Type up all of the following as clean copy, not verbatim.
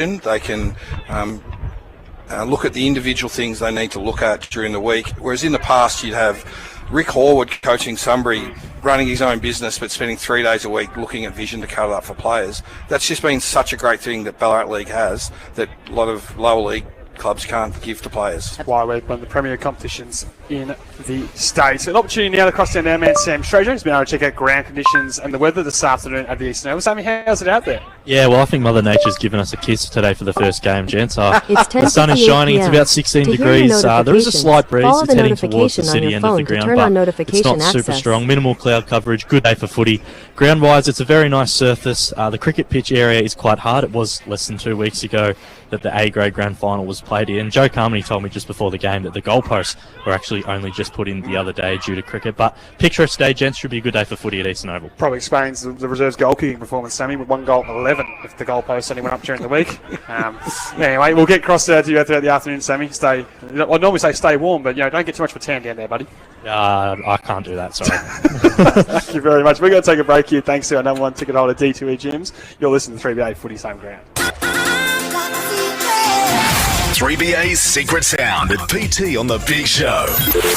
They can look at the individual things they need to look at during the week. Whereas in the past, you'd have Rick Horwood coaching Sunbury, running his own business, but spending 3 days a week looking at vision to cut it up for players. That's just been such a great thing that Ballarat League has that a lot of lower league clubs can't give to players. That's why we're one of the premier competitions in the state. So an opportunity now to cross down our man Sam Stranger. He's been able to check out ground conditions and the weather this afternoon at the Eastern Oval. Sammy, how's it out there? Yeah, well, I think Mother Nature's given us a kiss today for the first game, gents. The sun is shining. It's about 16 degrees. There is a slight breeze. It's heading towards the city end of the ground, but it's not super strong. Minimal cloud coverage. Good day for footy. Ground-wise, it's a very nice surface. The cricket pitch area is quite hard. It was less than 2 weeks ago that the A-grade grand final was played in. Joe Carmody told me just before the game that the goalposts were actually only just put in the other day due to cricket. But picturesque day, gents. Should be a good day for footy at Eastern Oval. Probably explains the reserves goal kicking performance, Sammy, with 1 goal 11 if the goalposts only went up during the week. Anyway, we'll get across to you throughout the afternoon, Sammy. I normally say stay warm, but don't get too much of a tan down there, buddy. I can't do that, sorry. Thank you very much. We're going to take a break here. Thanks to our number 1 ticket holder, D2E Gyms. You're listening to 3BA Footy's Home Ground. 3BA's Secret Sound at PT on the Big Show.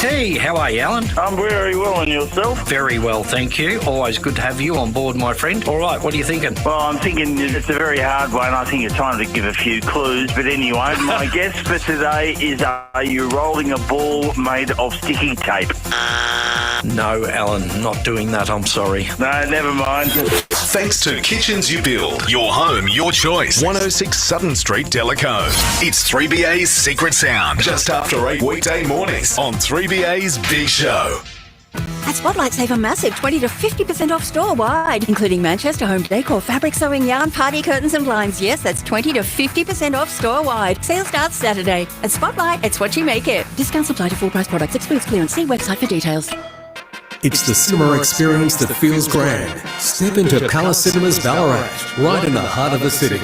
Hey, how are you, Alan? I'm very well, and yourself? Very well, thank you. Always good to have you on board, my friend. All right, what are you thinking? Well, I'm thinking it's a very hard one. I think it's time to give a few clues. But anyway, my guess for today is, are you rolling a ball made of sticky tape? No, Alan, not doing that, I'm sorry. No, never mind. Thanks to Kitchens You Build. Your home, your choice. 106 Southern Street, Delacombe. It's 3BA's Secret Sound. Just after 8 weekday mornings on 3BA's Big Show. At Spotlight, save a massive 20 to 50% off store-wide, including Manchester home decor, fabric sewing yarn, party curtains and blinds. Yes, that's 20 to 50% off store-wide. Sale starts Saturday. At Spotlight, it's what you make it. Discounts apply to full-price products. Excludes clearance. See website for details. It's the cinema experience that feels grand. Step into Palace Cinemas Ballarat, right in the heart of the city.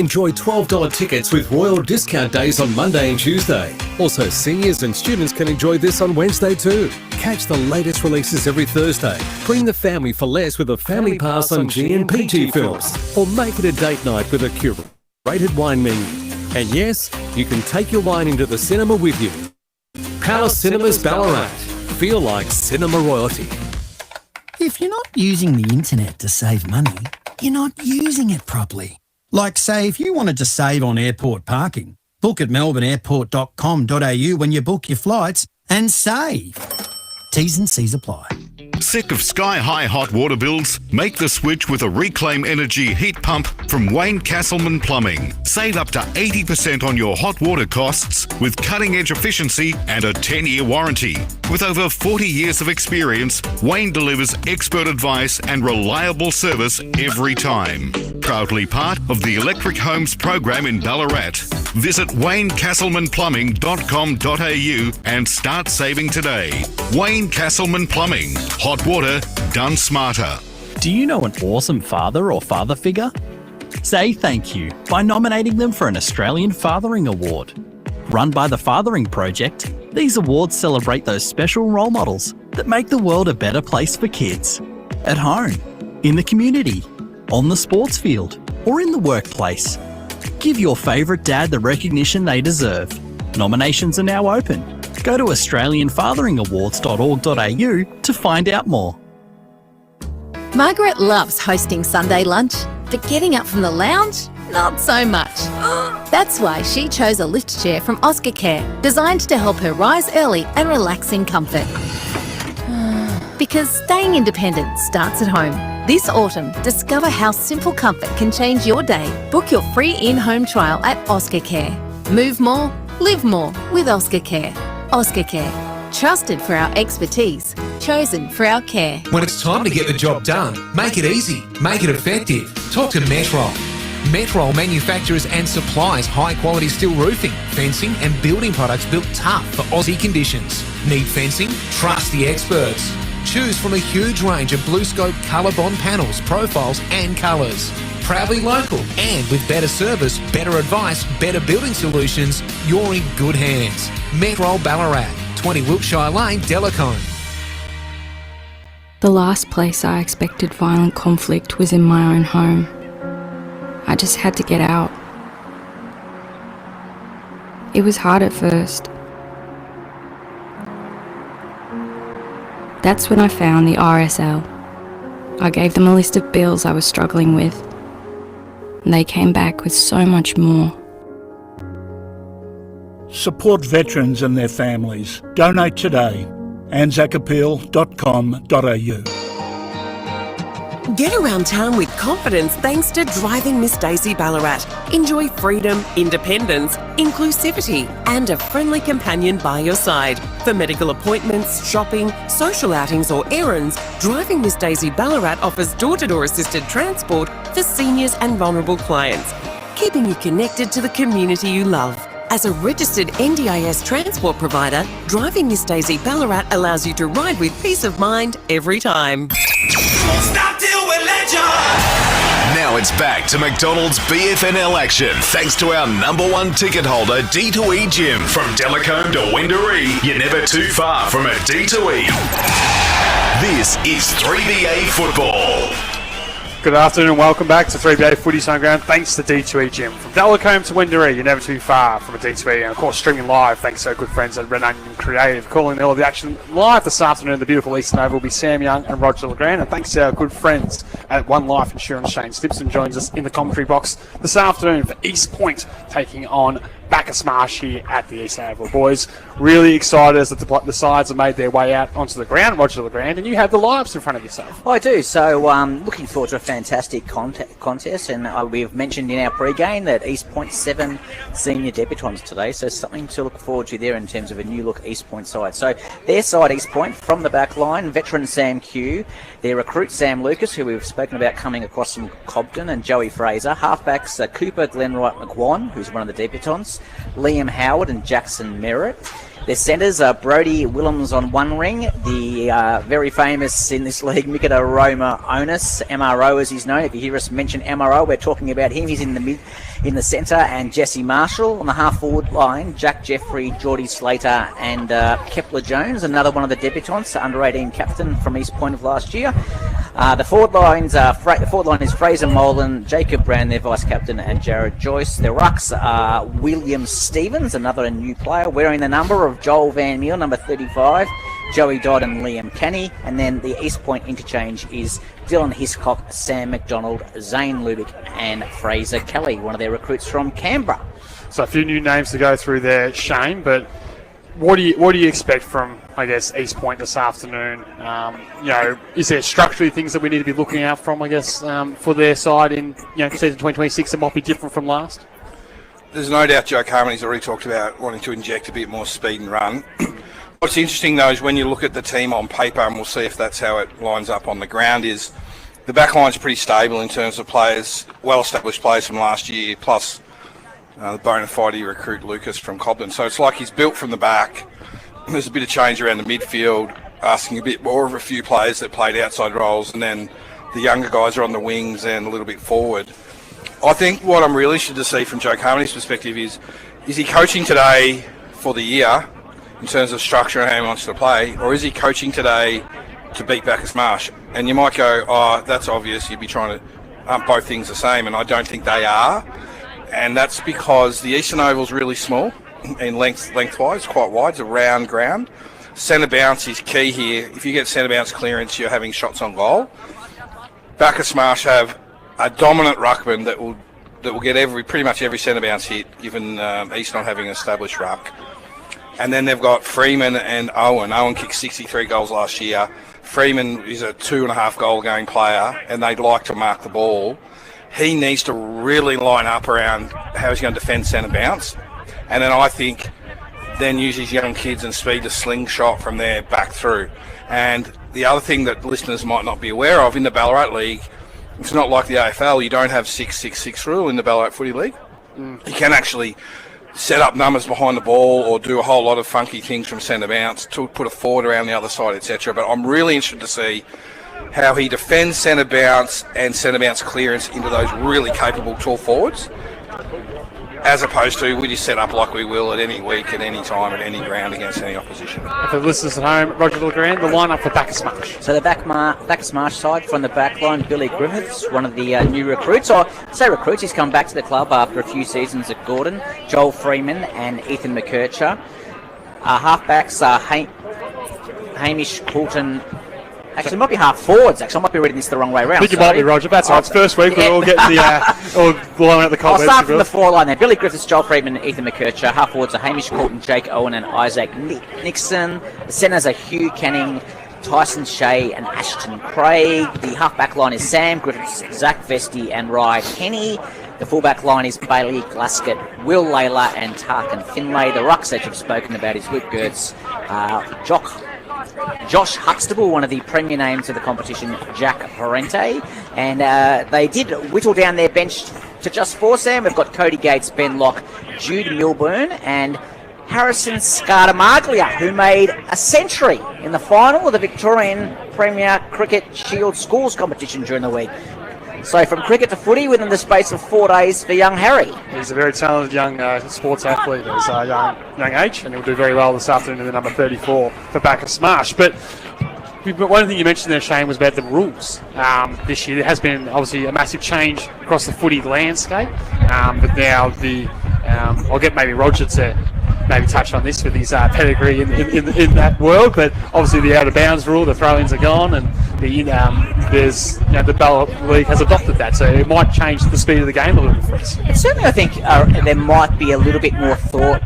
Enjoy $12 tickets with Royal Discount Days on Monday and Tuesday. Also, seniors and students can enjoy this on Wednesday too. Catch the latest releases every Thursday. Bring the family for less with a family pass on GNPG films. Or make it a date night with a curated wine menu. And yes, you can take your wine into the cinema with you. Palace Cinemas Ballarat. Feel like cinema royalty. If you're not using the internet to save money, you're not using it properly. Like, say, if you wanted to save on airport parking, book at melbourneairport.com.au when you book your flights and save. T's and C's apply. Sick of sky-high hot water bills? Make the switch with a Reclaim Energy heat pump from Wayne Castleman Plumbing. Save up to 80% on your hot water costs with cutting-edge efficiency and a 10-year warranty. With over 40 years of experience, Wayne delivers expert advice and reliable service every time. Proudly part of the Electric Homes program in Ballarat. Visit WayneCastlemanPlumbing.com.au and start saving today. Wayne Castleman Plumbing. Hot water done smarter. Do you know an awesome father or father figure? Say thank you by nominating them for an Australian Fathering Award. Run by the Fathering Project, these awards celebrate those special role models that make the world a better place for kids. At home, in the community, on the sports field, or in the workplace. Give your favourite dad the recognition they deserve. Nominations are now open. Go to australianfatheringawards.org.au to find out more. Margaret loves hosting Sunday lunch, but getting up from the lounge, not so much. That's why she chose a lift chair from Oscar Care, designed to help her rise early and relax in comfort. Because staying independent starts at home. This autumn, discover how simple comfort can change your day. Book your free in-home trial at Oscar Care. Move more, live more with Oscar Care. Oscar Care. Trusted for our expertise. Chosen for our care. When it's time to get the job done, make it easy. Make it effective. Talk to Metrol. Metrol manufactures and supplies high-quality steel roofing, fencing and building products built tough for Aussie conditions. Need fencing? Trust the experts. Choose from a huge range of BlueScope ColourBond panels, profiles and colours. Proudly local and with better service, better advice, better building solutions, you're in good hands. Metrol Ballarat, 20 Wiltshire Lane, Delacombe. The last place I expected violent conflict was in my own home. I just had to get out, It was hard at first. That's when I found the RSL. I gave them a list of bills I was struggling with, and they came back with so much more. Support veterans and their families. Donate today. anzacappeal.com.au. Get around town with confidence thanks to Driving Miss Daisy Ballarat. Enjoy freedom, independence, inclusivity, and a friendly companion by your side. For medical appointments, shopping, social outings or errands, Driving Miss Daisy Ballarat offers door-to-door assisted transport for seniors and vulnerable clients, keeping you connected to the community you love. As a registered NDIS transport provider, Driving Miss Daisy Ballarat allows you to ride with peace of mind every time. Stop till we let you. Now it's back to McDonald's BFNL action. Thanks to our number one ticket holder, D2E Gym. From Delacombe to Wendouree, you're never too far from a D2E. This is 3BA Football. Good afternoon and welcome back to 3BA Footy's Home Ground. Thanks to D2E Gym. From Delacombe to Wendouree, you're never too far from a D2E. And of course, streaming live thanks to our good friends at Red Onion Creative. Calling all of the action live this afternoon, the beautiful Eastern Oval will be Sam Young and Roger Legrand. And thanks to our good friends at One Life Insurance, Shane Stimpson joins us in the commentary box this afternoon for East Point taking on Bacchus Marsh here at the Eastern Oval. Boys, really excited as the sides have made their way out onto the ground, Roger Legrand, and you have the lineups in front of yourself. I do, so looking forward to a fantastic contest, and we've mentioned in our pre-game that East Point 7 senior debutants today, so something to look forward to there in terms of a new look East Point side. So their side, East Point, from the back line, veteran Sam Q, their recruit Sam Lucas, who we've spoken about coming across from Cobden, and Joey Fraser, halfbacks Cooper Glenwright McGuan, who's one of the debutants, Liam Howard and Jackson Merritt. Their centres are Brody Willems on one ring, the very famous in this league Mikita Roma Onus, MRO as he's known. If you hear us mention MRO, we're talking about him. He's in the centre, and Jesse Marshall on the half forward line, Jack Jeffrey, Geordie Slater and Kepler Jones, another one of the debutants, under 18 captain from East Point of last year. The forward lines are the forward line is Fraser Molan, Jacob Brown, their vice captain, and Jared Joyce. The rucks are William Stevens, another new player wearing the number of Joel Van Meel, number 35, Joey Dodd and Liam Kenny, and then the East Point interchange is Dylan Hiscock, Sam McDonald, Zane Lubick and Fraser Kelly, one of their recruits from Canberra. So a few new names to go through there, Shane, but what do you expect from, I guess, East Point this afternoon? Is there structurally things that we need to be looking out from, I guess, for their side in season 2026 that might be different from last? There's no doubt Joe Carmony's already talked about wanting to inject a bit more speed and run. What's interesting, though, is when you look at the team on paper, and we'll see if that's how it lines up on the ground, is the back line's pretty stable in terms of players, well-established players from last year, plus the bona fide recruit Lucas from Cobden. So it's like he's built from the back. There's a bit of change around the midfield, asking a bit more of a few players that played outside roles, and then the younger guys are on the wings and a little bit forward. I think what I'm really interested to see from Joe Carmony's perspective is he coaching today for the year in terms of structure and how he wants to play, or is he coaching today to beat Bacchus Marsh? And you might go, oh, that's obvious, you'd be trying to, aren't both things the same? And I don't think they are. And that's because the Eastern Oval's really small and lengthwise, quite wide. It's a round ground. Centre bounce is key here. If you get centre bounce clearance, you're having shots on goal. Bacchus Marsh have a dominant ruckman that will get pretty much every centre bounce hit, given East not having an established ruck. And then they've got Freeman and Owen. Owen kicked 63 goals last year. Freeman is a 2.5 goal game player, and they'd like to mark the ball. He needs to really line up around how he's going to defend centre bounce. And then I think then use his young kids and speed to slingshot from there back through. And the other thing that listeners might not be aware of, in the Ballarat League, it's not like the AFL. You don't have 6-6-6 rule in the Ballarat Footy League. You can actually set up numbers behind the ball or do a whole lot of funky things from centre bounce to put a forward around the other side, etc. But I'm really interested to see how he defends centre bounce and centre bounce clearance into those really capable tall forwards. as opposed to we just set up like we will at any week, at any time, at any ground against any opposition. For the listeners at home, Roger Legrand, the lineup for Bacchus Marsh. So the Bacchus Marsh side from the back line, Billy Griffiths, one of the new recruits. I say recruits, he's come back to the club after a few seasons at Gordon. Joel Freeman and Ethan McKercher. Halfbacks are Hamish Coulton. Actually, it might be half forwards. Actually, I might be reading this the wrong way around. I think you might be, Roger. That's right. It's first week. We're all getting all blowing out the cold. I'll start from the four-line there. Billy Griffiths, Joel Friedman, Ethan McKercher. Half forwards are Hamish Coulton, Jake Owen and Isaac Nixon. The centres are Hugh Canning, Tyson Shea and Ashton Craig. The half-back line is Sam Griffiths, Zach Vesti and Rye Kenny. The full-back line is Bailey Glaskett, Will Layla and Tarkin Finlay. The rucks that you've spoken about is Luke Gertz, Josh Huxtable, one of the premier names of the competition, Jack Parente. And they did whittle down their bench to just four, Sam. We've got Cody Gates, Ben Locke, Jude Milburn and Harrison Scartamaglia, who made a century in the final of the Victorian Premier Cricket Shield Schools competition during the week. So from cricket to footy within the space of 4 days for young Harry. He's a very talented young sports athlete at his young age, and he'll do very well this afternoon in the number 34 for Bacchus Marsh. But one thing you mentioned there, Shane, was about the rules. This year there has been obviously a massive change across the footy landscape, but now I'll get maybe Roger to maybe touch on this with his pedigree in that world, but obviously the out of bounds rule, the throw-ins are gone, and the Ballarat League has adopted that, so it might change the speed of the game a little bit for us. Certainly, I think there might be a little bit more thought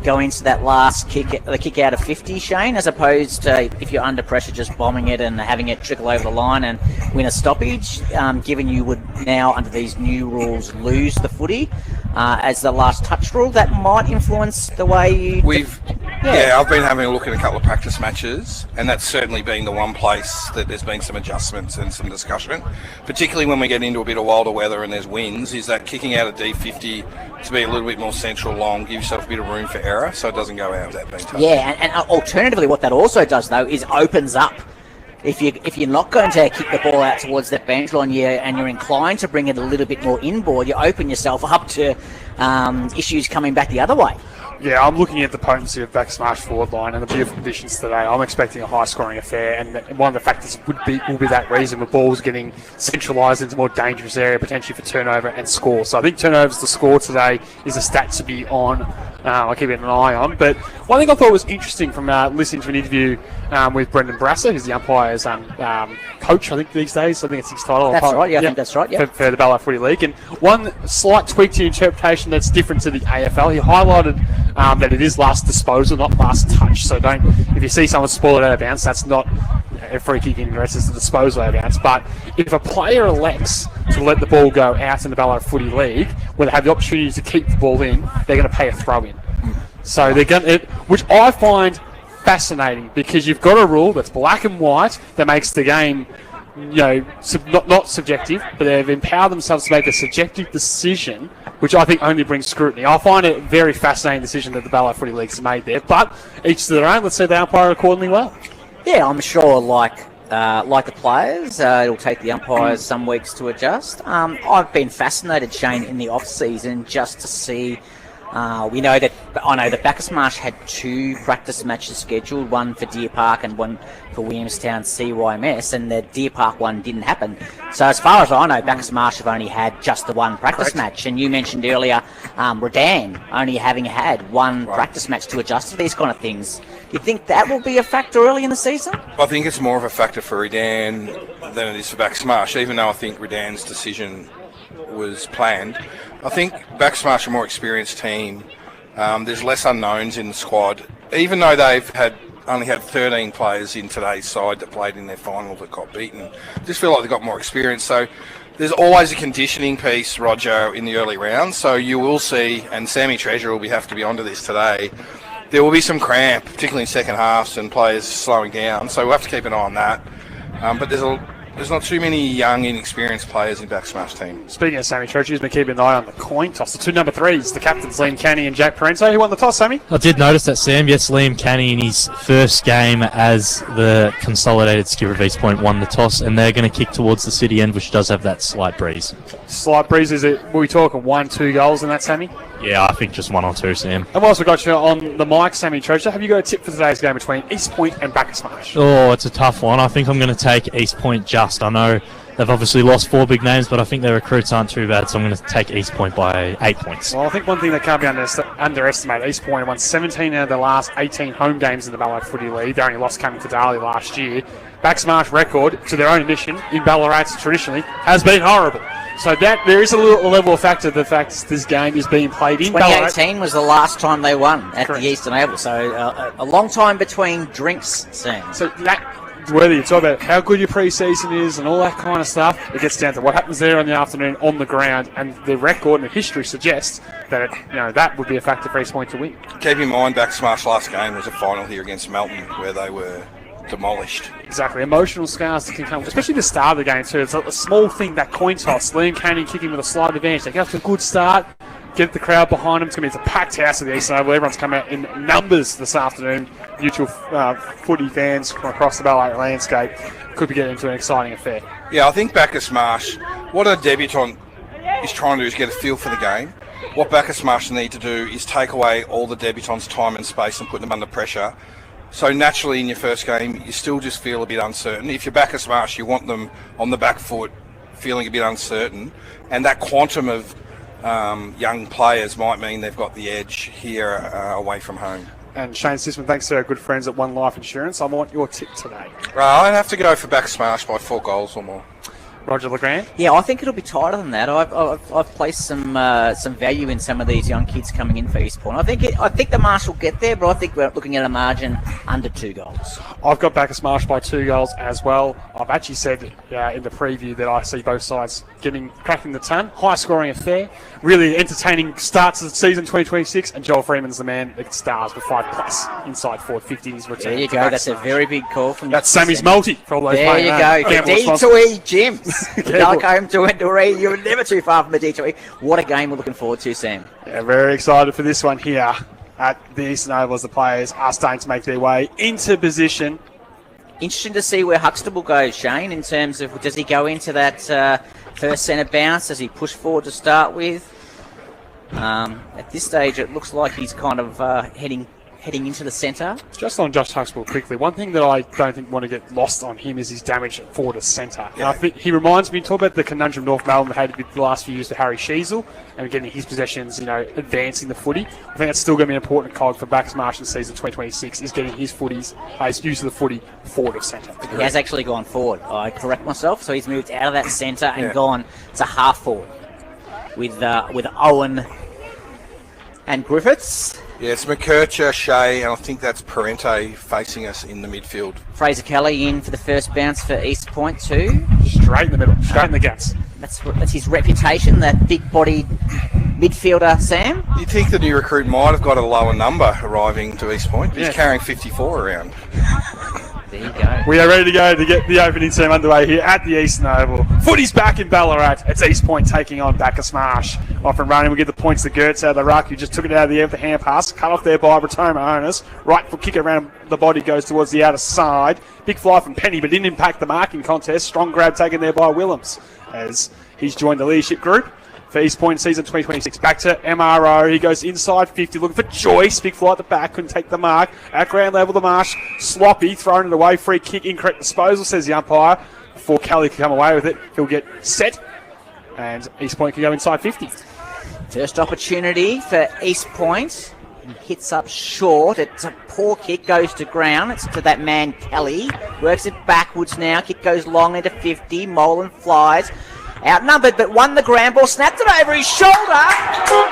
go into that last the kick out of 50, Shane, as opposed to if you're under pressure just bombing it and having it trickle over the line and win a stoppage, given you would now under these new rules lose the footy as the last touch rule. That might influence the way you... I've been having a look at a couple of practice matches, and that's certainly been the one place that there's been some adjustments and some discussion, particularly when we get into a bit of wilder weather and there's winds, is that kicking out of D50 to be a little bit more central long, give yourself a bit of room for error so it doesn't go out without being touched. Yeah, and alternatively what that also does though is opens up. If you're not going to kick the ball out towards that bench line and you're inclined to bring it a little bit more inboard, you open yourself up to issues coming back the other way. Yeah, I'm looking at the potency of Bacchus Marsh forward line and the beautiful conditions today. I'm expecting a high-scoring affair, and one of the factors will be that reason. The ball's getting centralised into a more dangerous area, potentially for turnover and score. So I think turnovers to score today is a stat to be on. I'll keep an eye on. But one thing I thought was interesting from listening to an interview with Brendan Brasser, who's the umpire's coach, I think, these days. I think it's his title. That's right, I think that's right, yeah. For the Ballarat Footy League. And one slight tweak to the interpretation that's different to the AFL, he highlighted that it is last disposal, not last touch. So if you see someone spoil it out of bounds, that's not a free kick in the rest, it's a disposal out of bounds. But if a player elects to let the ball go out in the Ballarat Footy League, where they have the opportunity to keep the ball in, they're going to pay a throw in. So they're going to, which I find fascinating, because you've got a rule that's black and white that makes the game, not subjective, but they've empowered themselves to make a subjective decision, which I think only brings scrutiny. I find it a very fascinating decision that the Ballarat Footy League's made there, but each to their own. Let's see the umpire accordingly well. Yeah, I'm sure like the players, it'll take the umpires some weeks to adjust. I've been fascinated, Shane, in the off-season just to see... I know that Bacchus Marsh had 2 practice matches scheduled, one for Deer Park and one for Williamstown CYMS, and the Deer Park one didn't happen. So as far as I know, Bacchus Marsh have only had just the one practice match. And you mentioned earlier Redan only having had one practice match to adjust to these kind of things. Do you think that will be a factor early in the season? I think it's more of a factor for Redan than it is for Bacchus Marsh, even though I think Redan's decision was planned. I think Bacchus Marsh are a more experienced team. There's less unknowns in the squad, even though they've only had 13 players in today's side that played in their final that got beaten. I just feel like they've got more experience. So there's always a conditioning piece, Roger, in the early rounds. So you will see, and Sammy Treasurer will have to be onto this today, there will be some cramp, particularly in second halves and players slowing down. So we'll have to keep an eye on that. But there's There's not too many young, inexperienced players in Bacchus Marsh team. Speaking of Sammy Troche, he's been keeping an eye on the coin toss. The two number 3s, the captains, Liam Canny and Jack Parente. Who won the toss, Sammy? I did notice that, Sam. Yes, Liam Canny in his first game as the consolidated skipper of East Point won the toss, and they're going to kick towards the city end, which does have that slight breeze. Slight breeze, is it? Were we talking 1-2 goals in that, Sammy? Yeah, I think just 1 or 2, Sam. And whilst we got you on the mic, Sammy Troche, have you got a tip for today's game between East Point and Bacchus Marsh? Oh, it's a tough one. I think I'm going to take East Point just. I know they've obviously lost 4 big names, but I think their recruits aren't too bad, so I'm going to take East Point by 8 points. Well, I think one thing that can't be underestimated, East Point won 17 out of their last 18 home games in the Ballarat Footy League. They only lost coming to Darley last year. Bacchus Marsh record, to their own admission, in Ballarat traditionally, has been horrible. So that there is a little level of factor, the fact this game is being played in 2018 was the last time they won at Correct. the Eastern Oval, so a long time between drinks, Sam. So that, whether you talk about how good your pre-season is and all that kind of stuff, it gets down to what happens there in the afternoon on the ground, and the record and the history suggests that that would be a factor for East Point to win. Keep in mind, Bacchus Marsh last game was a final here against Melton, where they were demolished. Exactly, emotional scars that can come, especially the start of the game too. It's a small thing, that coin toss. Liam Canny kicking with a slight advantage. They get off to a good start, get the crowd behind them. It's going to be a packed house at the Eastern Oval. Everyone's come out in numbers this afternoon. Mutual footy fans from across the Ballarat landscape could be getting into an exciting affair. Yeah, I think Bacchus Marsh, what a debutant is trying to do is get a feel for the game. What Bacchus Marsh need to do is take away all the debutants' time and space and put them under pressure. So naturally in your first game, you still just feel a bit uncertain. If you're Bacchus Marsh, you want them on the back foot, feeling a bit uncertain. And that quantum of young players might mean they've got the edge here away from home. And Shane Sisman, thanks to our good friends at One Life Insurance. I want your tip today. I'd have to go for Bacchus Marsh by 4 goals or more. Roger Legrand? Yeah, I think it'll be tighter than that. I've placed some value in some of these young kids coming in for East Point. I think the Marsh will get there, but I think we're looking at a margin under 2 goals. I've got Bacchus Marsh by 2 goals as well. I've actually said in the preview that I see both sides cracking the ton. High scoring affair. Really entertaining starts of the season 2026, and Joel Freeman's the man that stars with 5+ inside forward 50 in his return. There you go. That's a very big call from That's Sammy's multi for all those there playing. You go. The D2E gyms. Dalcombe to Wendouree. You're never too far from the D2E. What a game we're looking forward to, Sam. Yeah, very excited for this one here at the Eastern Oval as the players are starting to make their way into position. Interesting to see where Huxtable goes, Shane, in terms of does he go into that first centre bounce? Does he push forward to start with? At this stage, it looks like he's kind of heading into the centre. Just on Josh Huxtable quickly, one thing that I don't think want to get lost on him is his damage forward to centre. Yeah. I think he reminds me, talk about the conundrum North Melbourne had with the last few years with Harry Sheasel and getting his possessions, advancing the footy. I think that's still going to be an important cog for Bacchus Marsh in season 2026, is getting his use of the footy forward of centre. He has actually gone forward. I correct myself. So he's moved out of that centre and gone to half forward with Owen and Griffiths. Yeah, it's McKercher, Shea, and I think that's Parente facing us in the midfield. Fraser Kelly in for the first bounce for East Point too. Straight in the middle, straight in the guts. That's his reputation, that big-bodied midfielder, Sam. You'd think the new recruit might have got a lower number arriving to East Point. He's carrying 54 around. There you go. We are ready to go to get the opening team underway here at the Eastern Oval. Footy's back in Ballarat. It's East Point taking on Bacchus Marsh. Off and running, we get the points to Gertz out of the ruck, who just took it out of the air with the hand pass. Cut off there by Bratoma Onus. Right foot kick around the body goes towards the outer side. Big fly from Penny, but didn't impact the marking contest. Strong grab taken there by Willems as he's joined the leadership group for East Point season 2026. Back to MRO. He goes inside 50, looking for Joyce. Big fly at the back, couldn't take the mark. At ground level, the Marsh sloppy, thrown it away. Free kick, incorrect disposal, says the umpire. Before Kelly can come away with it, he'll get set, and East Point can go inside 50. First opportunity for East Point. He hits up short. It's a poor kick, goes to ground. It's to that man Kelly. Works it backwards now. Kick goes long into 50. Molan flies. Outnumbered, but won the ground ball, snapped it over his shoulder.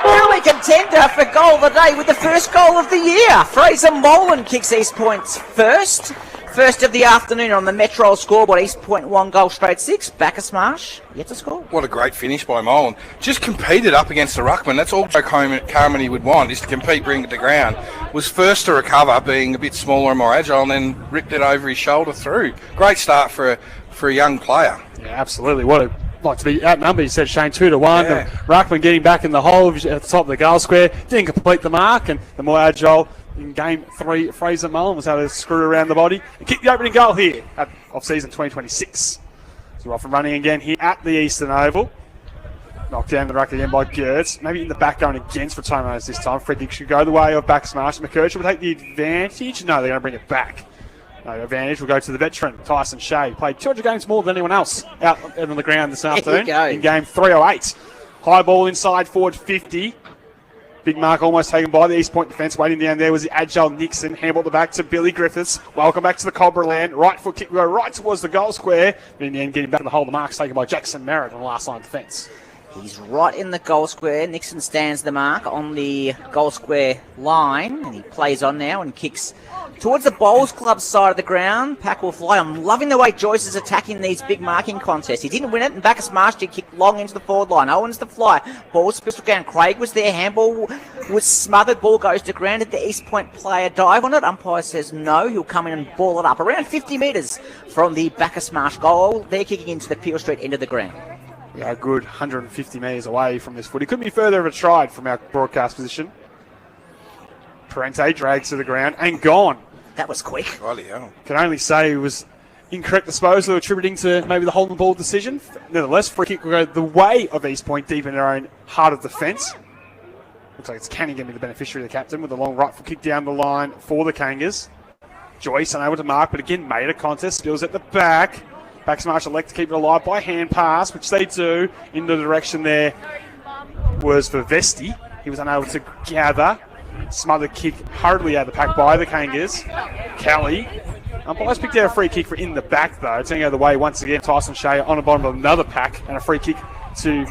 Early contender for goal of the day with the first goal of the year. Fraser Molan kicks East Point's first. First of the afternoon on the Metro scoreboard, East Point 1 goal straight 6. Bacchus Marsh yet to score. What a great finish by Molan. Just competed up against the ruckman. That's all Joe Carmody would want, is to compete, bring it to ground. Was first to recover, being a bit smaller and more agile, and then ripped it over his shoulder through. Great start for a young player. Yeah, absolutely. What a like to be outnumbered. You said, Shane, 2-1. Yeah. The ruckman getting back in the hole at the top of the goal square. Didn't complete the mark, and the more agile in game 3, Fraser Mullen was able to screw around the body and kick the opening goal here of season 2026. So we're off and running again here at the Eastern Oval. Knocked down the ruck again by Gertz. Maybe in the back going against Ratomos this time. Frederik should go the way of Bacchus Marsh. McKercher will take the advantage. No, they're going to bring it back. No advantage will go to the veteran, Tyson Shea. Played 200 games more than anyone else out on the ground this afternoon in game 308. High ball inside, forward 50. Big mark almost taken by the East Point defence. Waiting down there was the agile Nixon. Handball the back to Billy Griffiths. Welcome back to the Cobra land. Right foot kick will go right towards the goal square. But in the end, getting back in the hole, the mark's taken by Jackson Merritt on the last line of defence. He's right in the goal square. Nixon stands the mark on the goal square line. And he plays on now and kicks towards the Bowls Club side of the ground. Pack will fly. I'm loving the way Joyce is attacking these big marking contests. He didn't win it, and Bacchus Marsh did kick long into the forward line. Owens the fly. Ball's pistol down. Craig was there. Handball was smothered. Ball goes to ground. Did the East Point player dive on it? Umpire says no. He'll come in and ball it up. Around 50 metres from the Bacchus Marsh goal. They're kicking into the Peel Street end of the ground. Yeah, a good 150 metres away from this footy. Couldn't be further of a stride from our broadcast position. Parente drags to the ground and gone. That was quick. Holy hell. Can only say it was incorrect disposal, attributing to maybe the holding ball decision. Nevertheless, free kick will go the way of East Point, deep in their own heart of defence. Looks like it's Canning going to be the beneficiary of the captain with a long right foot kick down the line for the Kangas. Joyce unable to mark, but again made a contest. Spills at the back. Bacchus Marsh elect to keep it alive by hand pass, which they do. In the direction there was for Vesti. He was unable to gather. Smothered kick hurriedly out of the pack by the Kangas. Kelly. Umpires picked out a free kick for in the back though. It's going to go the way once again. Tyson Shea on the bottom of another pack and a free kick to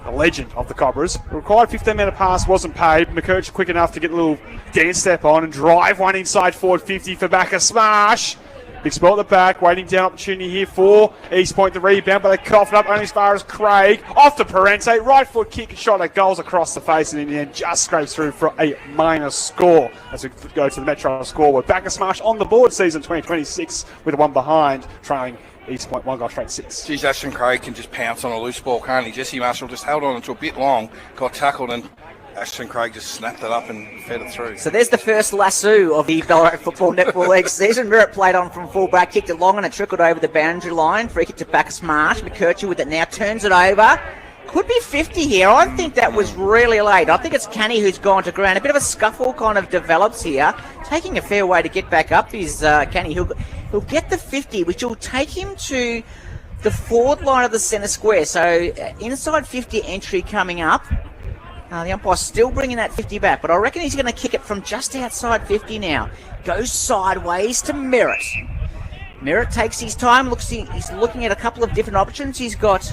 the legend of the Cobras. The required 15-metre pass wasn't paid. McKercher quick enough to get a little dance step on and drive one inside forward 50 for Bacchus Marsh. Big spot at the back, waiting down opportunity here for East Point to rebound, but they cough it up only as far as Craig. Off to Parente, right foot kick, shot at goals across the face, and in the end just scrapes through for a minor score. As we go to the Metro scoreboard, Bacchus Marsh on the board season 2026 with one behind, trailing East Point 1 goal straight 6. Geez, Ashton Craig can just pounce on a loose ball, can't he? Jesse Marshall just held on until a bit long, got tackled, and Ashton Craig just snapped it up and fed it through. So there's the first lasso of the Ballarat Football Netball League season. Merritt played on from full-back, kicked it long and it trickled over the boundary line. Free kick to Bacchus Marsh. McKercher with it now, turns it over. Could be 50 here. I think that was really late. I think it's Canny who's gone to ground. A bit of a scuffle kind of develops here. Taking a fair way to get back up is Canny. He'll get the 50, which will take him to the forward line of the centre square. So inside 50 entry coming up. The umpire's still bringing that 50 back, but I reckon he's going to kick it from just outside 50 now. Goes sideways to Merritt. Merritt takes his time. He's looking at a couple of different options. He's got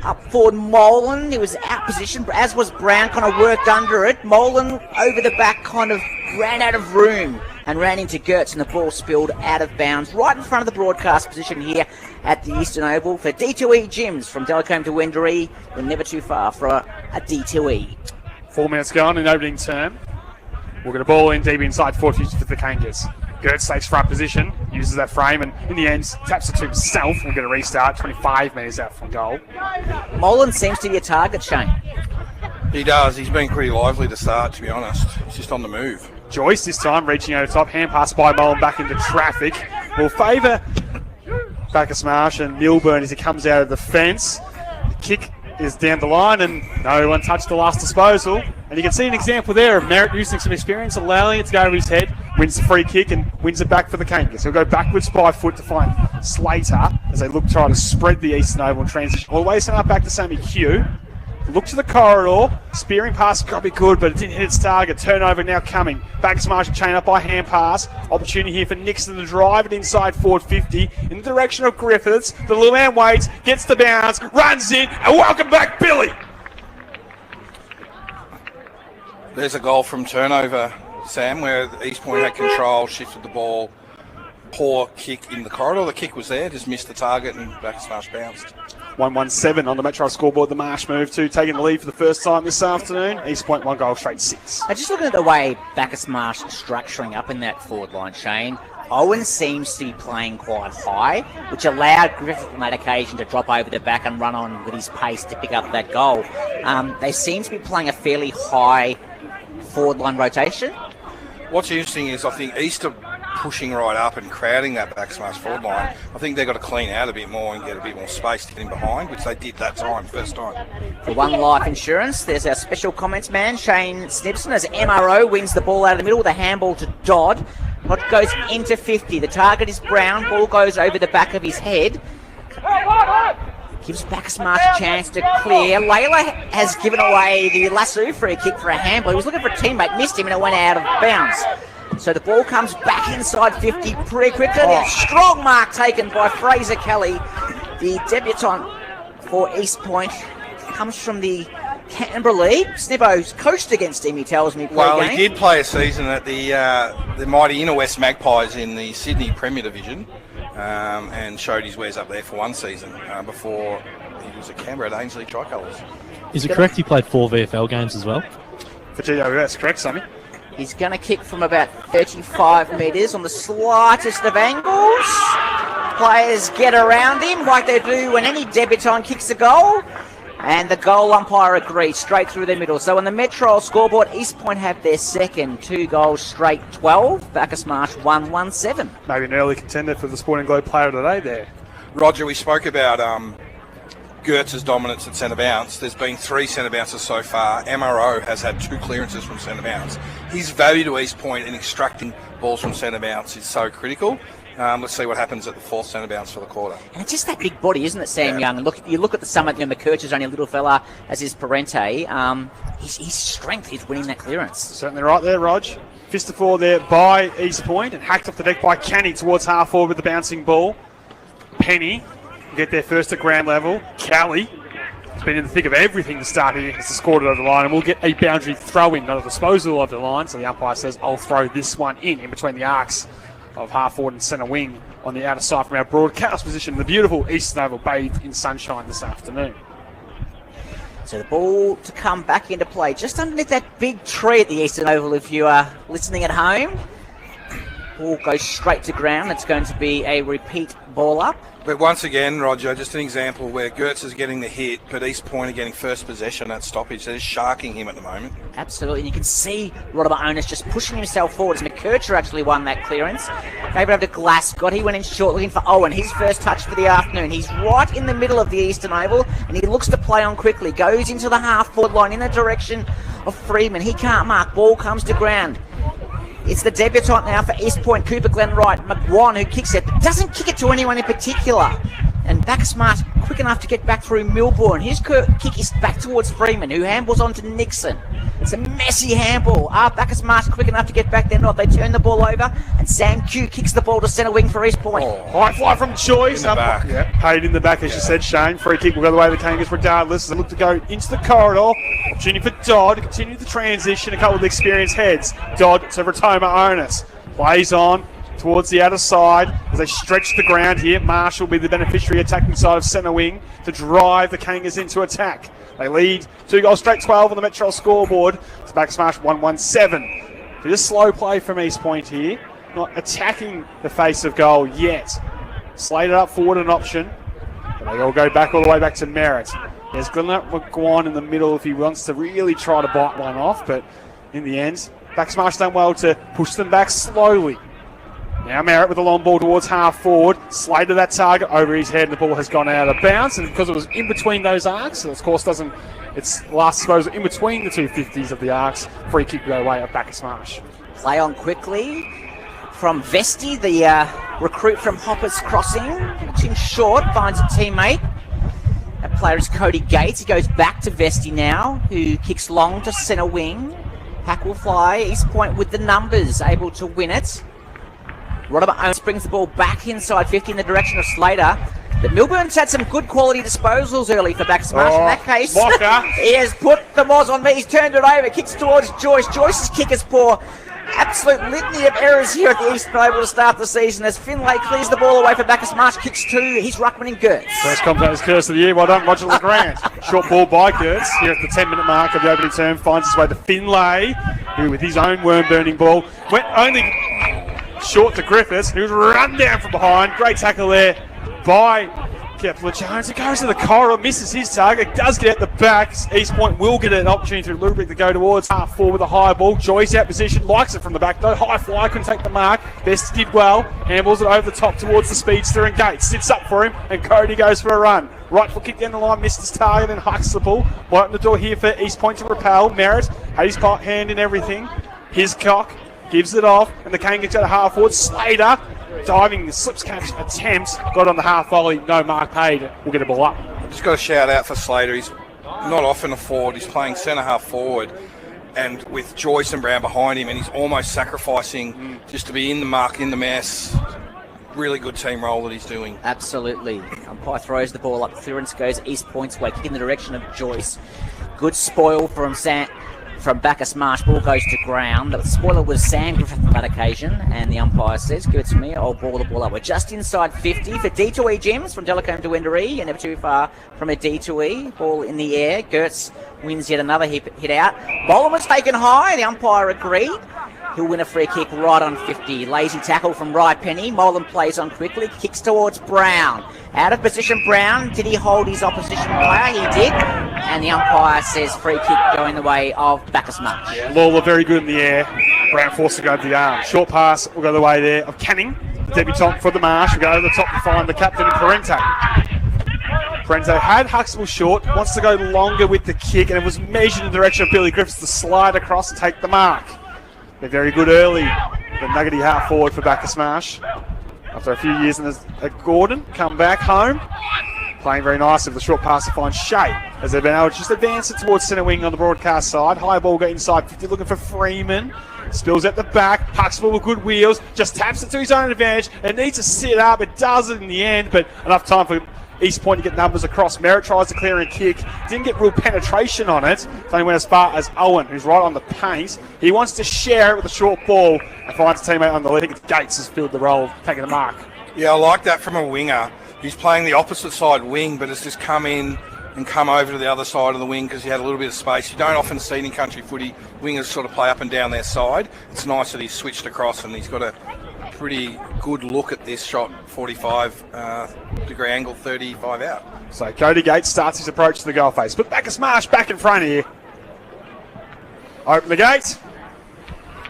up forward Molan. He was out position, as was Brown, kind of worked under it. Molan over the back kind of ran out of room and ran into Gertz, and the ball spilled out of bounds right in front of the broadcast position here at the Eastern Oval for D2E Gyms from Delacombe to Wendouree. We're never too far for a D2E. 4 minutes gone in opening term. We'll get a ball in deep inside 40 for the Kangas. Gertz takes front position, uses that frame, and in the end taps it to himself. We'll get a restart, 25 metres out from goal. Molan seems to be a target, Shane. He does. He's been pretty lively to start, to be honest. He's just on the move. Joyce this time reaching over top, hand pass by Molan back into traffic. Will favour Bacchus Marsh and Milburn as he comes out of the fence. The kick is down the line and no one touched the last disposal. And you can see an example there of Merritt using some experience, allowing it to go over his head, wins the free kick and wins it back for the Kangas. He'll go backwards by foot to find Slater as they look to try to spread the Eastern Oval and transition all the way sent up back to Sammy Q. Look to the corridor. Spearing pass could be good, but it didn't hit its target. Turnover now coming. Bacchus Marsh chain up by hand pass. Opportunity here for Nixon to drive it inside forward 50 in the direction of Griffiths. The little man waits, gets the bounce, runs in, and welcome back, Billy. There's a goal from turnover, Sam, where East Point had control, shifted the ball poor kick in the corridor. The kick was there, just missed the target, and Bacchus Marsh bounced. 117 on the Metro scoreboard. The Marsh move to taking the lead for the first time this afternoon. East Point 1 goal, straight 6. Just looking at the way Bacchus Marsh is structuring up in that forward line, Shane, Owen seems to be playing quite high, which allowed Griffith on that occasion to drop over the back and run on with his pace to pick up that goal. They seem to be playing a fairly high forward line rotation. What's interesting is I think East are pushing right up and crowding that Bacchus Marsh forward line. I think they've got to clean out a bit more and get a bit more space to get in behind, which they did that time, first time. For One Life Insurance, there's our special comments man, Shane Snipson, as MRO wins the ball out of the middle with a handball to Dodd. Dodd goes into 50. The target is Brown. Ball goes over the back of his head. Gives Bacchus Marsh a chance to clear. Layla has given away the lasso free kick for a handball. He was looking for a teammate, missed him, and it went out of bounds. So the ball comes back inside 50 pretty quickly. A strong mark taken by Fraser Kelly. The debutant for East Point comes from the Canberra League. Snibbo's coached against him, he tells me. Well, he did play a season at the mighty Inner West Magpies in the Sydney Premier Division, and showed his wares up there for one season before he was at Canberra at Ainsley Tricolours. Is it correct he played 4 VFL games as well? For GWS, that's correct, Sammy. He's going to kick from about 35 metres on the slightest of angles. Players get around him like they do when any debutant kicks a goal. And the goal umpire agrees, straight through the middle. So on the Metro scoreboard, East Point have their second, 2 goals straight, 12. Bacchus Marsh 1-1-7. Maybe an early contender for the Sporting Globe player of the day there. Roger, we spoke about Gertz's dominance at centre bounce. There's been 3 centre bounces so far. MRO has had 2 clearances from centre bounce. His value to East Point in extracting balls from centre bounce is so critical. Let's see what happens at the 4th centre bounce for the quarter. And it's just that big body, isn't it, Sam Young? And you look at the summit, McCurch is only a little fella, as is Parente. His strength is winning that clearance. Certainly right there, Rog. Fist of 4 there by East Point, and hacked off the deck by Canny towards half forward with the bouncing ball. Penny get there first at ground level. Kelly has been in the thick of everything to start here. Has scored it over the line, and we'll get a boundary throw in, not a disposal of the line. So the umpire says, I'll throw this one in between the arcs of half forward and centre wing on the outer side from our broadcast position. The beautiful Eastern Oval bathed in sunshine this afternoon. So the ball to come back into play just underneath that big tree at the Eastern Oval if you are listening at home. Ball goes straight to ground. It's going to be a repeat ball up. But once again, Roger, just an example where Gertz is getting the hit, but East Point are getting first possession at stoppage. They're sharking him at the moment. Absolutely. And you can see Rodimer Onus just pushing himself forward as McCurcher actually won that clearance. Gave it over to Glasgow. He went in short looking for Owen. His first touch for the afternoon. He's right in the middle of the Eastern Oval and he looks to play on quickly. Goes into the half forward line in the direction of Freeman. He can't mark. Ball comes to ground. It's the debutant now for East Point, Cooper Glen Wright. McGuan who kicks it, but doesn't kick it to anyone in particular. And Bacchus Marsh quick enough to get back through Milbourne. His kick is back towards Freeman, who handballs on to Nixon. It's a messy handball. Bacchus Marsh quick enough to get back there. Not. They turn the ball over, and Sam Q kicks the ball to centre wing for East Point. High fly from Joyce. In the back. Yeah, paid in the back, as you said, Shane. Free kick will go the way of the Kangas regardless. As they look to go into the corridor. Opportunity for Dodd to continue the transition. A couple of experienced heads. Dodd to Rotoma Onus. Plays on towards the outer side as they stretch the ground here. Marsh will be the beneficiary attacking side of centre wing to drive the Kangas into attack. They lead 2 goals straight, 12 on the Metro scoreboard. It's Bacchus Marsh 1-1-7. Just slow play from East Point here. Not attacking the face of goal yet. Slated up forward an option. But they all go back all the way back to Merritt. There's Glenn McGuan in the middle if he wants to really try to bite one off. But in the end, Bacchus Marsh done well to push them back slowly. Now Merritt with a long ball towards half forward. Slated that target over his head and the ball has gone out of bounds. And because it was in between those arcs, so of course it's last disposal in between the 250s of the arcs. Free kick go away at Bacchus Marsh. Play on quickly from Vesti, the recruit from Hoppers Crossing. Pitching short, finds a teammate. That player is Cody Gates. He goes back to Vesti now, who kicks long to centre wing. Pack will fly. East Point with the numbers, able to win it. Rodimer Owens brings the ball back inside 50 in the direction of Slater. But Milburn's had some good quality disposals early for Bacchus Marsh. In that case, he has put the Moz on me. He's turned it over, kicks towards Joyce. Joyce's kick is poor. Absolute litany of errors here at the Eastern Oval to start the season as Finlay clears the ball away for Bacchus Marsh, kicks to his ruckman in Gertz. First contact curse of the year. Well done, Roger LeGrand. Short ball by Gertz here at the 10-minute mark of the opening term. Finds his way to Finlay, who with his own worm-burning ball went only short to Griffiths, who's run down from behind. Great tackle there by Kepler Jones. It goes to the corridor, misses his target, does get out the back. East Point will get an opportunity through Lubrick to go towards half forward with a high ball. Joyce out position, likes it from the back though. High fly, couldn't take the mark. Best did well, handballs it over the top towards the speedster and Gates. Sits up for him and Cody goes for a run. Right foot kick down the line, missed his target and hucks the ball. Right on the door here for East Point to repel. Merritt had his hand in everything. His cock gives it off and the cane gets out of half forward. Slater diving, slips catch attempt, got on the half volley, no mark paid. We'll get a ball up. Just got a shout out for Slater. He's not often a forward. He's playing centre half forward, and with Joyce and Brown behind him, and he's almost sacrificing just to be in the mark, in the mess. Really good team role that he's doing. Absolutely. Umpire throws the ball up. Clearance goes East Point's way, kick in the direction of Joyce. Good spoil from Bacchus Marsh. Ball goes to ground. The spoiler was Sam Griffith on that occasion, and the umpire says, give it to me, I'll ball the ball up. We're just inside 50 for D2E Gyms from Delacombe to Wendouree, and never too far from a D2E. Ball in the air. Gertz wins yet another hit out. Boland was taken high. The umpire agreed. He'll win a free kick right on 50. Lazy tackle from Rye Penny. Molan plays on quickly. Kicks towards Brown. Out of position, Brown. Did he hold his opposition player? He did. And the umpire says free kick going the way of Bacchus Marsh. Yeah, Lawler very good in the air. Brown forced to go to the arm. Short pass will go the way there of Canning. The debutant for the Marsh. Will go over the top to find the captain, Parente. Parente had Huxtable short. Wants to go longer with the kick. And it was measured in the direction of Billy Griffiths to slide across and take the mark. They're very good early. The nuggety half forward for Bacchus Marsh. After a few years in Gordon, come back home. Playing very nicely with a short pass to find Shea as they've been able to just advance it towards centre wing on the broadcast side. High ball got inside 50, looking for Freeman. Spills at the back. Huxtable with good wheels. Just taps it to his own advantage. It needs to sit up. It does it in the end, but enough time for East Point to get numbers across. Merritt tries to clear and kick. Didn't get real penetration on it. It only went as far as Owen, who's right on the paint. He wants to share it with a short ball and finds a teammate on the lead. I think it's Gates has filled the role, taking the mark. Yeah, I like that from a winger. He's playing the opposite side wing, but has just come in and come over to the other side of the wing because he had a little bit of space. You don't often see it in country footy. Wingers sort of play up and down their side. It's nice that he's switched across and he's got a pretty good look at this shot, 45 degree angle, 35 out. So Cody Gates starts his approach to the goal face. But Bacchus Marsh back in front here. Open the gate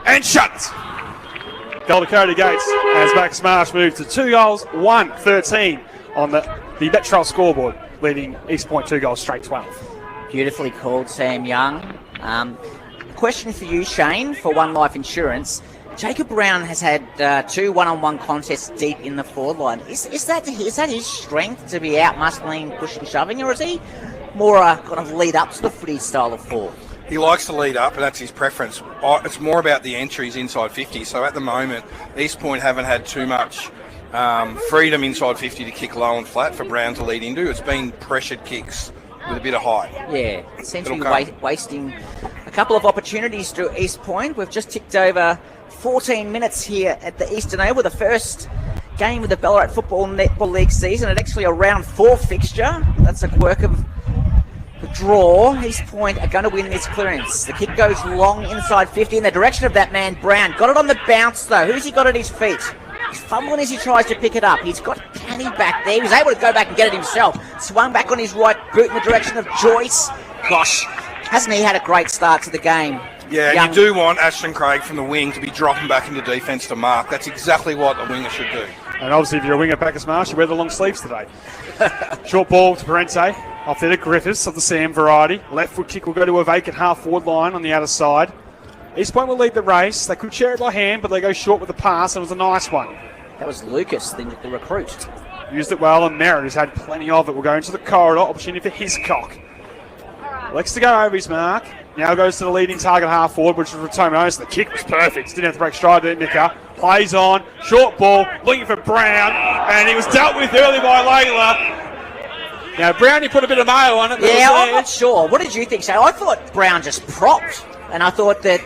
and shut it. Goal to Cody Gates as Bacchus Marsh moves to 2 goals, 1-13 on the Metro scoreboard, leading East Point 2 goals straight 12. Beautifully called, Sam Young. Question for you, Shane, for One Life Insurance. Jacob Brown has had 2 one-on-one contests deep in the forward line. Is that his strength to be out muscling, pushing, shoving, or is he more kind of lead up to the footy style of forward? He likes to lead up, and that's his preference. It's more about the entries inside 50. So at the moment, East Point haven't had too much freedom inside 50 to kick low and flat for Brown to lead into. It's been pressured kicks with a bit of height. Yeah, it seems to be wasting a couple of opportunities through East Point. We've just ticked over 14 minutes here at the Eastern Oval, the first game of the Ballarat Football Netball League season, and actually a round 4 fixture. That's a quirk of the draw. East Point are going to win this clearance. The kick goes long inside 50 in the direction of that man, Brown. Got it on the bounce, though. Who's he got at his feet? He's fumbling as he tries to pick it up. He's got Canny back there. He was able to go back and get it himself. Swung back on his right boot in the direction of Joyce. Gosh, hasn't he had a great start to the game? Yeah, you do want Ashton Craig from the wing to be dropping back into defence to mark. That's exactly what a winger should do. And obviously, if you're a winger at Bacchus Marsh, you wear the long sleeves today. Short ball to Parente. Off there to Griffiths of the Sam variety. Left foot kick will go to a vacant half forward line on the outer side. East Point will lead the race. They could share it by hand, but they go short with the pass, and it was a nice one. That was Lucas, the recruit. Used it well, and Merritt, who's had plenty of it, will go into the corridor. Opportunity for Hiscock. Likes to go over his mark. Now goes to the leading target half forward, which was Ratomo. The kick was perfect. Didn't have to break stride to Nicker. Plays on. Short ball. Looking for Brown. And he was dealt with early by Layla. Now, Brown, he put a bit of mayo on it. Yeah, I'm not sure. What did you think, Shane? I thought Brown just propped. And I thought that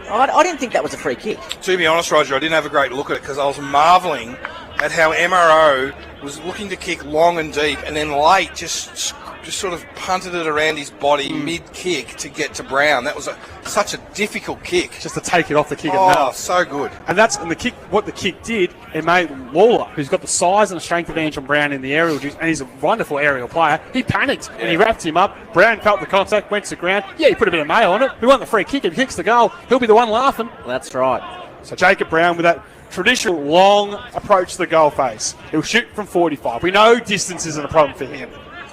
I didn't think that was a free kick. To be honest, Roger, I didn't have a great look at it because I was marvelling at how MRO was looking to kick long and deep, and then late just sort of punted it around his body mid-kick to get to Brown. That was such a difficult kick. Just to take it off the kick. Oh, so good. And the kick. What the kick did, it made Lawler, who's got the size and the strength advantage on Brown in the aerial juice, and he's a wonderful aerial player. He panicked and he wrapped him up. Brown felt the contact, went to the ground. Yeah, he put a bit of mail on it. We want the free kick. If he kicks the goal, he'll be the one laughing. That's right. So Jacob Brown with that traditional long approach to the goal face. He'll shoot from 45. We know distance isn't a problem for him.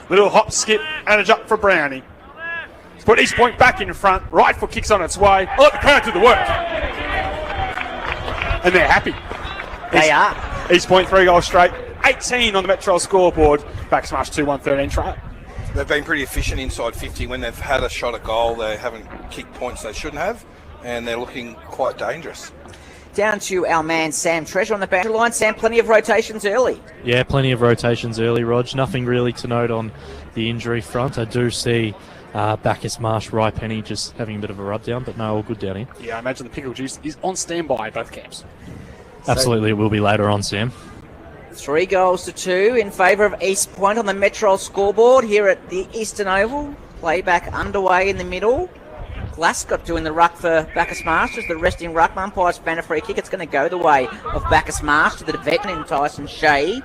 Little hop, skip, and a jump for Brownie. He's put East Point back in front. Right foot kicks on its way. I'll let the crowd do the work. And they're happy. They are. East Point 3 goals straight. 18 on the Metro scoreboard. Bacchus Marsh 2-1-13 try. They've been pretty efficient inside 50. When they've had a shot at goal, they haven't kicked points they shouldn't have, and they're looking quite dangerous. Down to our man Sam Treasure on the boundary line. Sam, plenty of rotations early. Yeah, plenty of rotations early, Rog. Nothing really to note on the injury front. I do see Bacchus Marsh, Rye Penny just having a bit of a rub down, but no, all good down here. Yeah, I imagine the pickle juice is on standby at both camps. Absolutely, it will be later on, Sam. 3 goals to 2 in favour of East Point on the Metro scoreboard here at the Eastern Oval. Playback underway in the middle. Glascott doing the ruck for Bacchus Marsh as the resting ruck. Umpires fan a free kick. It's going to go the way of Bacchus Marsh to the veteran in Tyson Shea.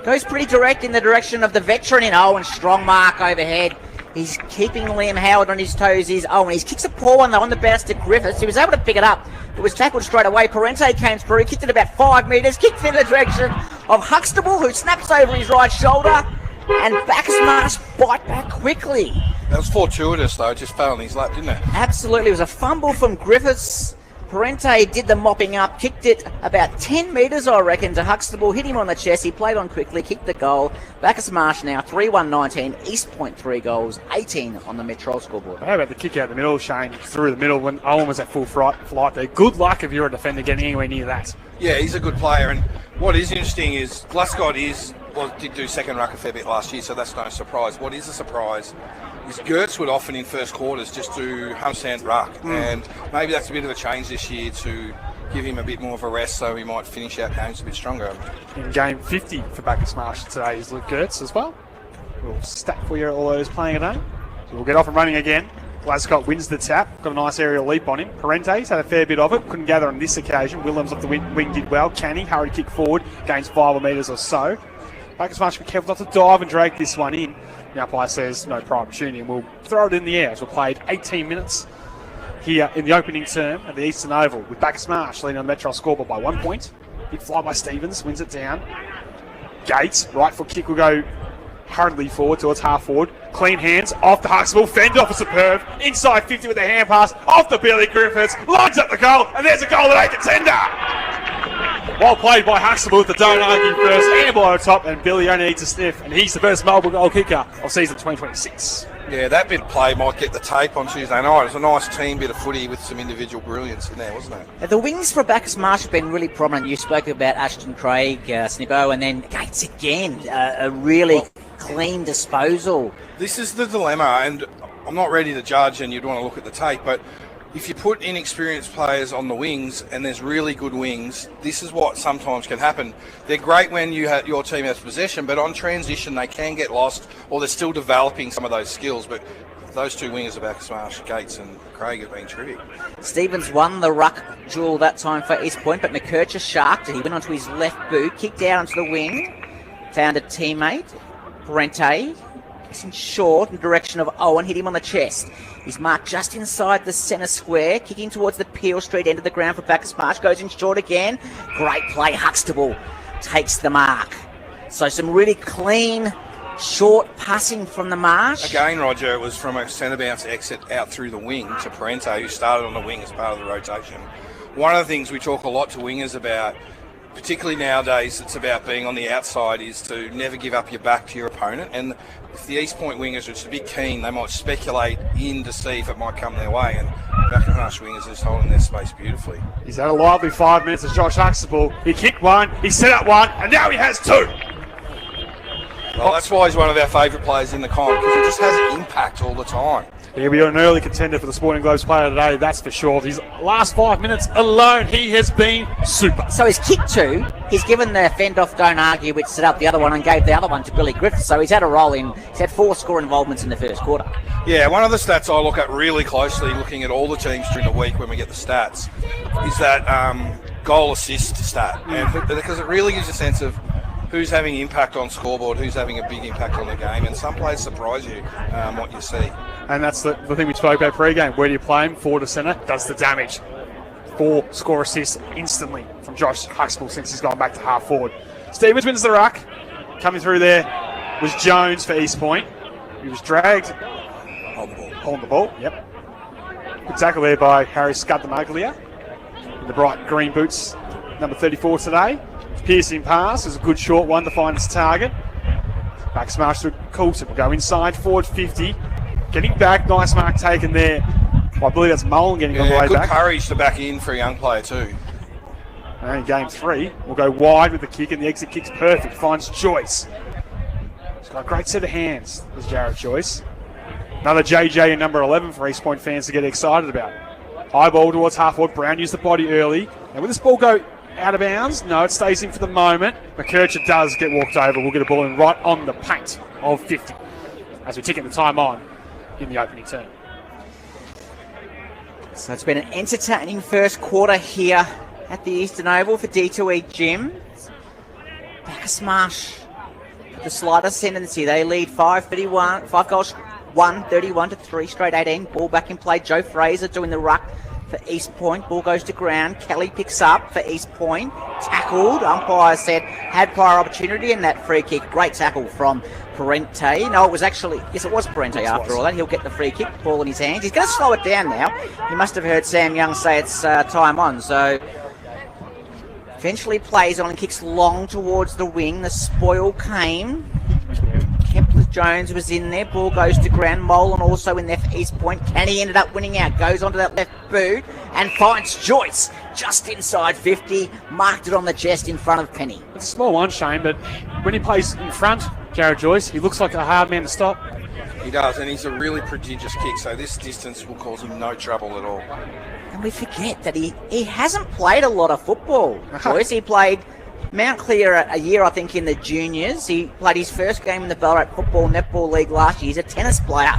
Goes pretty direct in the direction of the veteran in Owen. Strong mark overhead. He's keeping Liam Howard on his toes. Is Owen. He kicks a poor one though on the bounce to Griffiths. He was able to pick it up. It was tackled straight away. Parente came through. He kicked it about 5 metres. Kicked in the direction of Huxtable, who snaps over his right shoulder. And Bacchus Marsh bite back quickly. That was fortuitous, though. It just fell on his lap, didn't it? Absolutely. It was a fumble from Griffiths. Parente did the mopping up, kicked it about 10 metres, I reckon, to Huxtable, hit him on the chest. He played on quickly, kicked the goal. Bacchus Marsh now 3-1-19. East Point 3 goals, 18 on the Metro scoreboard. How about the kick out the middle, Shane, through the middle when Owen was at full flight there. Good luck if you're a defender getting anywhere near that. Yeah, he's a good player. And what is interesting is Glascott did do second ruck a fair bit last year, so that's no surprise. What is a surprise is Gertz would often in first quarters just do 100% ruck, and maybe that's a bit of a change this year to give him a bit more of a rest so he might finish out games a bit stronger. In game 50 for Bacchus Marsh today is Luke Gertz as well. We'll stat for you all those playing today. So we'll get off and running again. Glascott wins the tap, got a nice aerial leap on him. Parente's had a fair bit of it, couldn't gather on this occasion. Willems off the wing did well. Canny hurried kick forward, gains 5 metres or so. Bacchus Marsh be careful not to dive and drag this one in. The umpire says no prior opportunity, and we'll throw it in the air as we played 18 minutes here in the opening term at the Eastern Oval with Bacchus Marsh leading on the Metro scoreboard by 1 point. Big fly by Stevens, wins it down. Gates, right foot kick will go hurriedly forward towards half forward. Clean hands off the Huxtable, fend off a superb. Inside 50 with a hand pass off the Billy Griffiths, lines up the goal, and there's a goal that ain't contender. Well played by Huxtable with the don't argue first, handball over top, and Billy only needs a sniff, and he's the first Melbourne goal kicker of season 2026. Yeah, that bit of play might get the tape on Tuesday night. It was a nice team bit of footy with some individual brilliance in there, wasn't it? Now, the wings for Bacchus Marsh have been really prominent. You spoke about Ashton Craig, Snibbo, and then Gates again. A really clean disposal. This is the dilemma, and I'm not ready to judge, and you'd want to look at the tape, but if you put inexperienced players on the wings and there's really good wings, this is what sometimes can happen. They're great when your team has possession, but on transition they can get lost, or they're still developing some of those skills. But those two wingers of Bacchus Marsh, Gates and Craig, have been terrific. Stevens won the ruck duel that time for East Point, but McKercher sharked it. He went onto his left boot, kicked out onto the wing, found a teammate, Parente, in short in the direction of Owen, hit him on the chest. He's marked just inside the centre square, kicking towards the Peel Street end of the ground for Bacchus Marsh, goes in short again. Great play, Huxtable takes the mark. So some really clean, short passing from the Marsh. Again, Roger, it was from a centre bounce exit out through the wing to Parente, who started on the wing as part of the rotation. One of the things we talk a lot to wingers about, particularly nowadays, it's about being on the outside, is to never give up your back to your opponent. And if the East Point wingers are just a bit keen, they might speculate in to see if it might come their way. And Bacchus Marsh wingers are just holding their space beautifully. He's had a lively 5 minutes as Josh Huxtable. He kicked one, he set up one, and now he has 2. Well, that's why he's one of our favourite players in the comp, because he just has an impact all the time. He'll be an early contender for the Sporting Globes Player of the Day, that's for sure. His last 5 minutes alone, he has been super. So his kick two, he's given the fend off, don't argue, which set up the other one and gave the other one to Billy Griffiths. So he's had a role in, he's had 4 score involvements in the first quarter. Yeah, one of the stats I look at really closely, looking at all the teams during the week when we get the stats, is that goal assist stat. And because it really gives a sense of who's having impact on scoreboard, who's having a big impact on the game, and some players surprise you what you see. And that's the thing we spoke about pre-game. Where do you play him? Forward to centre. Does the damage. 4 score assists instantly from Josh Huxtable since he's gone back to half forward. Stevens wins the ruck. Coming through there was Jones for East Point. He was dragged on the ball. Yep. Good tackle there by Harry Scudamaglia in the bright green boots, number 34 today. Piercing pass is a good short one to find its target. Bacchus Marsh to Coulson. Will go inside, forward 50. Getting back, nice mark taken there. I believe that's Mullen getting on the way good back. Good courage to back in for a young player too. And in game 3, we'll go wide with the kick, and the exit kick's perfect. Finds Joyce. He's got a great set of hands, this Jared Joyce. Another JJ in number 11 for East Point fans to get excited about. High ball towards half forward. Brown used the body early. And will this ball go out of bounds? No, it stays in for the moment. McKercher does get walked over. We'll get a ball in right on the paint of 50 as we tick the time on in the opening turn. So it's been an entertaining first quarter here at the Eastern Oval for D2E Gym. Bacchus Marsh with the slight ascendancy. They lead 5 goals, 31 to 3, straight 18. Ball back in play. Joe Fraser doing the ruck for East Point. Ball goes to ground. Kelly picks up for East Point. Tackled. Umpire said had prior opportunity in that free kick. Great tackle from Parente. No, it was actually, yes, it was Parente after all that. He'll get the free kick. Ball in his hands. He's going to slow it down now. He must have heard Sam Young say it's time on. So eventually plays on and kicks long towards the wing. The spoil came. Kepler-Jones was in there. Ball goes to ground. Molan also in there for East Point. Kenny ended up winning out. Goes onto that left boot and finds Joyce just inside 50. Marked it on the chest in front of Penny. It's a small one, Shane, but when he plays in front, Jared Joyce, he looks like a hard man to stop. He does, and he's a really prodigious kick, so this distance will cause him no trouble at all. And we forget that he hasn't played a lot of football, Joyce. He played Mount Clear a year, I think, in the juniors. He played his first game in the Ballarat Football Netball League last year. He's a tennis player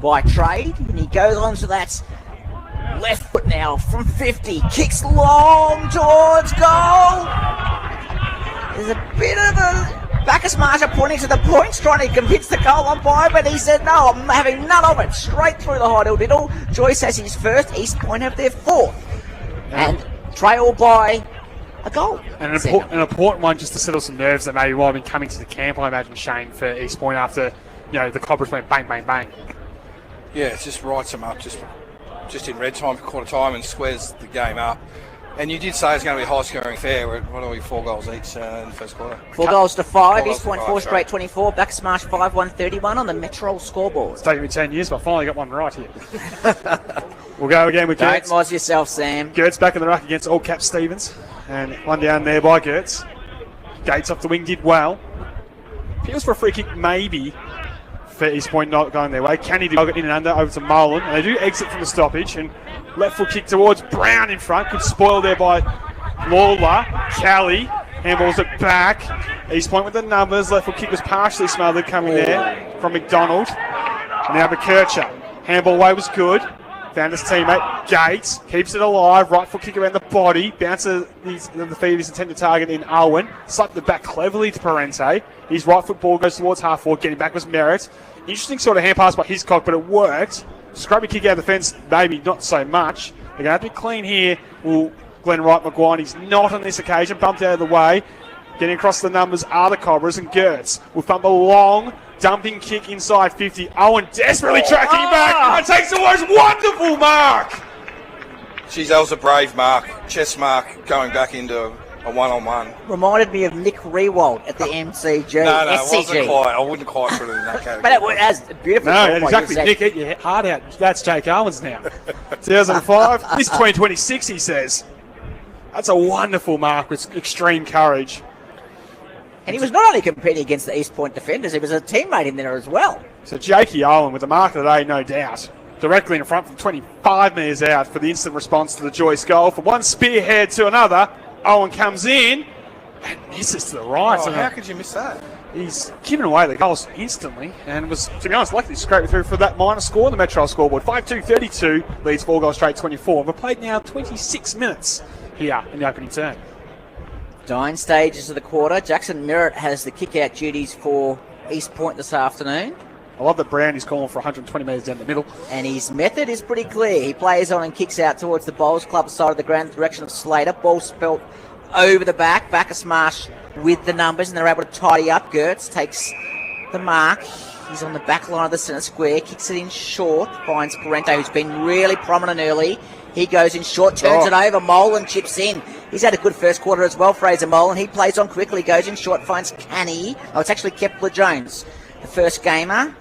by trade, and he goes on to that left foot now from 50. Kicks long towards goal. There's a bit of a Bacchus Marsh pointing to the points, trying to convince the goal umpire, but he said, no, I'm having none of it. Straight through the high diddle. Joyce has his first. East Point have their 4th. And trail by a goal. And an important one just to settle some nerves that maybe might have been coming to the camp, I imagine, Shane, for East Point after, the Cobras went bang, bang, bang. Yeah, it just writes them up just in red time for quarter time and squares the game up. And you did say it's going to be a high-scoring affair. What are we, 4 goals each in the first quarter? 4 goals to 5. East Point 4 straight 24. Bacchus Marsh 5-1-31 on the Metro scoreboard. It's taken me 10 years, but I finally got one right here. We'll go again with Gertz. Don't moz yourself, Sam. Gertz back in the ruck against All Cap Stevens. And one down there by Gertz. Gates off the wing did well. Feels for a free kick, maybe, for East Point not going their way. Canny did get in and under over to Mullen. And they do exit from the stoppage. And left foot kick towards Brown in front. Good spoil there by Lawler. Kelly handballs it back. East Point with the numbers. Left foot kick was partially smothered coming there from McDonald. Now McKercher. Handball away was good. Found his teammate. Gates keeps it alive. Right foot kick around the body. Bounces the feed his intended target in Owen. Slapped it back cleverly to Parente. His right foot ball goes towards half forward. Getting back was Merritt. Interesting sort of hand pass by Hiscock, but it worked. Scrubby kick out of the fence, maybe not so much. They're going to have to be clean here. Glenn Wright McGuire, he's not on this occasion. Bumped out of the way. Getting across the numbers are the Cobras, and Gertz will thump a long dumping kick inside 50. Owen desperately tracking back and takes the most wonderful mark. Jeez, that was a brave mark. Chest mark going back into a one-on-one. Reminded me of Nick Rewald at the MCG. No, it wasn't quite. I wouldn't quite put it in that category. But it was beautiful. No, exactly. Nick, get your heart out. That's Jake Owens now. 2005. This is 2026, he says. That's a wonderful mark with extreme courage. And he was not only competing against the East Point defenders, he was a teammate in there as well. So Jakey Owen with the mark of the day, no doubt. directly in front from 25 metres out for the instant response to the Joyce goal. From one spearhead to another, Owen comes in and misses to the right. Oh, how could you miss that? He's given away the goals instantly and was, to be honest, lucky to scrape through for that minor score on the Metro scoreboard. 5-2-32, leads 4 goals straight 24. We've played now 26 minutes here in the opening term. Dying stages of the quarter. Jackson Merritt has the kick-out duties for East Point this afternoon. I love that Brown is calling for 120 metres down the middle. And his method is pretty clear. He plays on and kicks out towards the Bowls Club side of the ground, direction of Slater. Ball spelt over the back. Bacchus Marsh with the numbers, and they're able to tidy up. Gertz takes the mark. He's on the back line of the centre square. Kicks it in short. Finds Parente, who's been really prominent early. He goes in short, turns it over. Molan chips in. He's had a good first quarter as well, Fraser Molan. He plays on quickly, goes in short, finds Canny. Oh, it's actually Kepler Jones, the first gamer.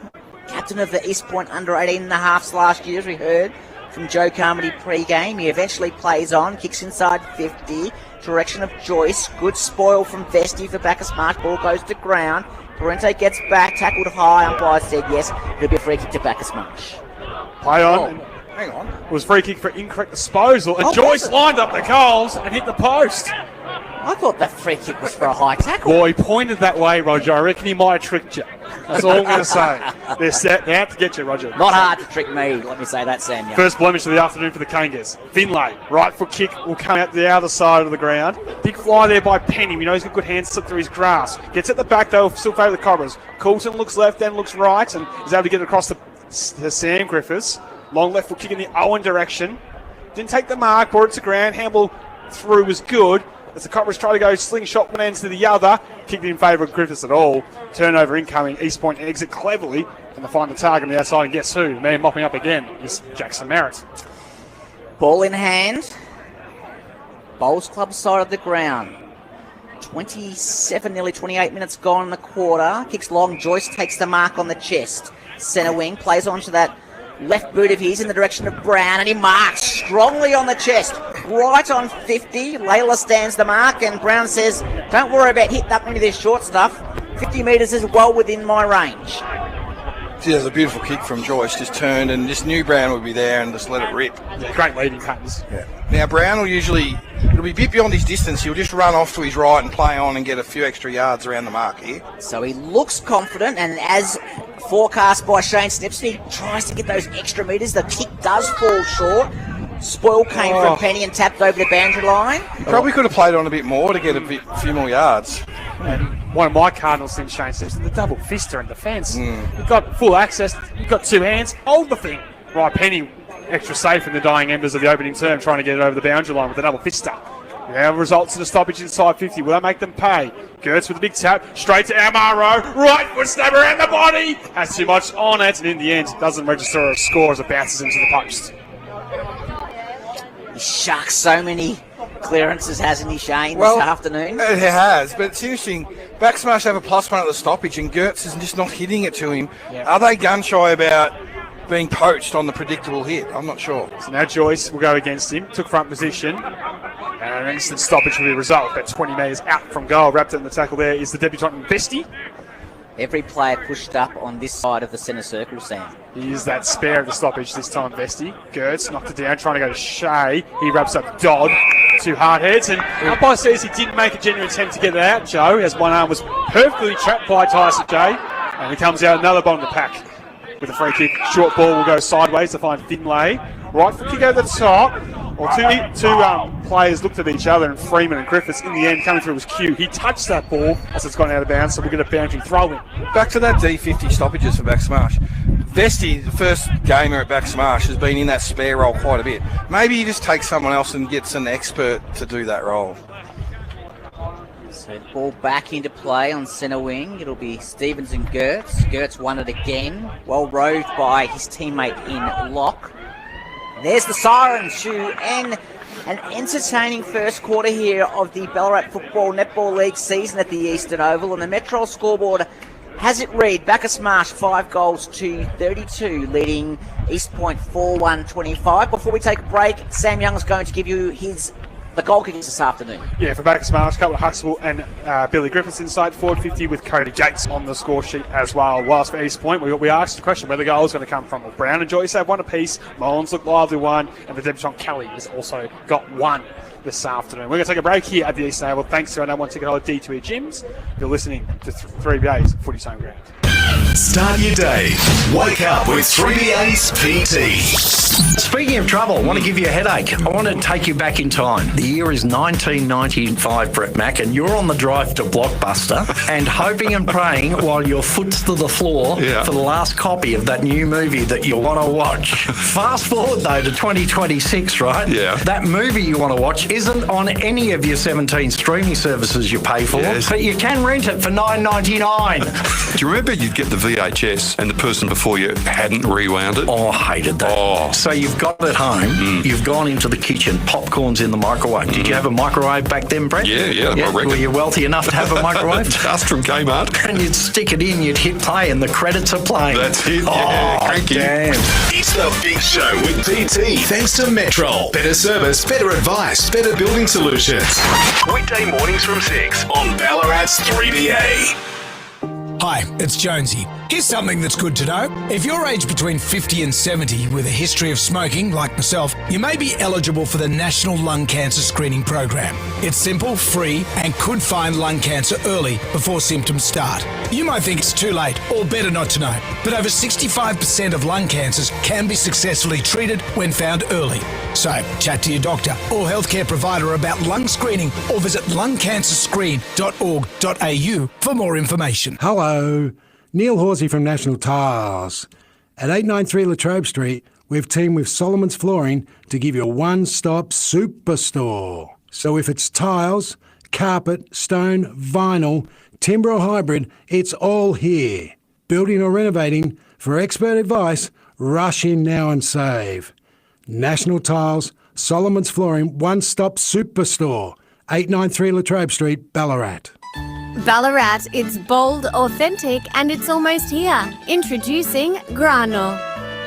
Captain of the East Point under 18.5s last year, as we heard from Joe Carmody pre-game. He eventually plays on, kicks inside 50, direction of Joyce. Good spoil from Vesti for Bacchus Marsh. Ball goes to ground. Parente gets back, tackled high. Umpire said yes. It'll be a free kick to Bacchus Marsh. Play on. Hang on. It was free kick for incorrect disposal, and Joyce lined up the goals and hit the post. I thought that free kick was for a high tackle. Boy, he pointed that way, Roger. I reckon he might have tricked you. That's all I'm going to say. They're set out to get you, Roger. Not hard to trick me, let me say that, Sam Young. First blemish of the afternoon for the Kangas. Finlay, right foot kick will come out the other side of the ground. Big fly there by Penny. You know he's got good hands slip through his grass. Gets at the back though, still favour the Cobras. Coulson looks left, then looks right, and is able to get it across to Sam Griffiths. Long left foot kick in the Owen direction. Didn't take the mark, brought it to ground. Handball through was good. As the Cobras try to go slingshot one end to the other, kicked in favour of Griffiths at all. Turnover incoming, East Point exit cleverly, and they find the target on the outside, and guess who? The man mopping up again is Jackson Merritt. Ball in hand. Bowls Club side of the ground. 27, nearly 28 minutes gone in the quarter. Kicks long, Joyce takes the mark on the chest. Centre wing, plays onto that left boot of his in the direction of Brown, and he marks strongly on the chest, right on 50. Layla stands the mark, and Brown says, don't worry about hitting up any of this short stuff. 50 metres is well within my range. See, there's a beautiful kick from Joyce, just turned, and just knew Brown would be there and just let it rip. Yeah, great leading patterns. Yeah. Now, Brown will usually, it'll be a bit beyond his distance, he'll just run off to his right and play on and get a few extra yards around the mark here. So he looks confident, and as forecast by Shane Snipson, he tries to get those extra metres. The kick does fall short. Spoil came from Penny and tapped over the boundary line. He probably could have played on a bit more to get a few more yards. And one of my Cardinals things, Shane Simpson, the double fister in defence. You've got full access, you've got two hands, hold the thing. Right, Penny, extra safe in the dying embers of the opening term, trying to get it over the boundary line with a double fister. Now results in a stoppage inside 50. Will that make them pay? Gertz with a big tap, straight to Amaro. Right foot stab around the body. Has too much on it, and in the end, doesn't register a score as it bounces into the post. He shucks so many clearances, hasn't he, Shane, this afternoon? It has, but it's interesting. Bacchus Marsh have a +1 at the stoppage, and Gertz is just not hitting it to him. Yep. Are they gun-shy about being poached on the predictable hit? I'm not sure. So now Joyce will go against him. Took front position. And an instant stoppage will be the result. About 20 metres out from goal. Wrapped in the tackle there is the debutant Vesti. Every player pushed up on this side of the centre circle, Sam. He is that spare of the stoppage this time, Vesti. Gertz knocked it down, trying to go to Shea. He wraps up Dodd. Two hard heads, and umpire says he didn't make a genuine attempt to get it out, Joe, as one arm was perfectly trapped by Tyson J. And he comes out another bottom of the pack with a free kick. Short ball will go sideways to find Finlay. Right foot kick over the top. Well, two players looked at each other, and Freeman and Griffiths in the end coming through was Q. He touched that ball as it's gone out of bounds, so we'll get a boundary throw in. Back to that D50 stoppages for Bacchus Marsh. Vesti, the first gamer at Bacchus Marsh, has been in that spare role quite a bit. Maybe he just takes someone else and gets an expert to do that role. So ball back into play on centre wing. It'll be Stevens and Gertz. Gertz won it again. Well roved by his teammate in lock. There's the siren to end an entertaining first quarter here of the Ballarat Football Netball League season at the Eastern Oval. And the Metro scoreboard has it read. Bacchus Marsh 5 goals to 32, leading East Point 4-1-25. Before we take a break, Sam Young's going to give you his The goal kickers this afternoon. Yeah, for Bacchus Marsh, a couple of Huxtable and Billy Griffiths inside forward 50 with Cody Yates on the score sheet as well. Whilst for East Point, we asked the question where the goal is going to come from. Well, Brown and Joyce have one apiece. Mullins looked lively one, and the debutant Kelly has also got one this afternoon. We're going to take a break here at the Eastern Oval. Thanks to our number one ticket holder, D2E Gyms. You're listening to 3BA's Footy's Home Ground. Start your day. Wake up with 3BA's PT. Speaking of trouble, I want to give you a headache. I want to take you back in time. The year is 1995, Brett Mack, and you're on the drive to Blockbuster and hoping and praying while your foot's to the floor for the last copy of that new movie that you want to watch. Fast forward, though, to 2026, right? Yeah. That movie you want to watch isn't on any of your 17 streaming services you pay for, but you can rent it for $9.99. Do you remember you'd get the VHS and the person before you hadn't rewound it? Oh, I hated that. Oh. So you've got it home, you've gone into the kitchen, popcorn's in the microwave. Did you have a microwave back then, Brett? Yeah, I reckon. Were you wealthy enough to have a microwave? Just from Kmart. And you'd stick it in, you'd hit play, and the credits are playing. That's it, cranky. Damn. It's the big show with PT. Thanks to Metrol. Better service, better advice, better building solutions. Weekday mornings from 6 on Ballarat's 3BA. Hi, it's Jonesy. Here's something that's good to know. If you're aged between 50 and 70 with a history of smoking, like myself, you may be eligible for the National Lung Cancer Screening Program. It's simple, free, and could find lung cancer early before symptoms start. You might think it's too late, or better not to know, but over 65% of lung cancers can be successfully treated when found early. So, chat to your doctor or healthcare provider about lung screening, or visit lungcancerscreen.org.au for more information. Hello, Neil Horsey from National Tiles. At 893 Latrobe Street, we've teamed with Solomon's Flooring to give you a one-stop superstore. So if it's tiles, carpet, stone, vinyl, timber or hybrid, it's all here. Building or renovating, for expert advice, rush in now and save. National Tiles, Solomon's Flooring, one-stop superstore. 893 Latrobe Street, Ballarat. Ballarat, it's bold, authentic, and it's almost here. Introducing Grano,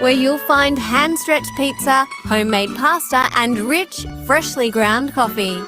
where you'll find hand-stretched pizza, homemade pasta, and rich, freshly ground coffee.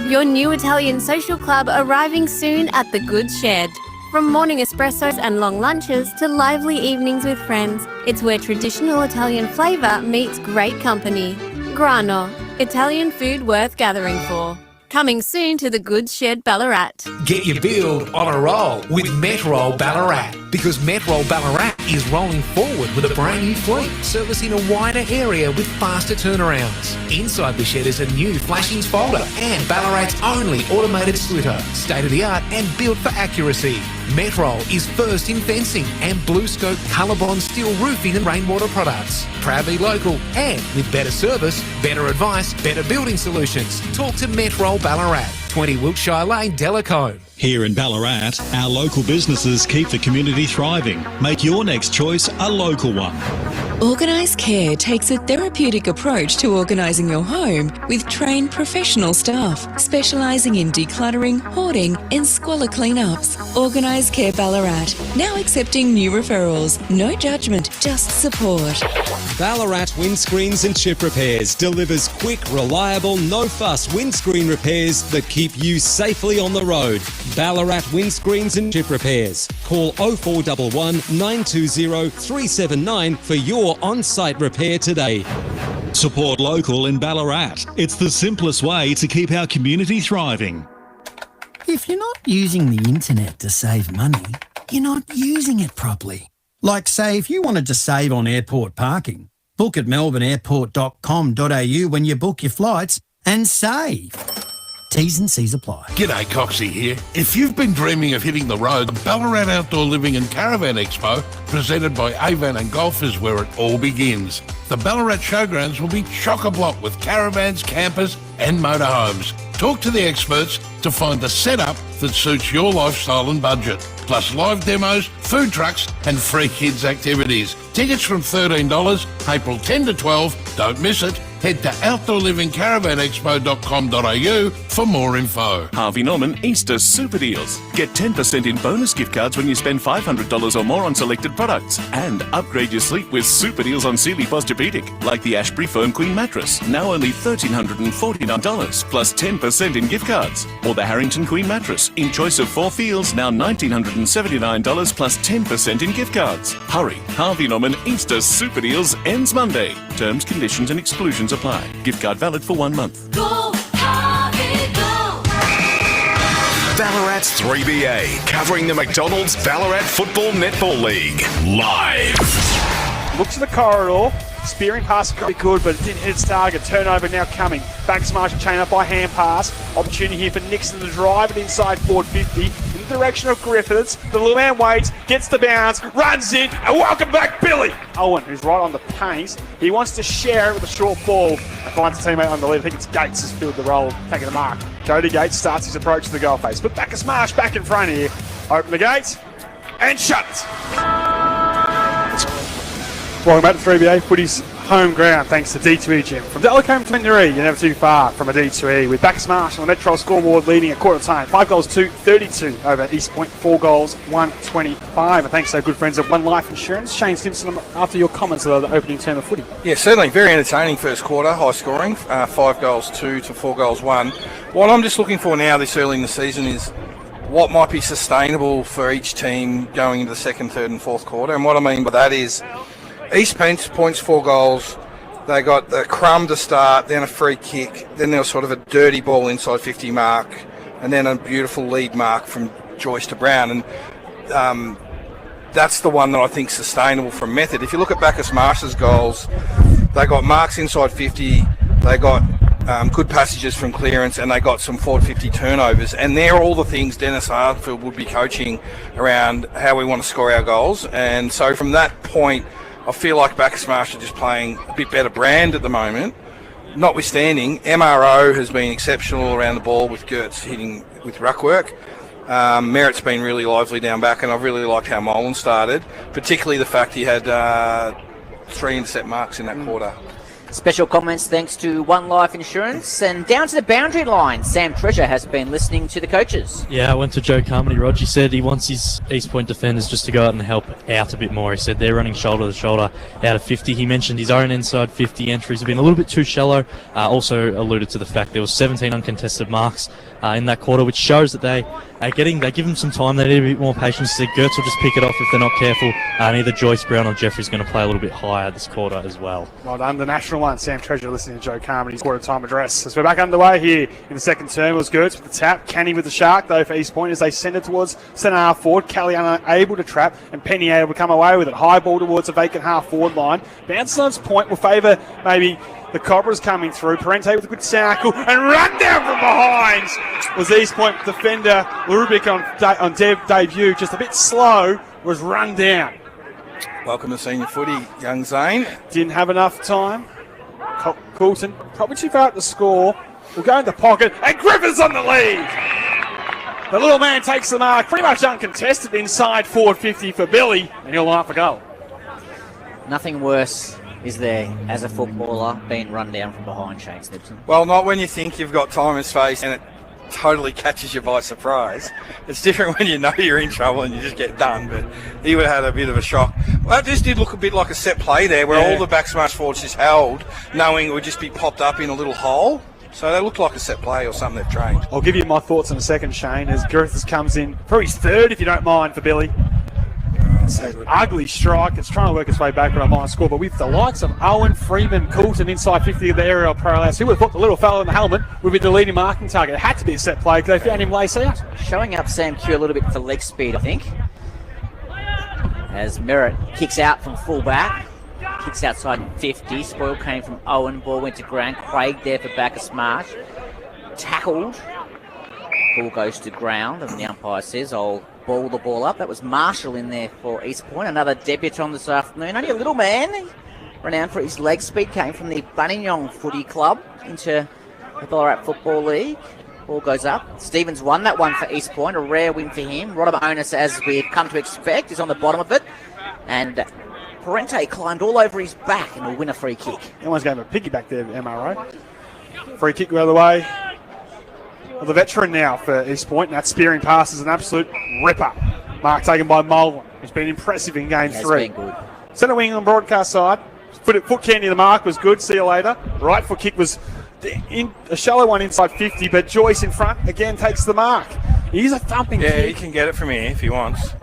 Your new Italian social club arriving soon at the Good Shed. From morning espressos and long lunches to lively evenings with friends, it's where traditional Italian flavour meets great company. Grano, Italian food worth gathering for. Coming soon to the Good Shed Ballarat. Get your build on a roll with Metrol Ballarat, because Metrol Ballarat is rolling forward with a brand new fleet, servicing a wider area with faster turnarounds. Inside the shed is a new flashings folder and Ballarat's only automated slitter, state-of-the-art and built for accuracy. Metrol is first in fencing and Blue Scope Colorbond steel roofing and rainwater products. Proudly local and with better service, better advice, better building solutions. Talk to Metrol Ballarat, 20 Wiltshire Lane, Delacombe. Here in Ballarat, our local businesses keep the community thriving. Make your next choice a local one. Organised Care takes a therapeutic approach to organising your home with trained professional staff specialising in decluttering, hoarding and squalor cleanups. Organised Care Ballarat, now accepting new referrals. No judgment, just support. Ballarat Windscreens and Chip Repairs delivers quick, reliable, no-fuss windscreen repairs that keep you safely on the road. Ballarat Windscreens and Chip Repairs. Call 0411 920 379 for your on-site repair today. Support local in Ballarat. It's the simplest way to keep our community thriving. If you're not using the internet to save money, you're not using it properly. Like, say, if you wanted to save on airport parking, book at melbourneairport.com.au when you book your flights and save. T's and C's apply. G'day, Coxie here. If you've been dreaming of hitting the road, the Ballarat Outdoor Living and Caravan Expo, presented by Avan and Golf, is where it all begins. The Ballarat Showgrounds will be chock-a-block with caravans, campers and motorhomes. Talk to the experts to find the setup that suits your lifestyle and budget. Plus live demos, food trucks and free kids activities. Tickets from $13, April 10 to 12. Don't miss it. Head to outdoorlivingcaravanexpo.com.au for more info. Harvey Norman Easter Super Deals. Get 10% in bonus gift cards when you spend $500 or more on selected products. And upgrade your sleep with super deals on Sealy Posturepedic, like the Ashbury Firm Queen mattress, now only $1,349 plus 10% in gift cards. Or the Harrington Queen mattress, in choice of 4 feels, now $1,979 plus 10% in gift cards. Hurry, Harvey Norman Easter Super Deals ends Monday. Terms, conditions and exclusions apply. Gift card valid for 1 month. Go, Harvey, go! Ballarat's 3BA, covering the McDonald's Ballarat Football Netball League. Live. Looks at the corridor. Spearing pass could be good, but it didn't hit its target. Turnover now coming. Bacchus Marsh chain up by hand pass. Opportunity here for Nixon to drive it inside forward 50. In the direction of Griffiths. The little man waits, gets the bounce, runs in, and welcome back Billy. Owen, who's right on the pace. He wants to share it with a short ball and finds a teammate on the lead. I think it's Gates has filled the role, taking the mark. Cody Gates starts his approach to the goal face. But Bacchus Marsh back in front here. Open the gate and shut it. Welcome back to 3BA Footy's home ground, thanks to D2E Gym. From Delacombe to Windaree, you're never too far from a D2E, with Bacchus Marsh on the Metro scoreboard leading at quarter time. 5 goals to 32 over East Point, 4 goals, 125. And thanks to our good friends at One Life Insurance. Shane Simpson, after your comments about the opening term of footy. Yeah, certainly very entertaining first quarter, high scoring, 5 goals 2 to 4 goals 1. What I'm just looking for now this early in the season is what might be sustainable for each team going into the second, third and fourth quarter. And what I mean by that is East Point's 4 goals. They got the crumb to start, then a free kick, then there was sort of a dirty ball inside 50 mark, and then a beautiful lead mark from Joyce to Brown. And that's the one that I think is sustainable from method. If you look at Bacchus Marsh's goals, they got marks inside 50, they got good passages from clearance, and they got some forward 50 turnovers. And they're all the things Dennis Hardfield would be coaching around how we want to score our goals. And so from that point, I feel like Bacchus Marsh are just playing a bit better brand at the moment. Notwithstanding, MRO has been exceptional around the ball with Gertz hitting with ruck work. Merritt's been really lively down back, and I've really liked how Molan started, particularly the fact he had 3 intercept marks in that quarter. Special comments thanks to One Life Insurance. And down to the boundary line, Sam Treasure has been listening to the coaches. Yeah, I went to Joe Carmody. Rog, he said he wants his East Point defenders just to go out and help out a bit more. He said they're running shoulder to shoulder out of 50. He mentioned his own inside 50 entries have been a little bit too shallow. Also alluded to the fact there was 17 uncontested marks in that quarter, which shows that they give them some time. They need a bit more patience. Gertz will just pick it off if they're not careful. And either Joyce, Brown or Jeffrey's going to play a little bit higher this quarter as well. Well done, the national one. Sam Treasure listening to Joe Carmody's quarter time address. As we're back underway here in the second term, it was Gertz with the tap. Canny with the shark, though, for East Point as they send it towards centre half forward. Kelly unable to trap, and Penny able to come away with it. High ball towards the vacant half forward line. Bounce on its point will favour maybe the Cobras coming through. Parente with a good tackle and run down from behind was East Point defender Rubik on debut. Just a bit slow, was run down. Welcome to senior footy, young Zane. Didn't have enough time. Coulton probably too far up the score. Will go in the pocket, and Griffiths on the lead. The little man takes the mark, pretty much uncontested inside forward 50 for Billy, and he'll line up for goal. Nothing worse is there as a footballer being run down from behind, Shane Snipson? Well, not when you think you've got time and space and it totally catches you by surprise. It's different when you know you're in trouble and you just get done, but he would have had a bit of a shock. Well, it just did look a bit like a set play there where all the back smash forwards just held, knowing it would just be popped up in a little hole. So they looked like a set play or something they've trained. I'll give you my thoughts in a second, Shane, as Griffiths comes in for his third, if you don't mind, for Billy. It's an ugly strike. It's trying to work its way back on my score, but with the likes of Owen, Freeman, Coulton inside 50 of the aerial parallels, who would have thought the little fellow in the helmet would be the leading marking target? It had to be a set play because they found him lace out. Showing up Sam Q a little bit for leg speed, I think. As Merritt kicks out from full back. Kicks outside 50. Spoil came from Owen. Ball went to ground. Craig there for Bacchus Marsh. Tackled. Ball goes to ground, and the umpire says, I'll ball the ball up. That was Marshall in there for East Point. Another debutant this afternoon. Only a little man. Renowned for his leg speed. Came from the Buninyong Footy Club into the Ballarat Football League. Ball goes up. Stevens won that one for East Point. A rare win for him. Rodimer Onus, as we've come to expect, is on the bottom of it. And Parente climbed all over his back and will win a free kick. He almost gave him a piggyback there, MRO. Free kick the other way. Well, the veteran now for East Point, and that spearing pass is an absolute ripper. Mark taken by Mullen, who's been impressive in game 3. Been good. Centre wing on broadcast side. Foot candy the mark was good. See you later. Right foot kick was a shallow one inside 50, but Joyce in front again takes the mark. He's a thumping kick. Yeah, he can get it from here if he wants.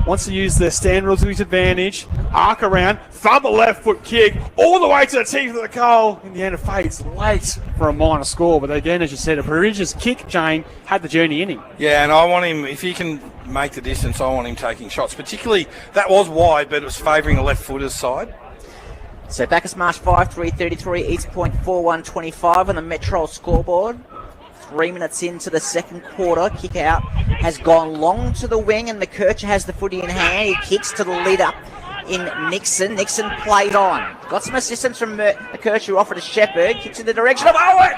Wants to use the stand rule to his advantage. Arc around, thump a left foot kick all the way to the teeth of the goal. In the end, it fades late for a minor score. But again, as you said, a prodigious kick, Jane, had the journey in him. Yeah, and I want him, if he can make the distance, I want him taking shots. Particularly, that was wide, but it was favouring the left footer's side. So Bacchus Marsh 5-3-33, East Point 4-1-25 on the Metro scoreboard. 3 minutes into the second quarter, kick out has gone long to the wing, and McKercher has the footy in hand. He kicks to the lead up in Nixon. Nixon played on. Got some assistance from McKercher, who offered to Shepherd. Kicks in the direction of Owen.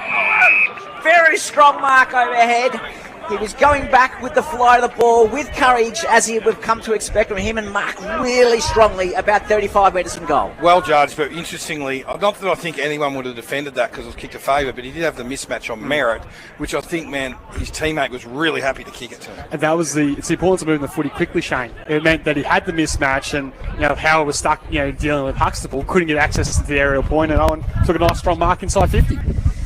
Very strong mark overhead. He was going back with the fly of the ball with courage, as we've come to expect from him, and Mark really strongly about 35 metres from goal. Well judged, but interestingly, not that I think anyone would have defended that because it was kicked a favour, but he did have the mismatch on merit, which I think, man, his teammate was really happy to kick it to him. And that was it's the importance of moving the footy quickly, Shane. It meant that he had the mismatch, and Howard was stuck, dealing with Huxtable, couldn't get access to the aerial point, and Owen took a nice strong mark inside 50.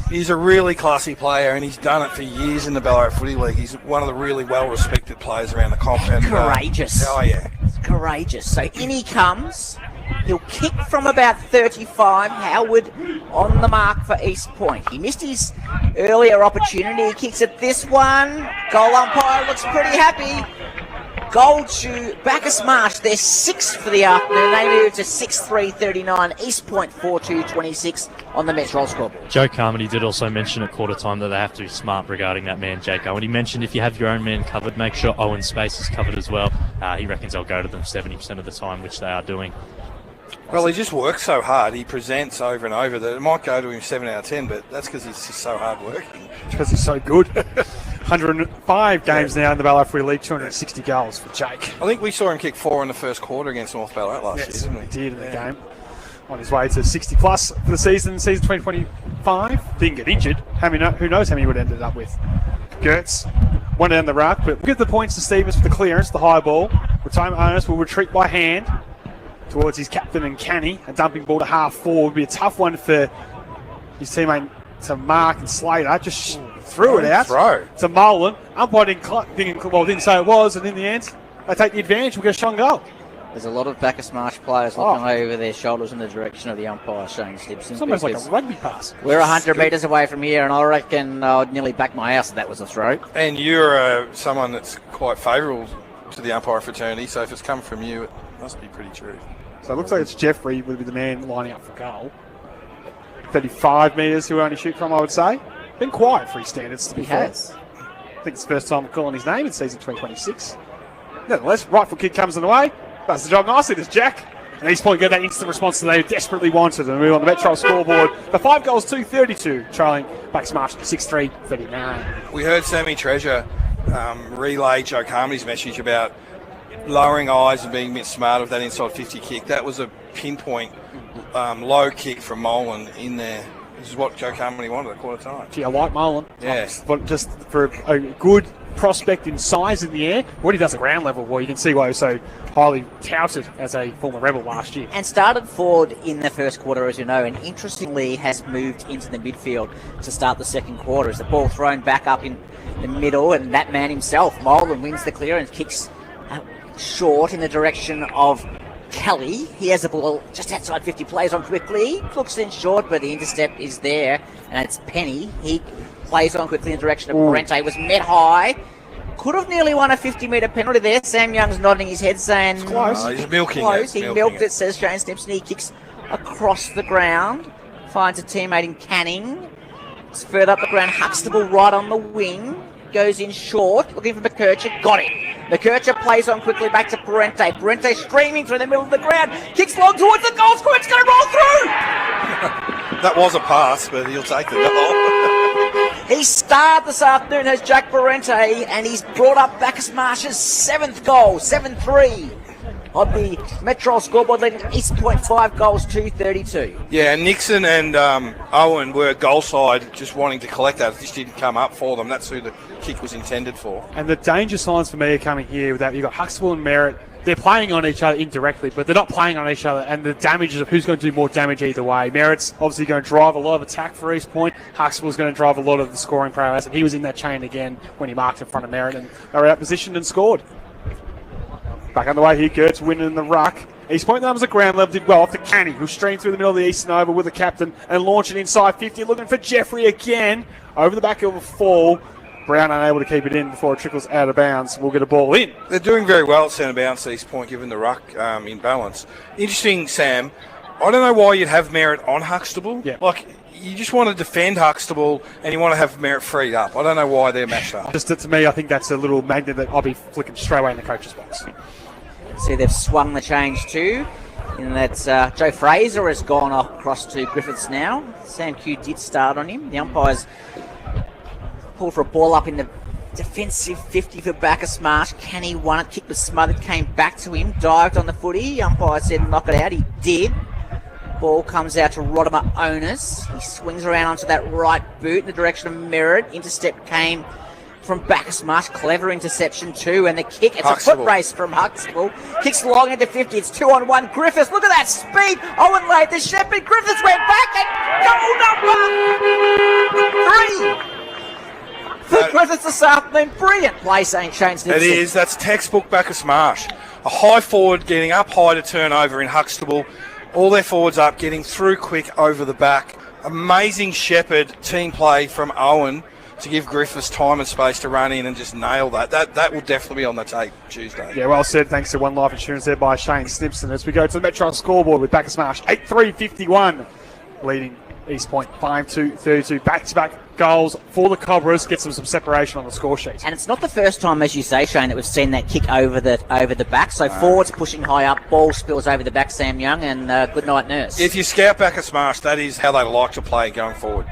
He's a really classy player, and he's done it for years in the Ballarat Footy League. He's one of the really well-respected players around the comp. And, courageous. Oh, yeah. Courageous. So in he comes. He'll kick from about 35. Howard on the mark for East Point. He missed his earlier opportunity. He kicks at this one. Goal umpire looks pretty happy. Goal to Bacchus Marsh. They're 6th for the afternoon. They move to 6-3-39. East Point 4-2-26 on the Metro scoreboard. Joe Carmody did also mention at quarter time that they have to be smart regarding that man, Jake Owen. He mentioned if you have your own man covered, make sure Owen's space is covered as well. He reckons they'll go to them 70% of the time, which they are doing. Well, he just works so hard. He presents over and over that it might go to him 7 out of 10, but that's because he's just so hard working. Because he's so good. 105 games now in the Ballarat Free League, 260 goals for Jake. I think we saw him kick 4 in the first quarter against North Ballarat last year, didn't we? He did in the game. On his way to 60 plus for the season 2025. Didn't get injured. Who knows how many he would have ended up with. Gertz, one down the ruck, but look at the points to Stevens for the clearance, the high ball. Retirement owners will retreat by hand towards his captain and Canny. A dumping ball to half forward would be a tough one for his teammate to Mark, and Slater just threw it out to Mullen. Umpire didn't say it was, and in the end, they take the advantage. We'll get a shot goal. There's a lot of Bacchus Marsh players looking over their shoulders in the direction of the umpire, Shane Stimpson. It's almost like a rugby pass. We're 100 metres away from here, and I reckon I'd nearly back my house if that was a throw. And you're someone that's quite favourable to the umpire fraternity, so if it's come from you, it must be pretty true. So it looks like it's Jeffrey would be the man lining up for goal. 35 metres he'll only shoot from, I would say. Been quiet for his standards, to be fair. I think it's the first time calling his name in season 2026. Nevertheless, right foot kick comes in the way. Does the job nicely, does Jack. And East Point get that instant response that they desperately wanted, and move on the Metro scoreboard. The 5 goals, 2-32, trailing Bacchus Marsh 6-3-39. We heard Sammy Treasure relay Joe Carmody's message about lowering eyes and being a bit smart with that inside 50 kick. That was a pinpoint low kick from Mullen in there. This is what Joe Carmody wanted at quarter time. Gee, I like Mullen. Yes. But just for a good prospect in size in the air, what he does at ground level, well, you can see why he was so highly touted as a former Rebel last year. And started forward in the first quarter, as you know, and interestingly has moved into the midfield to start the second quarter. As the ball thrown back up in the middle, and that man himself, Mullen, wins the clearance, kicks short in the direction of Kelly. He has the ball just outside 50, plays on quickly, looks in short, but the intercept is there, and it's Penny. He plays on quickly in the direction of Parente, was met high. Could have nearly won a 50-metre penalty there. Sam Young's nodding his head saying... It's close. He's milking close. it. He milked it, says Shane Stimpson. He kicks across the ground, finds a teammate in Canning. It's further up the ground, Huxtable right on the wing. Goes in short, looking for McKercher, got it. McKercher plays on quickly back to Parente. Parente streaming through the middle of the ground, kicks long towards the goal square, it's going to roll through! That was a pass, but he'll take the goal. He starred this afternoon as Jack Parente, and he's brought up Bacchus Marsh's 7th goal, 7-3. on the Metro scoreboard, leading East Point 5 goals to 32. Yeah, Nixon and Owen were goal side, just wanting to collect that. It just didn't come up for them. That's who the kick was intended for. And the danger signs for me are coming here with that. You've got Huxtable and Merritt. They're playing on each other indirectly, but they're not playing on each other, and the damage of who's going to do more damage either way. Merritt's obviously going to drive a lot of attack for East Point. Huxtable's going to drive a lot of the scoring prowess, and he was in that chain again when he marked in front of Merritt, and they were out positioned and scored. Back on the way here, Gertz winning the ruck. East Point numbers at ground level did well off to Canny, who streamed through the middle of the Eastern Oval with the captain and launching inside 50, looking for Jeffrey again. Over the back of a fall. Brown unable to keep it in before it trickles out of bounds. We'll get a ball in. They're doing very well at centre bounce, East Point, given the ruck in balance. Interesting, Sam. I don't know why you'd have Merritt on Huxtable. Yeah. Like, you just want to defend Huxtable and you want to have Merritt freed up. I don't know why they're matched up. Just to me, I think that's a little magnet that I'll be flicking straight away in the coach's box. See, they've swung the change too. And that's Joe Fraser has gone across to Griffiths now. Sam Q did start on him. The umpires pulled for a ball up in the defensive 50 for Bacchus Marsh. Canny won it, kick was smothered, came back to him, dived on the footy. Umpire said knock it out. He did. Ball comes out to Rodimer Onus. He swings around onto that right boot in the direction of Merritt. Intercept came from Bacchus Marsh. Clever interception too. And the kick, it's Huxtable. a foot race from Huxtable. Kicks long into 50. It's 2-on-1. Griffiths, look at that speed. Owen laid the shepherd. Griffiths went back and goal number 3. For Griffiths this afternoon, brilliant play, St. Shane's. It is. That's textbook Bacchus Marsh. A high forward getting up high to turn over in Huxtable. All their forwards up, getting through quick over the back. Amazing shepherd team play from Owen to give Griffiths time and space to run in and just nail that. That will definitely be on the tape Tuesday. Yeah, well said. Thanks to One Life Insurance there by Shane Snipson. As we go to the Metro scoreboard with Bacchus Marsh, 8-3-51, leading East Point 5-2-32. Back-to-back goals for the Cobras. Gets them some separation on the score sheet. And it's not the first time, as you say, Shane, that we've seen that kick over the back. So forwards pushing high up, ball spills over the back, Sam Young, and good night, Nurse. If you scout Bacchus Marsh, that is how they like to play going forward.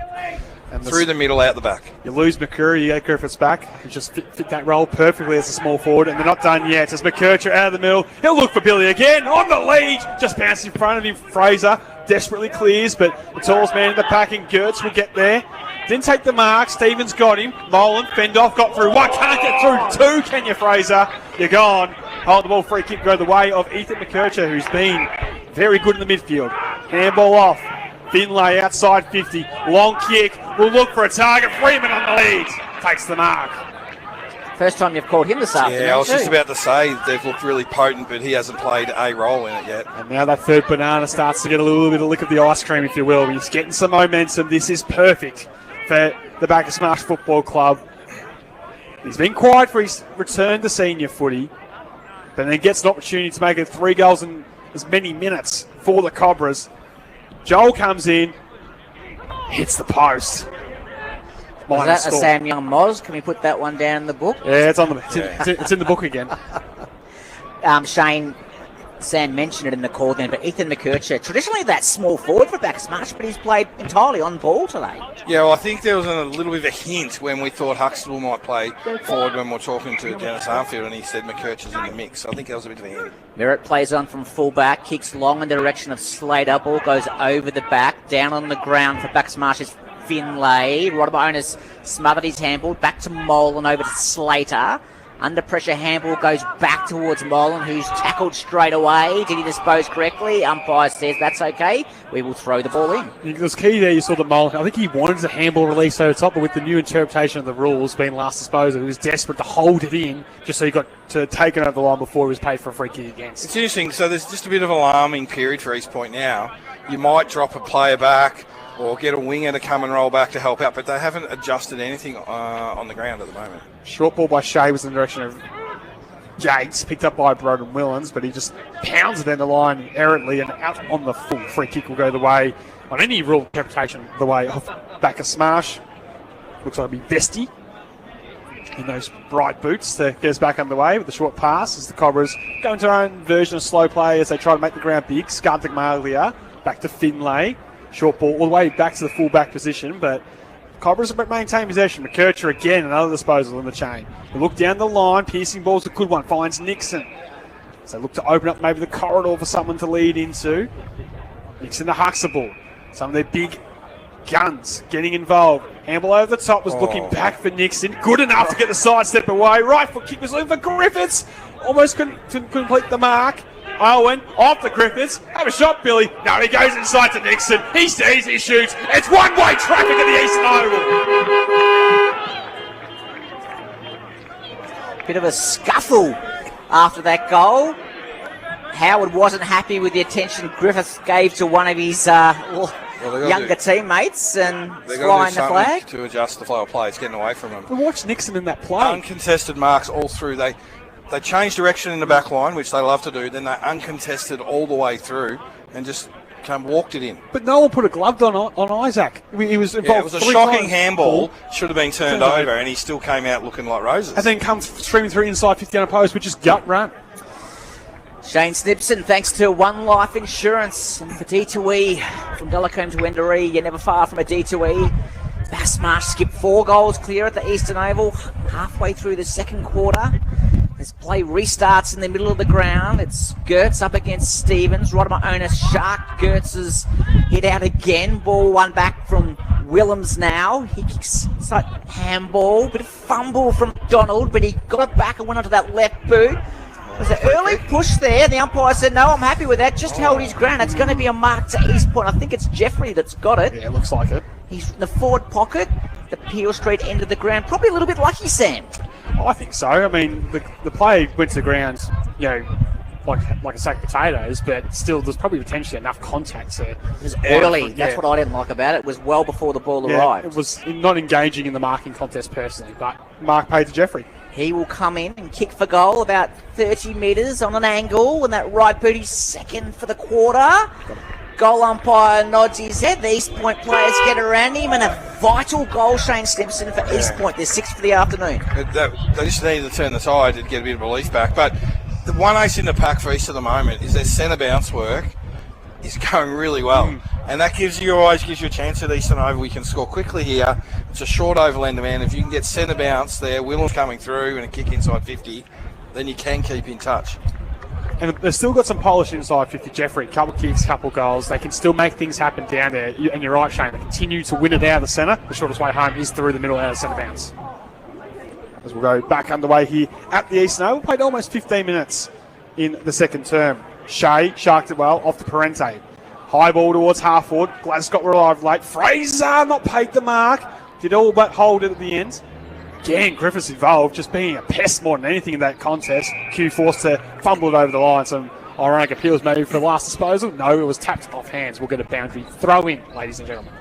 And through the middle, out the back. You lose McCurry, you get Griffiths back. He just fit that role perfectly as a small forward, and they're not done yet. As McCurcher out of the middle, he'll look for Billy again on the lead. Just bounced in front of him. Fraser desperately clears, but the tallest man in the pack in Gertz will get there. Didn't take the mark. Stevens got him. Molan fend off, got through one. Can't get through two, can you, Fraser? You're gone. Hold the ball, free kick go the way of Ethan McCurcher, who's been very good in the midfield. Handball off. Finlay outside 50. Long kick. Will look for a target. Freeman on the lead. Takes the mark. First time you've called him this afternoon. Yeah, I was just about to say they've looked really potent, but he hasn't played a role in it yet. And now that third banana starts to get a little bit of lick of the ice cream, if you will. He's getting some momentum. This is perfect for the Bacchus Marsh Football Club. He's been quiet for his return to senior footy, but then gets an opportunity to make it 3 goals in as many minutes for the Cobras. Joel comes in, hits the post. Was that a Sam Young Moz? Can we put that one down in the book? Yeah, it's in the book again. Shane, Sam mentioned it in the call then, but Ethan McCurcher, traditionally that small forward for Bacchus Marsh, but he's played entirely on ball today. Yeah, well, I think there was a little bit of a hint when we thought Huxtable might play forward when we were talking to Dennis Armfield, and he said McCurcher's in the mix. I think that was a bit of a hint. Merritt plays on from full-back, kicks long in the direction of Slater. Ball goes over the back, down on the ground for Bacchus Marsh's Finlay. Rodimer Onus smothered his handball, back to Molan, over to Slater. Under pressure, handball goes back towards Molan, who's tackled straight away. Did he dispose correctly? Umpire says that's okay. We will throw the ball in. It was key there. You saw the Molan. I think he wanted the handball release over the top, but with the new interpretation of the rules being last disposal, he was desperate to hold it in just so he got to take it over the line before he was paid for a free kick against. It's interesting. So there's just a bit of an alarming period for East Point now. You might drop a player back or get a winger to come and roll back to help out, but they haven't adjusted anything on the ground at the moment. Short ball by Shea was in the direction of Yates, picked up by Broden Willens, but he just pounds it down the line errantly, and out on the full free kick will go the way, on any rule interpretation, the way of Bacchus Marsh. Looks like it'll be Vesti in those bright boots to get us back underway with the short pass as the Cobras go into their own version of slow play as they try to make the ground big. Scartagmalia back to Finlay. Short ball all the way back to the full-back position, but Cobras maintain possession. McCurcher again, another disposal in the chain. They look down the line, piercing ball's a good one, finds Nixon. So look to open up maybe the corridor for someone to lead into. Nixon to Huxtable. Some of their big guns getting involved. Handball over the top was looking back for Nixon. Good enough to get the sidestep away. Right foot kick was looking for Griffiths. Almost couldn't complete the mark. Owen off the Griffiths. Have a shot, Billy. No, he goes inside to Nixon. He sees, he shoots. It's one-way traffic at the Eastern Oval. Bit of a scuffle after that goal. Howard wasn't happy with the attention Griffiths gave to one of his younger teammates and flying the flag. To adjust the flow of play. It's getting away from him. But watch Nixon in that play. Uncontested marks all through. They changed direction in the back line, which they love to do. Then they uncontested all the way through and just walked it in. But no one put a glove on Isaac. He was involved. Yeah, it was a shocking handball. Should have been turned over, and he still came out looking like roses. And then comes streaming through inside 50 unopposed, which is gut run. Shane Snipson, thanks to One Life Insurance and for D2E from Delacombe to Wendouree, you're never far from a D2E. Bacchus Marsh skipped 4 goals clear at the Eastern Oval halfway through the second quarter. As play restarts in the middle of the ground, it's Gertz up against Stevens. Rodimer owner Shark. Gertz is hit out again. Ball one back from Willems now. He kicks inside handball. Bit of fumble from Donald, but he got it back and went onto that left boot. There's an early push there. The umpire said, no, I'm happy with that. Just held his ground. It's going to be a mark to East Point. I think it's Jeffrey that's got it. Yeah, it looks like it. He's in the forward pocket, the Peel Street end of the ground. Probably a little bit lucky, Sam. I think so. I mean, the play went to the ground, like a sack of potatoes, but still there's probably potentially enough contact there. It was early. That's what I didn't like about it. It was well before the ball arrived. It was not engaging in the marking contest personally, but mark paid to Jeffrey. He will come in and kick for goal about 30 metres on an angle, and that right boot is second for the quarter. Goal umpire nods his head. The East Point players get around him, and a vital goal, Shane Stimson, for East Point. They're 6th for the afternoon. They just needed to turn the tide and get a bit of relief back. But the one ace in the pack for East at the moment is their centre bounce work is going really well. And that always gives you a chance at Eastern Oval. We can score quickly here. It's a short oval end of man. If you can get centre bounce there, Willem's coming through and a kick inside 50, then you can keep in touch. And they've still got some polish inside 50. Jeffrey, couple kicks, couple goals. They can still make things happen down there. And you're right, Shane. They continue to win it out of the centre. The shortest way home is through the middle out of centre bounce. As we'll go back underway here at the Eastern Oval. Played almost 15 minutes in the second term. Shea sharked it well off the Parente. High ball towards half forward. Glasgow arrived late. Fraser not paid the mark. Did all but hold it at the end. Again, Griffiths involved, just being a pest more than anything in that contest. Q forced to fumble it over the line. Some ironic appeals maybe for the last disposal. No, it was tapped off hands. We'll get a boundary throw in, ladies and gentlemen.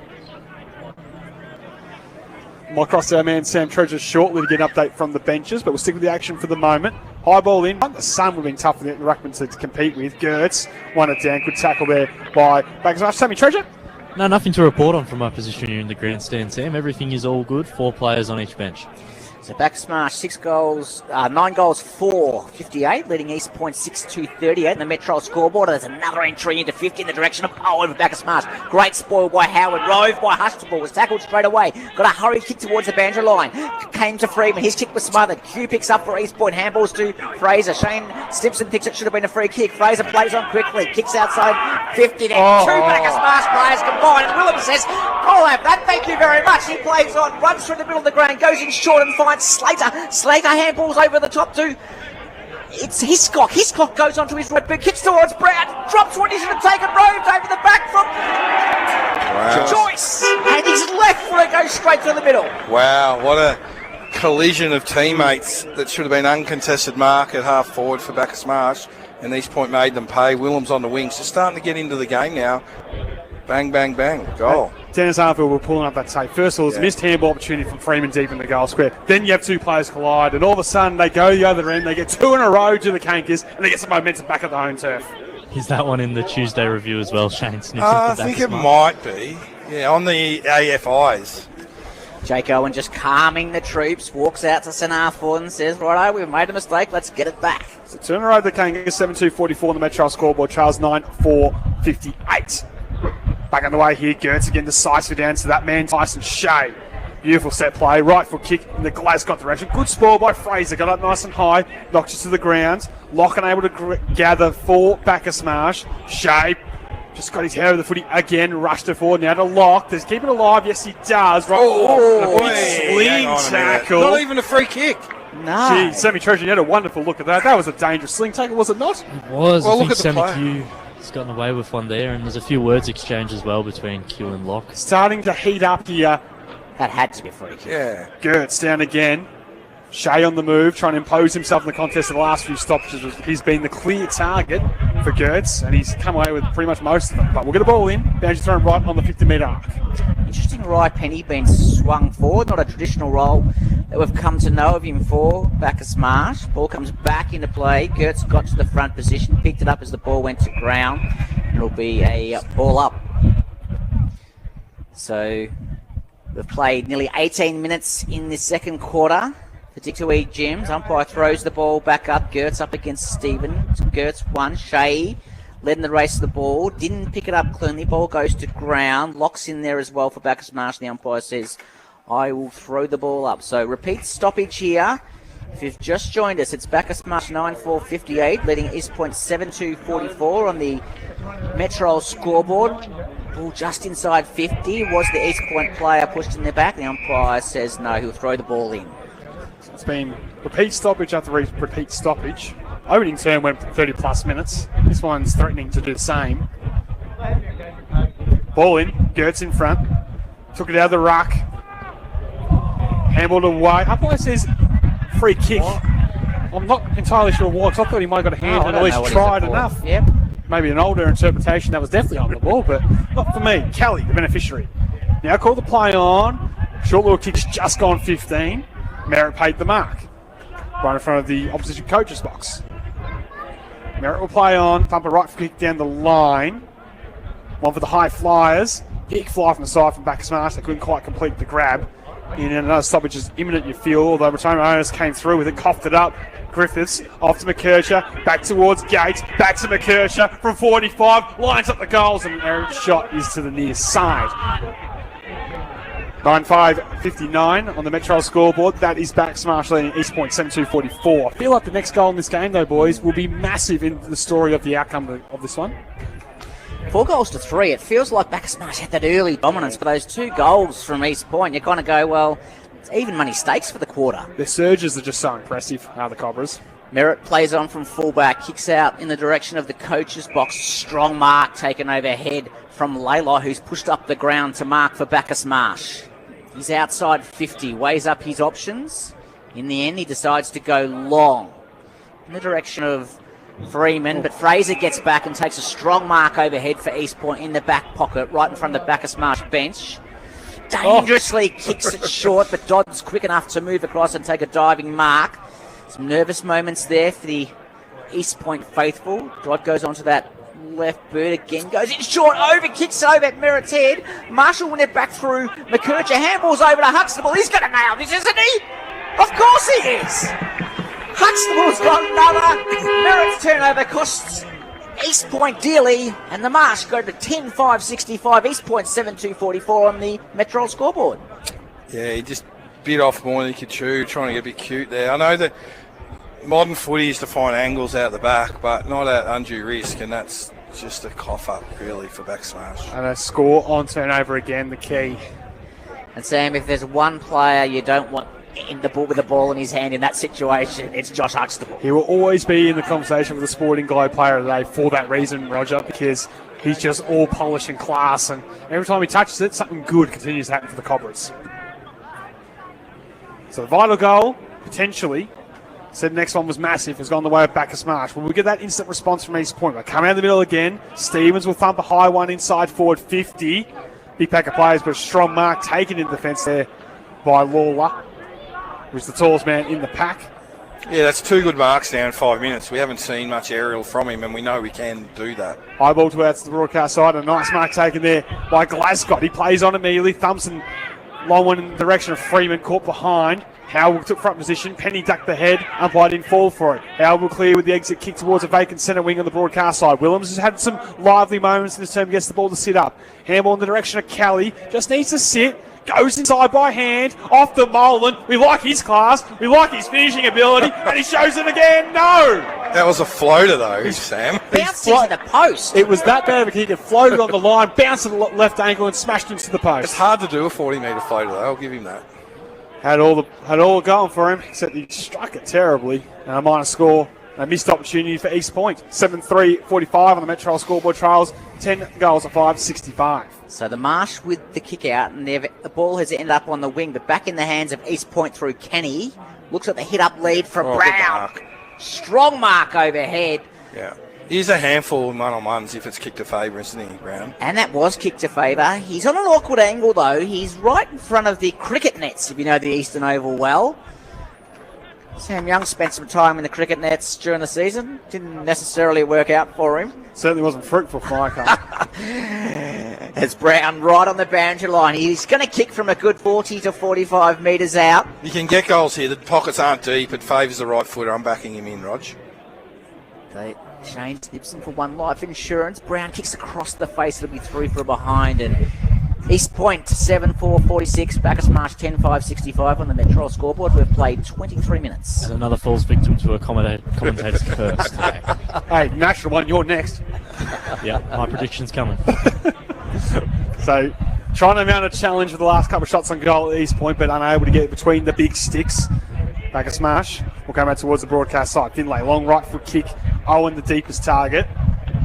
Might cross our man Sam Treasure shortly to get an update from the benches, but we'll stick with the action for the moment. High ball in. The Sun would have been tough for the Ruckman to compete with. Gertz won it down. Good tackle there by Bacchus Marsh. Sammy Treasure? No, nothing to report on from my position here in the grandstand, Sam. Everything is all good. 4 players on each bench. So Bacchus Marsh, 9 goals, 4, 58, leading East Point 6-2-38 in the Metro scoreboard. There's another entry into 50 in the direction of Owen for Bacchus Marsh. Great spoil by Howard. Rove by Huxtable, was tackled straight away. Got a hurried kick towards the boundary line. Came to Freeman. His kick was smothered. Q picks up for East Point. Handballs to Fraser. Shane Stimson thinks it should have been a free kick. Fraser plays on quickly. Kicks outside 50 there. 2 Bacchus Marsh players combined. Williams says, I'll have that. Thank you very much. He plays on, runs through the middle of the ground, goes in short and finds Slater. Slater handballs over the top too. It's Hiscock. Hiscock goes onto his right boot, kicks towards Brown, drops what he's going to take and Rhodes over the back from Joyce. And his left foot goes straight through the middle. Wow, what a collision of teammates. That should have been uncontested mark at half forward for Bacchus Marsh. And East Point made them pay. Willems on the wings. Just starting to get into the game now. Bang, bang, bang. Goal. Dennis Harville were pulling up that tape. First of all, it's a missed handball opportunity from Freeman deep in the goal square. Then you have 2 players collide, and all of a sudden they go the other end. They get 2 in a row to the Cankers, and they get some momentum back at the home turf. Is that one in the Tuesday review as well, Shane Snipson? I think it might be. Yeah, on the AFIs. Jake Owen just calming the troops, walks out to St Arthur and says, righto, we've made a mistake, let's get it back. So turn around the Cankers, 7-2-44 on the Metro scoreboard. Charles 9-4-58. Back on the way here, Gertz again decisive down to that man, Tyson Shea. Beautiful set play, right foot kick in the Glasgow direction. Good spoil by Fraser, got up nice and high, knocked it to the ground. Lock unable to gather for Bacchus Marsh. Shea just got his hair over the footy again, rushed it forward now to Lock. Does he keep it alive? Yes, he does. Right, sling tackle. Not even a free kick. No. Gee, Sammy Treasure, you had a wonderful look at that. That was a dangerous sling tackle, was it not? It was. Well, I think look at the Sammy play. Q has gotten away with one there, and there's a few words exchanged as well between Q and Locke. Starting to heat up here. That had to be a free kick. Yeah. Gertz down again. Shea on the move, trying to impose himself in the contest in the last few stoppages. He's been the clear target for Gertz, and he's come away with pretty much most of them. But we'll get a ball in. Boundary thrown right on the 50-metre arc. Interesting right penny being swung forward. Not a traditional role that we've come to know of him for. Bacchus Marsh. Ball comes back into play. Gertz got to the front position, picked it up as the ball went to ground. It'll be a ball up. So we've played nearly 18 minutes in this second quarter. For Dick to eat Gyms. Umpire throws the ball back up. Gertz up against Stevens. Gertz won. Shea led in the race of the ball. Didn't pick it up cleanly. Ball goes to ground. Locks in there as well for Bacchus Marsh. The umpire says, I will throw the ball up. So repeat stoppage here. If you've just joined us, it's Bacchus Marsh 9-4-58, leading East Point 7-2-44 on the Metro scoreboard. Ball just inside 50. Was the East Point player pushed in the back? The umpire says no, he'll throw the ball in. It's been repeat stoppage after repeat stoppage. Opening term went for 30 plus minutes. This one's threatening to do the same. Ball in, Gertz in front. Took it out of the ruck. Handballed away. Umpire says free kick. I'm not entirely sure why, because I thought he might have got a hand and at least tried enough. Yep. Maybe an older interpretation that was definitely on the ball, but not for me. Kelly, the beneficiary. Now call the play on. Short little kick's just gone 15. Merritt paid the mark. Right in front of the opposition coach's box. Merritt will play on. Pump a right kick down the line. One for the high flyers. Big fly from the side from Bacchus Marsh. They couldn't quite complete the grab. And another stoppage is imminent, you feel, although retirement owners came through with it, coughed it up. Griffiths off to McKercher, back towards Gates, back to McKercher from 45, lines up the goals, and Eric's shot is to the near side. 9-5-59 on the Metro scoreboard. That is Bacchus Marsh leading East Point 7-2-44. I feel like the next goal in this game, though, boys, will be massive in the story of the outcome of this one. 4-3. It feels like Bacchus Marsh had that early dominance, but those 2 goals from East Point, you kind of go, well, it's even money stakes for the quarter. Their surges are just so impressive, the Cobras. Merritt plays on from fullback, kicks out in the direction of the coach's box. Strong mark taken overhead from Layla, who's pushed up the ground to mark for Bacchus Marsh. He's outside 50, weighs up his options. In the end, he decides to go long in the direction of Freeman, but Fraser gets back and takes a strong mark overhead for East Point in the back pocket, right in front of the Bacchus Marsh bench. Dangerously kicks it short, but Dodd's quick enough to move across and take a diving mark. Some nervous moments there for the East Point faithful. Dodd goes onto that left boot again, goes in short, over, kicks over at Merritt's head. Marshall went it back through. McKercher handballs over to Huxtable. He's going to nail this, isn't he? Of course he is. Huxtable's got another. Merritt's turnover costs East Point dearly, and the Marsh go to 10-5-65. East Point 7-2-44 on the Metro scoreboard. Yeah, he just bit off more than he could chew, trying to get a bit cute there. I know that modern footy is to find angles out the back, but not at undue risk, and that's just a cough up, really, for Bacchus Marsh. And a score on turnover again, the key. And Sam, if there's one player you don't want in the ball with the ball in his hand in that situation, it's Josh Huxtable. He will always be in the conversation with the Sporting Globe Player of the Day for that reason, Roger, because he's just all polish and class, and every time he touches it, something good continues to happen for the Cobras. So the vital goal, potentially, said the next one was massive, has gone the way of Bacchus Marsh. Will we get that instant response from East Point? We'll come out of the middle again. Stevens will thump a high one inside forward 50. Big pack of players, but a strong mark taken in defence there by Lawler, who's the tallest man in the pack. Yeah, that's 2 good marks now in 5 minutes. We haven't seen much aerial from him, and we know we can do that. High ball towards the broadcast side. A nice mark taken there by Glasgow. He plays on immediately. Thumps and long one in the direction of Freeman, caught behind. Howell took front position. Penny ducked the head. Umpire didn't fall for it. Howell will clear with the exit kick towards a vacant centre wing on the broadcast side. Willems has had some lively moments in this term. Gets the ball to sit up. Handball in the direction of Kelly. Just needs to sit. Goes inside by hand, off the Molan. We like his class, we like his finishing ability, and he shows it again. No! That was a floater, though, Sam. Bounced into the post. It was that bad of a kick. It floated on the line, bounced to the left ankle, and smashed into the post. It's hard to do a 40-metre floater, though. I'll give him that. Had all going for him, except he struck it terribly. And a minor score. A missed opportunity for East Point. 7-3-45 on the Metro scoreboard trails. 10 goals to 5-65. So the Marsh with the kick out, and the ball has ended up on the wing, but back in the hands of East Point through Kenny. Looks at the hit-up lead from Brown. Strong mark overhead. Yeah. He's a handful in one-on-ones if it's kicked to favour, isn't he, Brown? And that was kicked to favour. He's on an awkward angle, though. He's right in front of the cricket nets, if you know the Eastern Oval well. Sam Young spent some time in the cricket nets during the season. Didn't necessarily work out for him. Certainly wasn't fruitful for Michael. It's Brown right on the boundary line. He's going to kick from a good 40 to 45 metres out. You can get goals here. The pockets aren't deep. It favours the right footer. I'm backing him in, Rog. Shane Gibson for one life insurance. Brown kicks across the face. It'll be through for behind. And East Point 7-4-46. Bacchus Marsh 10-5-65 on the Metro scoreboard. We've played 23 minutes. And another falls victim to a commentator's curse today. Hey, National One, you're next. Yeah, my prediction's coming. So, trying to mount a challenge with the last couple of shots on goal at East Point, but unable to get it between the big sticks. Bacchus Marsh will come out towards the broadcast side. Finlay, long right foot kick. Owen, the deepest target.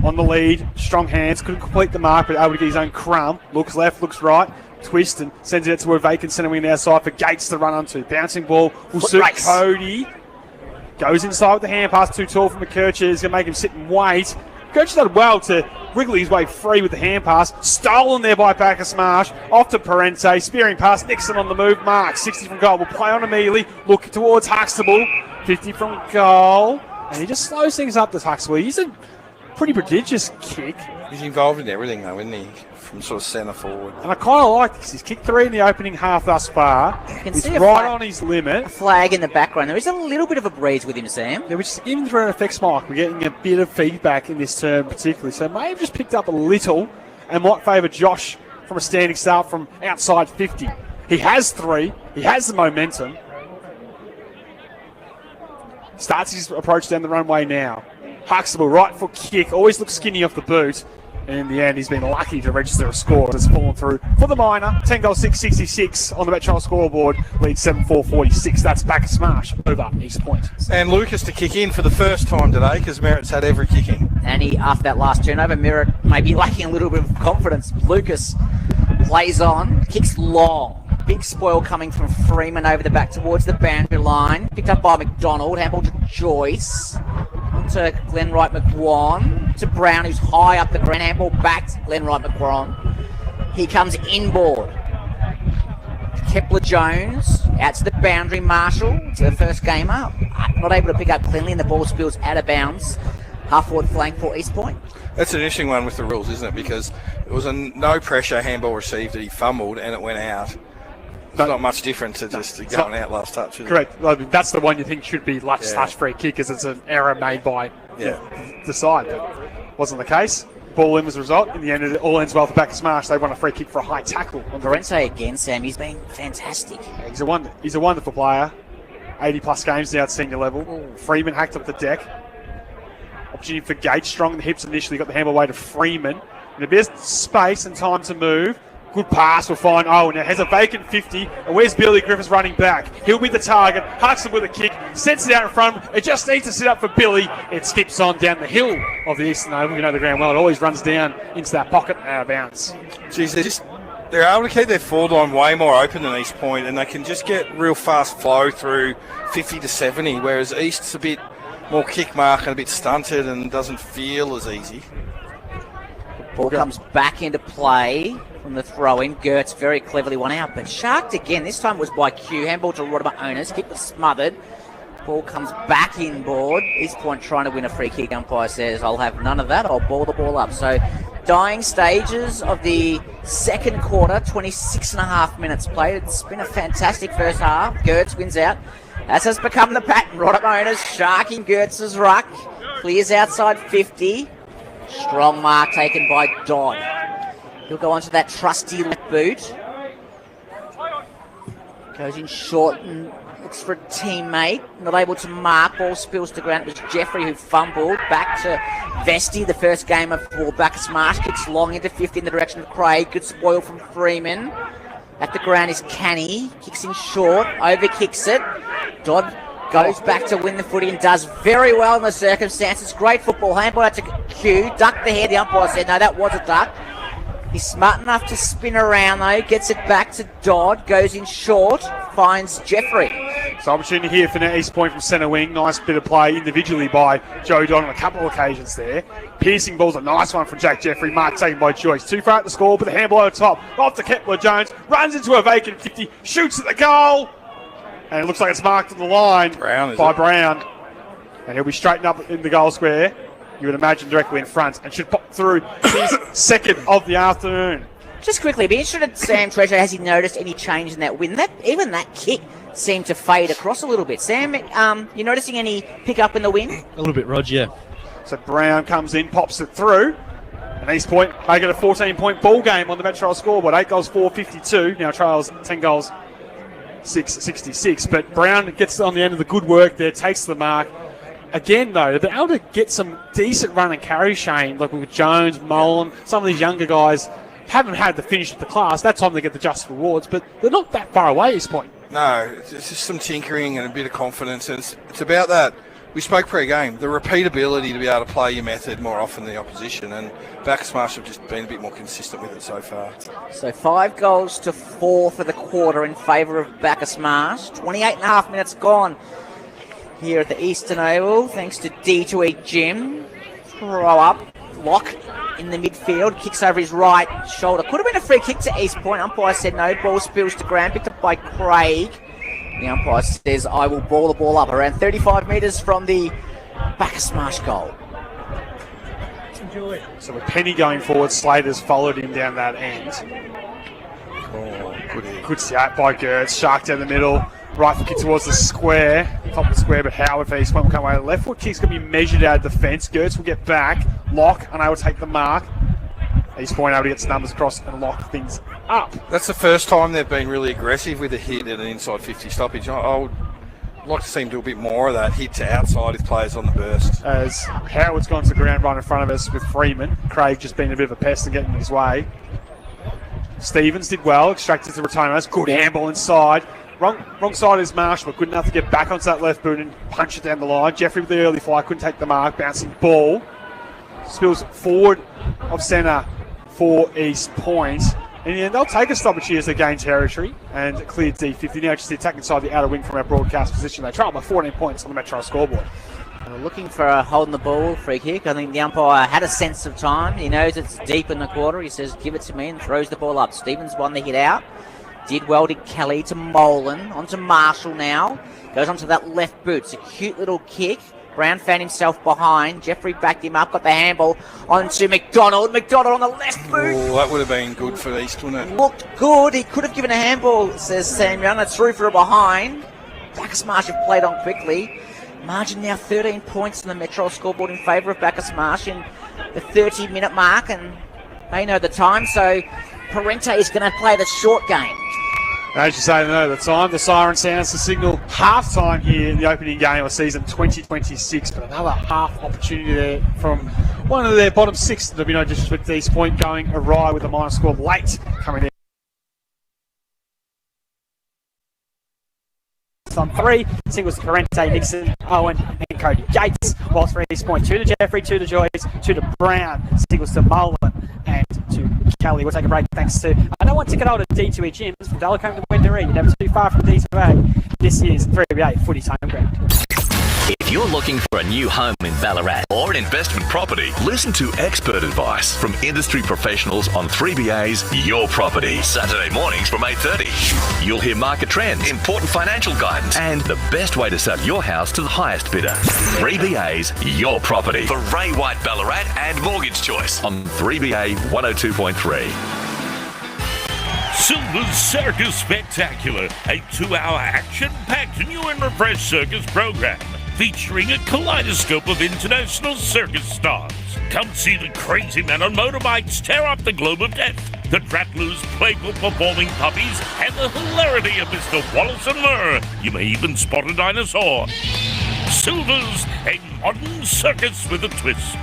On the lead, strong hands, couldn't complete the mark, but able to get his own crumb. Looks left, looks right, twist and sends it out to a vacant centre wing outside for Gates to run onto. Bouncing ball will suit Cody. Goes inside with the hand pass, too tall for McKercher. He's going to make him sit and wait. McKercher's done well to wriggle his way free with the hand pass. Stolen there by Bacchus Marsh. Off to Parente, spearing pass. Nixon on the move. Mark, 60 from goal. Will play on immediately. Look towards Huxtable. 50 from goal. And he just slows things up, this Huxtable. He's a pretty prodigious kick. He's involved in everything, though, isn't he? From sort of centre forward. And I kind of like this. He's kicked 3 in the opening half thus far. He's right on his limit. A flag in the background. There is a little bit of a breeze with him, Sam. Yeah, which even through an effects mic, we're getting a bit of feedback in this term particularly. So may have just picked up a little and might favour Josh from a standing start from outside 50. He has 3. He has the momentum. Starts his approach down the runway now. Huxtable, right foot kick, always looks skinny off the boot. And in the end, he's been lucky to register a score. It's fallen through for the minor. 10 goals, 666 on the Metro scoreboard. Lead 7-4-46. That's Bacchus Marsh over East Point. And Lucas to kick in for the first time today because Merritt's had every kicking. And he, after that last turnover, Merritt may be lacking a little bit of confidence. Lucas plays on, kicks long. Big spoil coming from Freeman over the back towards the boundary line. Picked up by McDonald. Handball to Joyce. To Glenn Wright McGuan. To Brown, who's high up the ground. Handball back to Glenn Wright McGuan. He comes inboard. Kepler Jones out to the boundary. Marshall to the first gamer. Not able to pick up cleanly, and the ball spills out of bounds. Half forward flank for East Point. That's an interesting one with the rules, isn't it? Because it was a no pressure handball received that he fumbled and it went out. It's not much different to just going out last touch, is it? Correct. I mean, that's the one you think should be touch free kick, because it's an error made by the side. But wasn't the case. Ball in was the result. In the end, it all ends well for Bacchus Marsh. They won a free kick for a high tackle. Parente again, Sam. He's been fantastic. Yeah, he's a wonderful player. 80-plus games now at senior level. Ooh. Freeman hacked up the deck. Opportunity for Gates. Strong in the hips initially. Got the handball away to Freeman. In a bit of space and time to move. Good pass will find Owen. Now has a vacant 50. And where's Billy Griffiths running back? He'll be the target. Huxtable with a kick. Sets it out in front. It just needs to sit up for Billy. It skips on down the hill of the Eastern Oval. You know the ground well. It always runs down into that pocket and out of bounds. Geez, they're able to keep their forward line way more open than East Point, and they can just get real fast flow through 50 to 70, whereas East's a bit more kick mark and a bit stunted and doesn't feel as easy. Ball comes back into play from the throw-in. Gertz very cleverly won out, but sharked again. This time was by Q. Handball to Rodimer Owners. Kick was smothered. Ball comes back inboard. East Point trying to win a free kick. Umpire says, I'll have none of that. I'll ball the ball up. So, dying stages of the second quarter. 26 and a half minutes played. It's been a fantastic first half. Gertz wins out. As has become the pattern. Rodimer Owners sharking Gertz's ruck. Clears outside 50. Strong mark taken by Dodd. He'll go onto that trusty left boot. Goes in short and looks for a teammate. Not able to mark. Ball spills to ground. It was Jeffrey who fumbled. Back to Vesti, the first gamer for Bacchus Marsh. Kicks long into 50 in the direction of Craig. Good spoil from Freeman. At the ground is Canny. Kicks in short. Over kicks it. Dodd goes back to win the footy and does very well in the circumstances. Great football. Handball out to Q. Ducked the head. The umpire said, no, that was a duck. He's smart enough to spin around though, gets it back to Dodd, goes in short, finds Jeffrey. So opportunity here for East Point from centre wing. Nice bit of play individually by Joe Dodd on a couple of occasions there. Piercing ball's a nice one from Jack Jeffrey. Mark taken by Joyce. Too far at the score, but the handball over top. Off to Kepler Jones, runs into a vacant 50, shoots at the goal. And it looks like it's marked on the line by Brown. And he'll be straightened up in the goal square. You would imagine directly in front, and should pop through his second of the afternoon. Just quickly, be interested, Sam Treasure, has he noticed any change in that wind? Even that kick seemed to fade across a little bit. Sam, you noticing any pick up in the wind? A little bit, Rog, yeah. So Brown comes in, pops it through, and East Point make it a 14-point ball game on the Metro scoreboard. 8 goals, 4-52. Now trails 10 goals, 6-66. But Brown gets on the end of the good work there, takes the mark. Again, though, they're able to get some decent run and carry, Shane, like with Jones, Mullen, some of these younger guys haven't had the finish of the class. That time they get the just rewards, but they're not that far away at this point. No, it's just some tinkering and a bit of confidence. And it's about that. We spoke pre-game, the repeatability to be able to play your method more often than the opposition, and Bacchus Marsh have just been a bit more consistent with it so far. So 5 goals to 4 for the quarter in favour of Bacchus Marsh. 28.5 minutes gone here at the Eastern Oval, thanks to D2E Jim. Throw up, Lock in the midfield, kicks over his right shoulder. Could have been a free kick to East Point. Umpire said no. Ball spills to ground, picked up by Craig. The umpire says, I will ball the ball up around 35 metres from the Bacchus Marsh goal. So with Penny going forward, Slater's followed him down that end. Good start by Gertz. Shark down the middle. Right foot kick towards the square. Top of the square, but Howard for East Point will come away. The left foot kick's going to be measured out of defence. Gertz will get back. Lock, unable to take the mark. East Point able to get some numbers across and lock things up. That's the first time they've been really aggressive with a hit at an inside 50 stoppage. I would like to see them do a bit more of that, hit to outside if players on the burst. As Howard's gone to the ground right in front of us with Freeman. Craig just being a bit of a pest and getting in his way. Stevens did well, extracted to Ratonos. Good handball inside. Wrong side is Marsh, but good enough to get back onto that left boot and punch it down the line. Jeffrey with the early fly, couldn't take the mark. Bouncing ball. Spills forward of centre for East Point. In the end, they'll take a stoppage here as they gain territory and clear D50. Now just the attack inside the outer wing from our broadcast position. They trail by 14 points on the Metro scoreboard. Looking for a holding the ball free kick. I think the umpire had a sense of time. He knows it's deep in the quarter. He says, give it to me, and throws the ball up. Stevens won the hit out. Did well to Kelly, to Molan, onto Marshall now. Goes onto that left boot. It's a cute little kick. Brown found himself behind. Jeffrey backed him up, got the handball onto McDonald. McDonald on the left boot. Oh, that would have been good for East, wouldn't it? Looked good. He could have given a handball, says Sam Young. It's through for a behind. Bacchus Marsh have played on quickly. Margin now 13 points on the Metro scoreboard in favour of Bacchus Marsh in the 30-minute mark, and they know the time, so Parente is going to play the short game. As you say, they know the time. The siren sounds to signal half-time here in the opening game of season 2026, but another half opportunity there from one of their bottom six. There'll be no disrespect to East Point going awry with a minor score late coming in. On 3, singles to Parente, Nixon, Owen and Cody Gates. Whilst for East Point, 2 to Jeffrey, 2 to Joyce, 2 to Brown, singles to Mullen and to Kelly. We'll take a break thanks to no one ticket holder D2E Gyms from Delacombe to Wendouree. You're never too far from D2A. This is 3BA Footy's home ground. If you're looking for a new home in Ballarat or an investment property, listen to expert advice from industry professionals on 3BA's Your Property. Saturday mornings from 8:30. You'll hear market trends, important financial guidance, and the best way to sell your house to the highest bidder. 3BA's Your Property for Ray White Ballarat and Mortgage Choice on 3BA 102.3. Silver's Circus Spectacular, a 2-hour action-packed new and refreshed circus program. featuring a kaleidoscope of international circus stars. Come see the crazy men on motorbikes tear up the globe of death, the Rattlers' playful performing puppies, and the hilarity of Mr. Wallace and Murr. You may even spot a dinosaur. Silver's, a modern circus with a twist.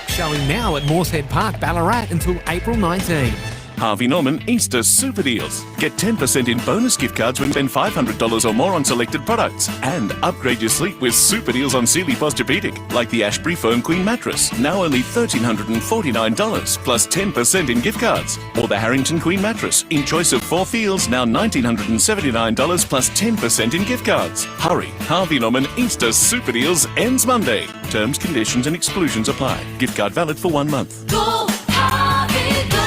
Showing now at Moorehead Park, Ballarat until April 19. Harvey Norman Easter Super Deals. Get 10% in bonus gift cards when you spend $500 or more on selected products. And upgrade your sleep with super deals on Sealy Posturepedic, like the Ashbury Foam Queen mattress, now only $1,349 plus 10% in gift cards. Or the Harrington Queen mattress, in choice of 4 fields, now $1,979 plus 10% in gift cards. Hurry, Harvey Norman Easter Super Deals ends Monday. Terms, conditions and exclusions apply. Gift card valid for 1 month. Go, Harvey, go!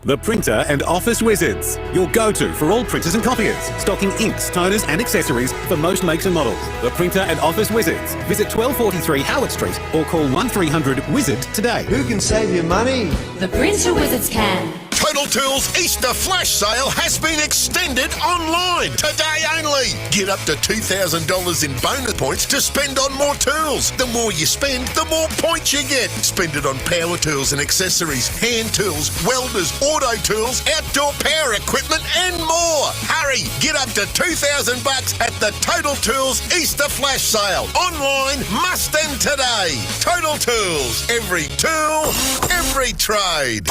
The Printer and Office Wizards, your go-to for all printers and copiers, stocking inks, toners and accessories for most makes and models. The Printer and Office Wizards. Visit 1243 Howard Street or call 1300-WIZARD today. Who can save you money? The Printer Wizards can. Total Tools Easter Flash Sale has been extended online today only. Get up to $2,000 in bonus points to spend on more tools. The more you spend, the more points you get. Spend it on power tools and accessories, hand tools, welders, auto tools, outdoor power equipment and more. Hurry, get up to $2,000 at the Total Tools Easter Flash Sale. Online, must end today. Total Tools, every tool, every trade.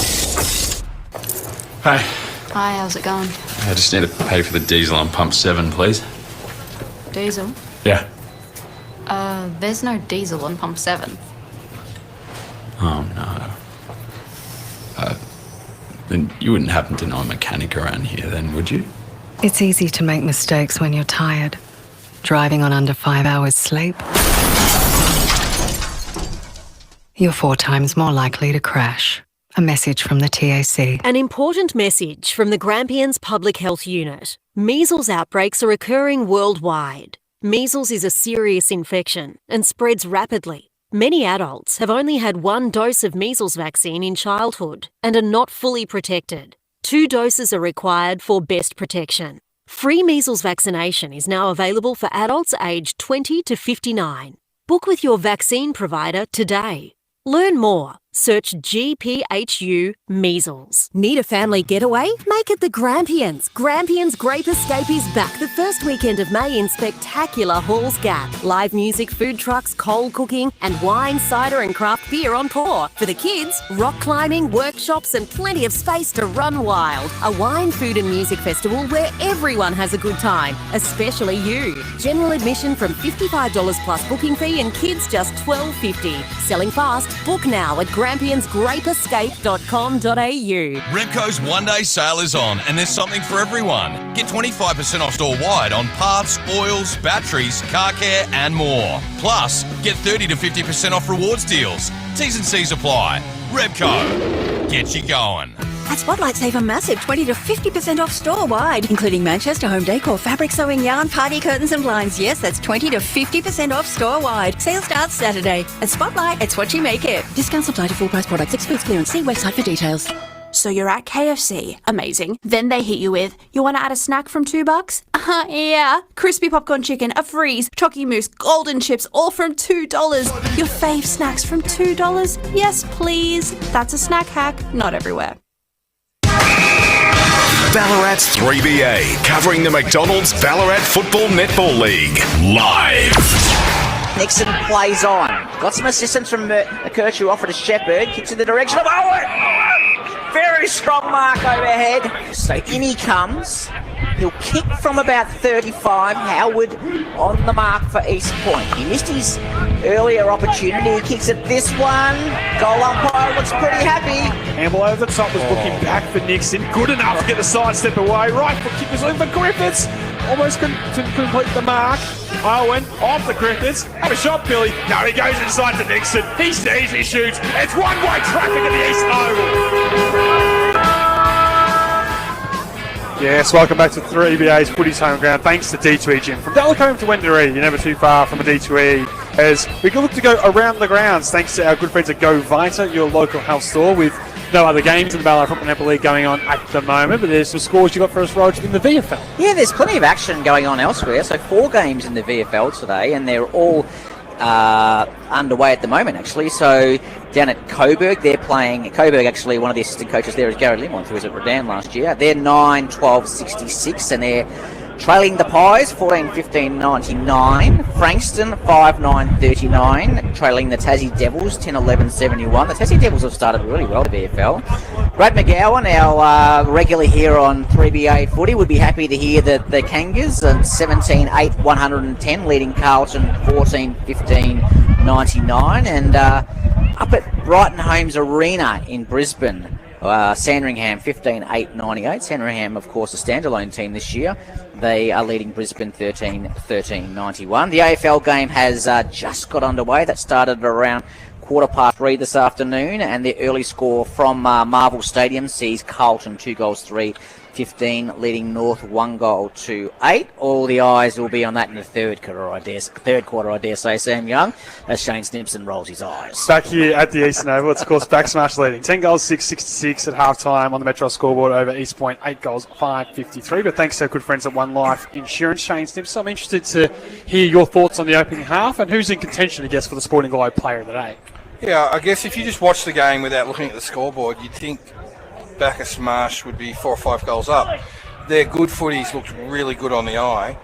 Hey, Hi, how's it going? I just need to pay for the diesel on pump 7, please. Diesel? Yeah. There's no diesel on pump 7. Oh, no. Then you wouldn't happen to know a mechanic around here then, would you? It's easy to make mistakes when you're tired. Driving on under 5 hours sleep, you're 4 times more likely to crash. A message from the TAC. An important message from the Grampians Public Health Unit. Measles outbreaks are occurring worldwide. Measles is a serious infection and spreads rapidly. Many adults have only had 1 dose of measles vaccine in childhood and are not fully protected. 2 doses are required for best protection. Free measles vaccination is now available for adults aged 20 to 59. Book with your vaccine provider today. Learn more. Search GPHU Measles. Need a family getaway? Make it the Grampians. Grampians Grape Escape is back the first weekend of May in spectacular Halls Gap. Live music, food trucks, coal cooking, and wine, cider and craft beer on pour. For the kids, rock climbing, workshops and plenty of space to run wild. A wine, food and music festival where everyone has a good time, especially you. General admission from $55 plus booking fee and kids just $12.50. Selling fast, book now at grampiansgrapeescape.com.au. Repco's one-day sale is on and there's something for everyone. Get 25% off store-wide on parts, oils, batteries, car care and more. Plus, get 30 to 50% off rewards deals. T's and C's apply. Repco. Get you going. At Spotlight, save a massive 20 to 50% off store-wide, including Manchester home decor, fabric sewing, yarn, party curtains and blinds. Yes, that's 20 to 50% off store-wide. Sale starts Saturday. At Spotlight, it's what you make it. Discounts apply to full-price products. Excludes clearance. See website for details. So you're at KFC. Amazing. Then they hit you with, you want to add a snack from $2? Yeah. Crispy popcorn chicken, a freeze, chocky mousse, golden chips, all from $2. Your fave snacks from $2? Yes, please. That's a snack hack. Not everywhere. Ballarat's 3BA, covering the McDonald's Ballarat Football Netball League, live. Nixon plays on. Got some assistance from Kirch, who offered a Shepherd. Kicks in the direction of Owen. Very strong mark overhead. So in he comes. He'll kick from about 35. Howard on the mark for East Point. He missed his earlier opportunity. He kicks at this one. Goal umpire looks pretty happy. Campbell over the top was looking back for Nixon. Good enough to get the sidestep away. Right foot kick was in for Griffiths. Almost couldn't complete the mark. Owen off the Griffiths. Have a shot, Billy. No, he goes inside to Nixon. He sees, he shoots. It's one-way traffic at the East Oval. Yes, welcome back to 3BA's Footy's Home Ground. Thanks to D2E Gym. From Delacombe to Wendouree, you're never too far from a D2E. As we can look to go around the grounds, thanks to our good friends at Go Vita, your local health store, with no other games in the Ballarat Football Netball League going on at the moment, but there's some scores you got for us, Rog, in the VFL. Yeah, there's plenty of action going on elsewhere. So 4 games in the VFL today, and they're all underway at the moment, actually. So down at Coburg, they're playing. Coburg, actually, one of the assistant coaches there is Gary Limont, who was at Redan last year. They're 9-12-66, and they're trailing the Pies 14-15-99. Frankston 5-9-39, trailing the Tassie Devils 10-11-71. The Tassie Devils have started really well, the VFL. Brad McGowan, our regular here on 3BA Footy, would be happy to hear that the Kangas are 17-8-110, leading Carlton 14-15-99. And up at Brighton Homes Arena in Brisbane, Sandringham 15-8-98. Sandringham, of course, a standalone team this year. They are leading Brisbane 13-91. The AFL game has just got underway. That started around 3:15 this afternoon, and the early score from Marvel Stadium sees Carlton 2-3-15, leading North 1-8. All the eyes will be on that in the third quarter, I dare say, Sam Young, as Shane Snimpson rolls his eyes. Back here at the Eastern Oval, it's of course Bacchus Marsh leading 10 goals, 6-66 at half-time on the Metro scoreboard over East Point, 8 goals, 5-53. But thanks to our good friends at One Life Insurance, Shane Snimpson, I'm interested to hear your thoughts on the opening half and who's in contention, I guess, for the Sporting Globe Player of the Day. Yeah, I guess if you just watch the game without looking at the scoreboard, you'd think Bacchus Marsh would be 4 or 5 goals up. Their good footies looked really good on the eye.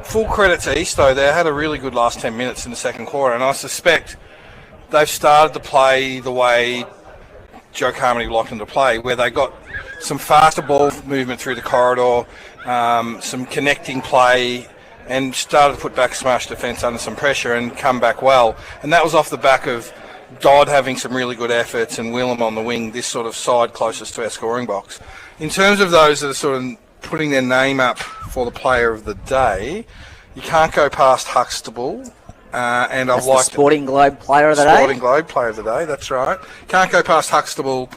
Full credit to East, though. They had a really good last 10 minutes in the second quarter, and I suspect they've started to play the way Joe Carmody liked them to play, where they got some faster ball movement through the corridor, some connecting play, and started to put Bacchus Marsh defence under some pressure and come back well. And that was off the back of Dodd having some really good efforts and Willem on the wing, this sort of side closest to our scoring box. In terms of those that are sort of putting their name up for the player of the day, you can't go past Huxtable. And I've liked the Sporting Globe Player of the Day? Sporting Globe Player of the Day, that's right. Can't go past Huxtable.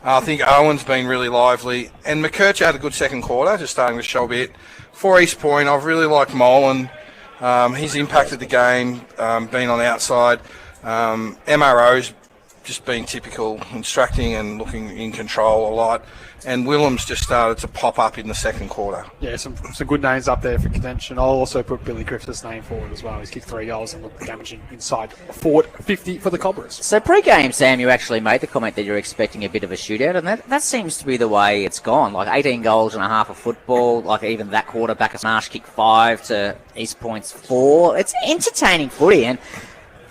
I think Owen's been really lively. And McKercher had a good second quarter, just starting to show a bit. For East Point, I've really liked Molan. He's impacted the game, being on the outside. MRO's just been typical, instructing and looking in control a lot. And Willem's just started to pop up in the second quarter. Yeah, some good names up there for contention. I'll also put Billy Griffith's name forward as well. He's kicked 3 goals and looked damaging inside forward 50 for the Cobras. So pre-game, Sam, you actually made the comment that you're expecting a bit of a shootout, and that seems to be the way it's gone. Like 18 goals and a half of football, like even that quarter, Bacchus Marsh kicked 5 to East Point's 4. It's entertaining footy, and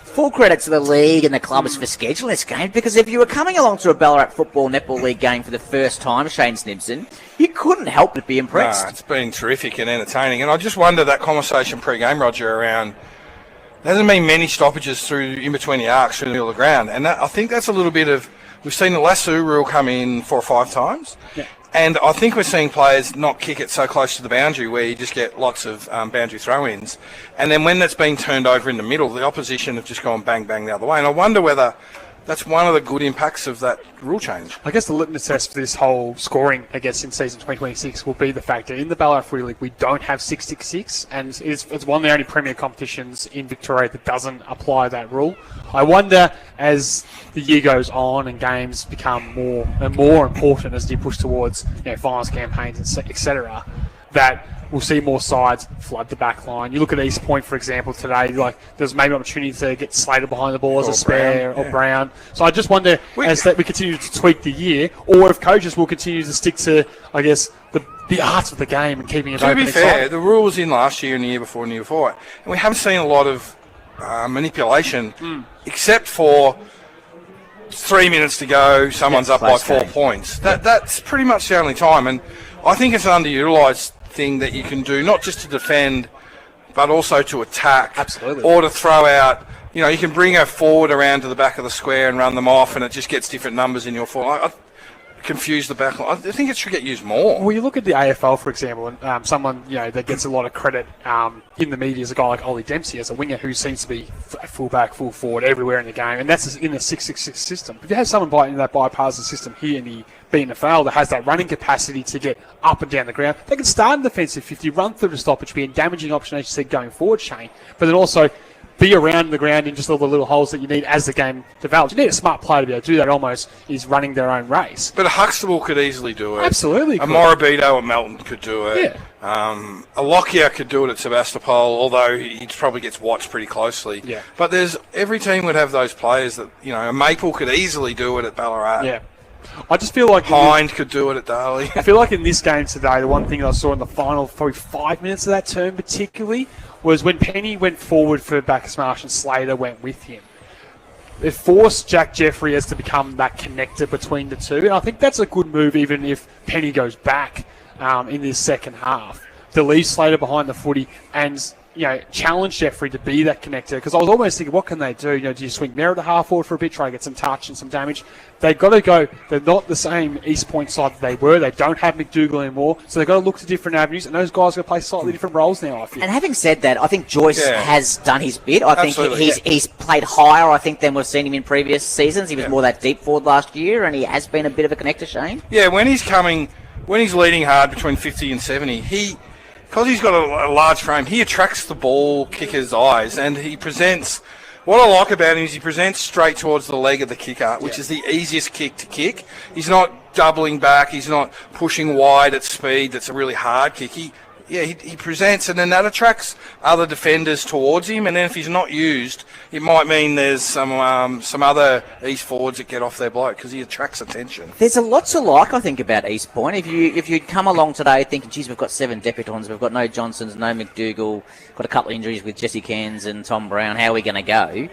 full credit to the league and the clubs for scheduling this game, because if you were coming along to a Ballarat Football Netball League game for the first time, Shane Snimpson, you couldn't help but be impressed. No, it's been terrific and entertaining. And I just wonder that conversation pre-game, Roger, around there hasn't been many stoppages through in between the arcs through the middle of the ground. And I think that's a little bit of, we've seen the lasso rule come in 4 or 5 times. Yeah. And I think we're seeing players not kick it so close to the boundary where you just get lots of boundary throw-ins. And then when that's been turned over in the middle, the opposition have just gone bang, bang the other way. And I wonder whether that's one of the good impacts of that rule change. I guess the litmus test for this whole scoring, I guess, in season 2026 will be the fact that in the Ballarat Footy League we don't have 666, and it's one of the only premier competitions in Victoria that doesn't apply that rule. I wonder, as the year goes on and games become more and more important as you push towards finals campaigns, etc., that we'll see more sides flood the back line. You look at East Point, for example, today, like there's maybe an opportunity to get Slater behind the ball as a spare or Brown. So I just wonder, as that we continue to tweak the year, or if coaches will continue to stick to, I guess, the art of the game and keeping it open. To be fair, the rule was in last year and the year before and the year before it. And we haven't seen a lot of manipulation, except for 3 minutes to go, someone's up by 4 points. That's pretty much the only time. And I think it's an underutilised thing that you can do, not just to defend, but also to attack. Absolutely. Or to throw out. You can bring a forward around to the back of the square and run them off, and it just gets different numbers in your forward. I confuse the back line. I think it should get used more. Well, you look at the AFL, for example, and someone that gets a lot of credit in the media is a guy like Ollie Dempsey as a winger who seems to be full back, full forward everywhere in the game, and that's in the 666 system. If you have someone in that bipartisan system here in the BNFL that has that running capacity to get up and down the ground, they can start in defensive 50, run through the stoppage, be a damaging option, as you said, going forward, Shane, but then also be around the ground in just all the little holes that you need as the game develops. You need a smart player to be able to do that. Almost is running their own race. But a Huxtable could easily do it. Absolutely. A Morabito at Melton could do it. Yeah. A Lockyer could do it at Sebastopol, although he probably gets watched pretty closely. Yeah. But every team would have those players that, a Maple could easily do it at Ballarat. Yeah. I just feel like Hind could do it at Darley. I feel like in this game today, the one thing I saw in the final probably 5 minutes of that term particularly was when Penny went forward for Bacchus Marsh and Slater went with him. It forced Jack Jeffries to become that connector between the two, and I think that's a good move even if Penny goes back in this second half. To leave Slater behind the footy and challenge Jeffrey to be that connector, because I was almost thinking, what can they do? Do you swing Merritt to half forward for a bit, try to get some touch and some damage? They've got to go. They're not the same East Point side that they were. They don't have McDougall anymore, so they've got to look to different avenues, and those guys are going to play slightly different roles now, I feel. And having said that, I think Joyce has done his bit. I think Absolutely, he's played higher, I think, than we've seen him in previous seasons. He was more that deep forward last year, and he has been a bit of a connector, Shane. Yeah, when he's leading hard between 50 and 70, because he's got a large frame, he attracts the ball kicker's eyes, and he presents. What I like about him is he presents straight towards the leg of the kicker, which is the easiest kick to kick. He's not doubling back. He's not pushing wide at speed. That's a really hard kick. He presents, and then that attracts other defenders towards him. And then if he's not used, it might mean there's some other East forwards that get off their bloke because he attracts attention. There's a lot to like, I think, about East Point. If you'd come along today thinking, geez, we've got 7 debutants, we've got no Johnsons, no McDougall, got a couple of injuries with Jesse Cairns and Tom Brown, how are we going to go?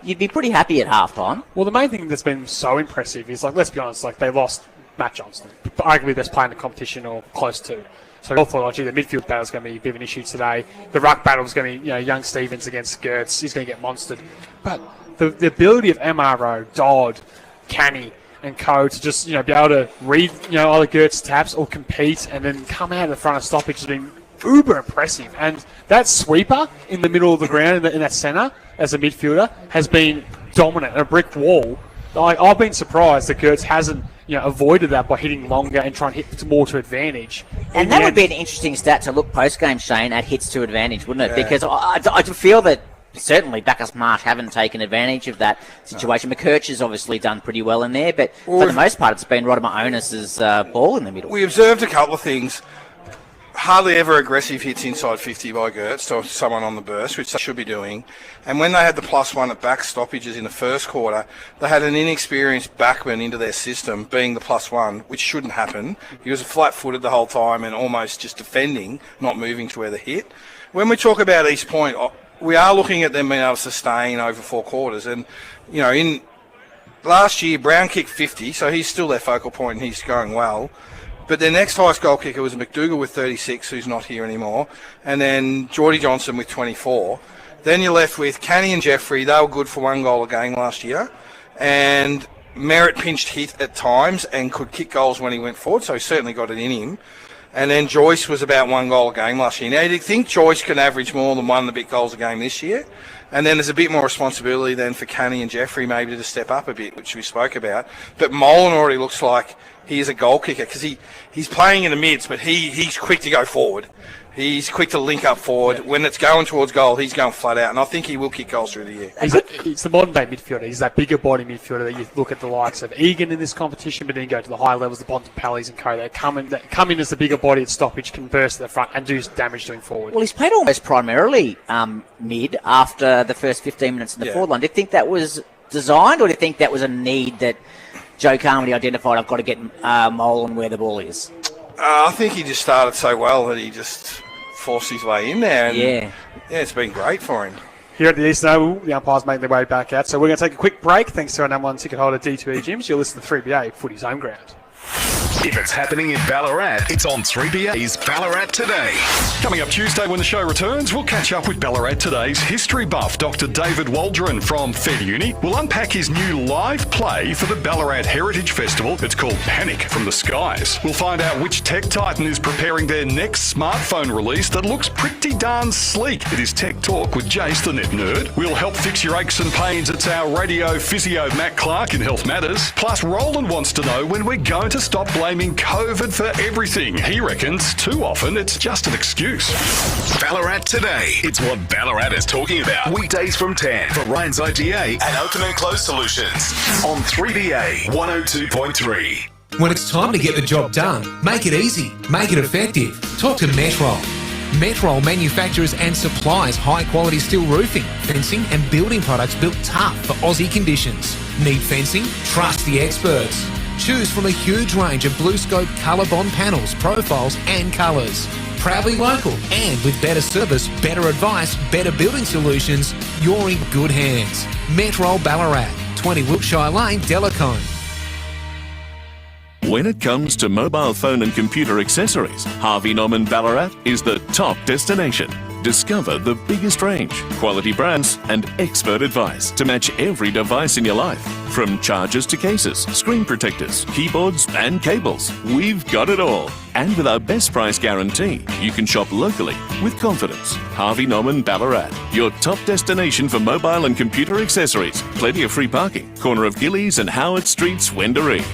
You'd be pretty happy at halftime. Well, the main thing that's been so impressive is, let's be honest, they lost Matt Johnston, arguably best player in the competition or close to. So we all thought, the midfield battle is going to be a bit of an issue today. The ruck battle is going to be, young Stevens against Gertz. He's going to get monstered. But the ability of MRO, Dodd, Canny, and co to just, be able to read, either Gertz taps or compete and then come out in the front of stoppage has been uber impressive. And that sweeper in the middle of the ground in that centre as a midfielder has been dominant, a brick wall. I've been surprised that Gertz hasn't avoided that by hitting longer and trying to hit more to advantage. And that would be an interesting stat to look post-game, Shane, at hits to advantage, wouldn't it? Yeah. Because I feel that certainly Bacchus Marsh haven't taken advantage of that situation. McCurch has obviously done pretty well in there, but for the most part it's been Rodimer Onus's ball in the middle. We observed a couple of things. Hardly ever aggressive hits inside 50 by Gertz or someone on the burst, which they should be doing. And when they had the +1 at back stoppages in the first quarter, they had an inexperienced backman into their system, being the +1, which shouldn't happen. He was flat-footed the whole time and almost just defending, not moving to where the hit. When we talk about East Point, we are looking at them being able to sustain over 4 quarters. And, in last year, Brown kicked 50, so he's still their focal point and he's going well. But their next highest goal kicker was McDougall with 36, who's not here anymore, and then Geordie Johnson with 24. Then you're left with Canny and Jeffrey. They were good for 1 goal a game last year. And Merritt pinched hit at times and could kick goals when he went forward, so he certainly got it in him. And then Joyce was about 1 goal a game last year. Now, you'd think Joyce can average more than 1 big goals a game this year. And then there's a bit more responsibility then for Canny and Jeffrey maybe to step up a bit, which we spoke about. But Molan already looks like he is a goal kicker because he's playing in the mids, but he's quick to go forward. He's quick to link up forward. When it's going towards goal, he's going flat out. And I think he will kick goals through the year. He's the modern-day midfielder. He's that bigger body midfielder that you look at the likes of Egan in this competition, but then you go to the higher levels, the Bontempellis and co. They come in as the bigger body at stoppage, can burst to the front and do damage doing forward. Well, he's played almost primarily mid after the first 15 minutes in the forward line. Do you think that was designed, or do you think that was a need that Joe Carmody identified? I've got to get Molan where the ball is. I think he just started so well that he just forced his way in there. And it's been great for him. Here at the Eastern Oval, the umpires make their way back out. So we're going to take a quick break. Thanks to our number 1 ticket holder, D2E Gyms. You'll listen to 3BA Footy's Home Ground. If it's happening in Ballarat, it's on 3BA's Ballarat Today. Coming up Tuesday when the show returns, we'll catch up with Ballarat Today's history buff, Dr. David Waldron from Fed Uni. We'll unpack his new live play for the Ballarat Heritage Festival. It's called Panic from the Skies. We'll find out which tech titan is preparing their next smartphone release that looks pretty darn sleek. It is Tech Talk with Jace the Net Nerd. We'll help fix your aches and pains. It's our radio physio Matt Clark in Health Matters. Plus, Roland wants to know when we're going to stop blaming blaming COVID for everything. He reckons too often it's just an excuse. Ballarat Today. It's what Ballarat is talking about. Weekdays from 10 for Ryan's IGA and Open and Close Solutions on 3BA 102.3. When it's time to get the job done, make it easy, make it effective. Talk to Metrol. Metrol manufactures and supplies high-quality steel roofing, fencing and building products built tough for Aussie conditions. Need fencing? Trust the experts. Choose from a huge range of BlueScope colour bond panels, profiles and colours. Proudly local and with better service, better advice, better building solutions, you're in good hands. Metrol Ballarat, 20 Wiltshire Lane, Delacombe. When it comes to mobile phone and computer accessories, Harvey Norman Ballarat is the top destination. Discover the biggest range, quality brands and expert advice to match every device in your life. From chargers to cases, screen protectors, keyboards and cables, we've got it all. And with our best price guarantee, you can shop locally with confidence. Harvey Norman Ballarat, your top destination for mobile and computer accessories. Plenty of free parking. Corner of Gillies and Howard Streets, Wendouree.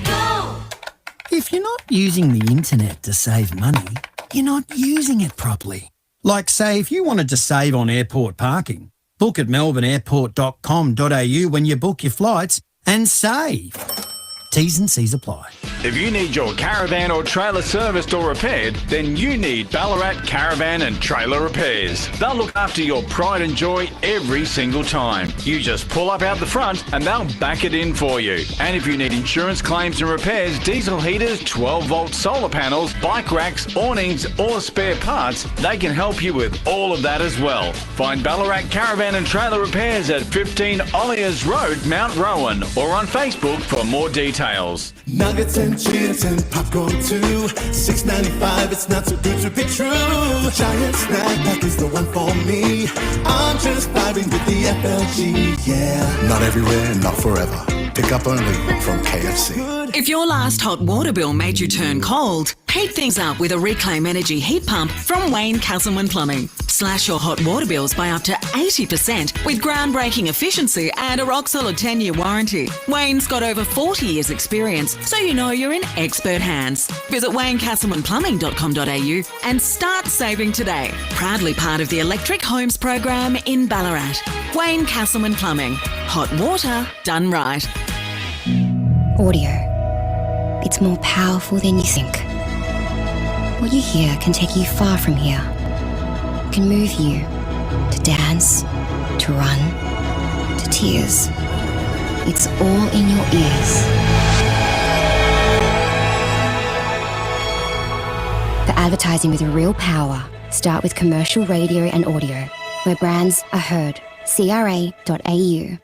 If you're not using the internet to save money, you're not using it properly. Like, say, if you wanted to save on airport parking, book at melbourneairport.com.au when you book your flights and save. T's and C's apply. If you need your caravan or trailer serviced or repaired, then you need Ballarat Caravan and Trailer Repairs. They'll look after your pride and joy every single time. You just pull up out the front and they'll back it in for you. And if you need insurance claims and repairs, diesel heaters, 12-volt solar panels, bike racks, awnings or spare parts, they can help you with all of that as well. Find Ballarat Caravan and Trailer Repairs at 15 Olliers Road, Mount Rowan, or on Facebook for more details. Nuggets and chips and popcorn too. $6.95, it's not too good to be true. Giant snack pack is the one for me. I'm just vibing with the FLG, yeah. Not everywhere, not forever. Pick up only from KFC. If your last hot water bill made you turn cold, heat things up with a Reclaim Energy heat pump from Wayne Castleman Plumbing. Slash your hot water bills by up to 80% with groundbreaking efficiency and a rock-solid 10-year warranty. Wayne's got over 40 years experience, so you know you're in expert hands. Visit waynecastlemanplumbing.com.au and start saving today. Proudly part of the Electric Homes program in Ballarat. Wayne Castleman Plumbing. Hot water done right. Audio. It's more powerful than you think. What you hear can take you far from here. It can move you to dance, to run, to tears. It's all in your ears. For advertising with real power, start with commercial radio and audio, where brands are heard. CRA.au.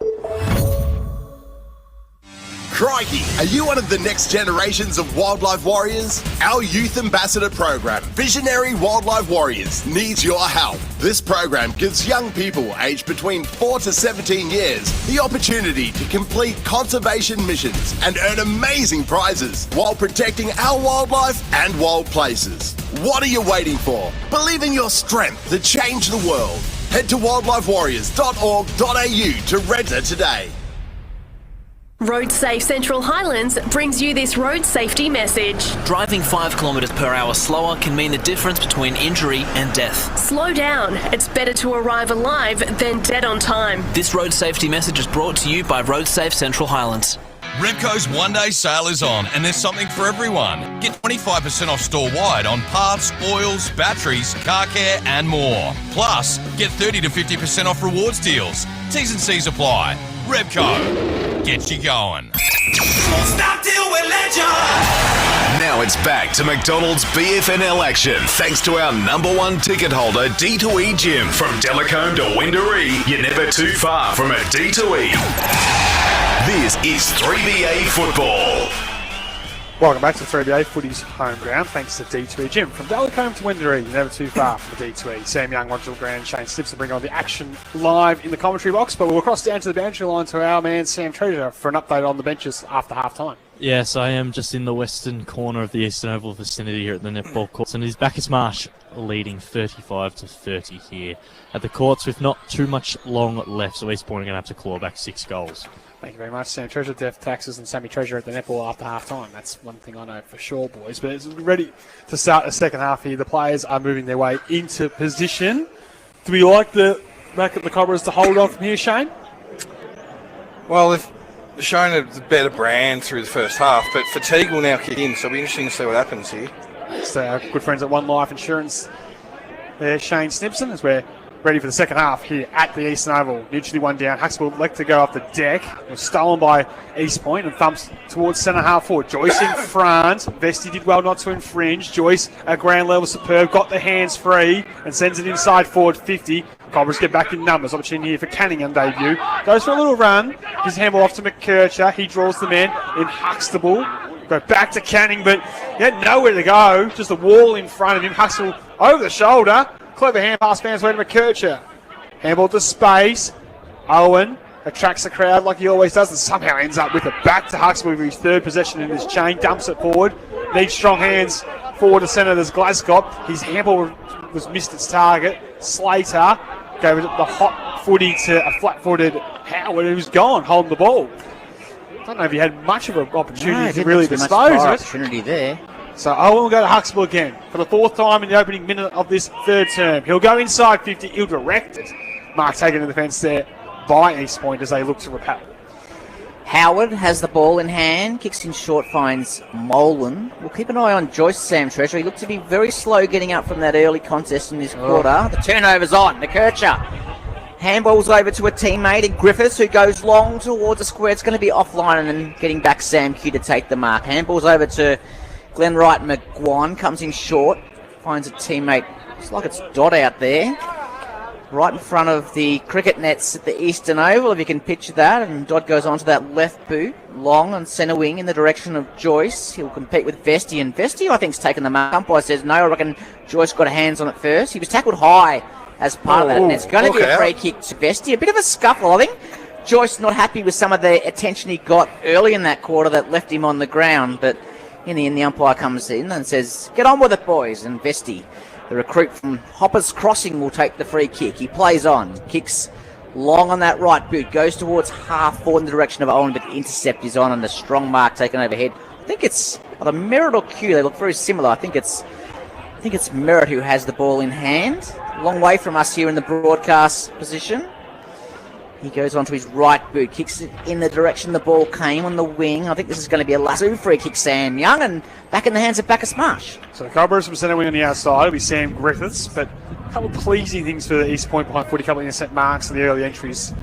Crikey, are you one of the next generations of wildlife warriors? Our Youth Ambassador program, Visionary Wildlife Warriors, needs your help. This program gives young people aged between 4 to 17 years the opportunity to complete conservation missions and earn amazing prizes while protecting our wildlife and wild places. What are you waiting for? Believe in your strength to change the world. Head to wildlifewarriors.org.au to register today. Road Safe Central Highlands brings you this road safety message. Driving 5 kilometres per hour slower can mean the difference between injury and death. Slow down. It's better to arrive alive than dead on time. This road safety message is brought to you by Road Safe Central Highlands. Repco's one-day sale is on and there's something for everyone. Get 25% off store-wide on parts, oils, batteries, car care and more. Plus, get 30 to 50% off rewards deals. T's and C's apply. Repco, get you going. Stop till we're legend. Now it's back to McDonald's BFNL action thanks to our #1 ticket holder D2E Gym. From Delacombe to Wendouree, you're never too far from a D2E. This is 3BA Football. Welcome back to 3BA Footy's home ground, thanks to D2E Gym. From Delacombe to Wendouree, you're never too far from the D2E. Sam Young, Roger Grant, Shane Slips to bring on the action live in the commentary box, but we'll cross down to the boundary line to our man Sam Treasure for an update on the benches after half-time. Yes, I am just in the western corner of the Eastern Oval vicinity here at the netball courts, and it is Bacchus Marsh leading 35-30 here at the courts with not too much long left, so East Point are going to have to claw back 6 goals. Thank you very much, Sam Treasure, Death Taxes, and Sammy Treasure at the netball after half time. That's one thing I know for sure, boys. But it's ready to start the second half here. The players are moving their way into position. Do we like the back at the Cobras to hold on from here, Shane? Well, they've shown a better brand through the first half, but fatigue will now kick in, so it'll be interesting to see what happens here. So our good friends at One Life Insurance there, Shane Snipson, as we're ready for the second half here at the Eastern Oval. Mutually one down. Huxtable elect to go off the deck. It was stolen by East Point and thumps towards centre half forward. Joyce in front. Vesti did well not to infringe. Joyce at ground level superb. Got the hands free and sends it inside forward 50. Cobras get back in numbers. Opportunity here for Canning on debut. Goes for a little run. His handball off to McKercher. He draws the man in Huxtable. Go back to Canning, but he had nowhere to go. Just a wall in front of him. Huxtable over the shoulder. Clever hand pass fans way to McKercher. Handball to space. Owen attracts the crowd like he always does and somehow ends up with it back to Huxtable with his third possession in this chain. Dumps it forward. Needs strong hands forward to centre. There's Glasgow. His handball was missed its target. Slater gave it the hot footy to a flat-footed Howard who's gone holding the ball. I don't know if he had much of an opportunity to really dispose of it. Opportunity there. So Owen will go to Huxtable again for the 4th time in the opening minute of this third term. He'll go inside 50. He'll direct it. Mark taken to the fence there by East Point as they look to repel. Howard has the ball in hand, kicks in short, finds Molan. We'll keep an eye on Joyce, Sam Treasure. He looked to be very slow getting up from that early contest in this quarter. The turnover's on. McKercher handballs over to a teammate in Griffiths, who goes long towards the square. It's going to be offline and then getting back Sam Q to take the mark. Handballs over to Glenn Wright McGuan, comes in short, finds a teammate. Looks like it's Dodd out there. Right in front of the cricket nets at the Eastern Oval, if you can picture that. And Dodd goes onto that left boot, long on centre wing in the direction of Joyce. He'll compete with Vesti, and Vesti, I think, is taking the mark. Umpire says no. I reckon Joyce got a hands on it first. He was tackled high as part of that, and it's going to be a free kick to Vesti. A bit of a scuffle, I think. Joyce not happy with some of the attention he got early in that quarter that left him on the ground, but in the end, the umpire comes in and says, "Get on with it, boys." And Vesti, the recruit from Hoppers Crossing, will take the free kick. He plays on, kicks long on that right boot, goes towards half forward in the direction of Owen, but the intercept is on and a strong mark taken overhead. I think it's either Merritt or Q. They look very similar. I think it's Merritt who has the ball in hand. A long way from us here in the broadcast position. He goes onto his right boot, kicks it in the direction the ball came on the wing. I think this is going to be a lasso free kick, Sam Young, and back in the hands of Bacchus Marsh. So the Cobras from centre wing on the outside will be Sam Griffiths, but a couple of pleasing things for the East Point behind footy, a couple of innocent marks in the early entries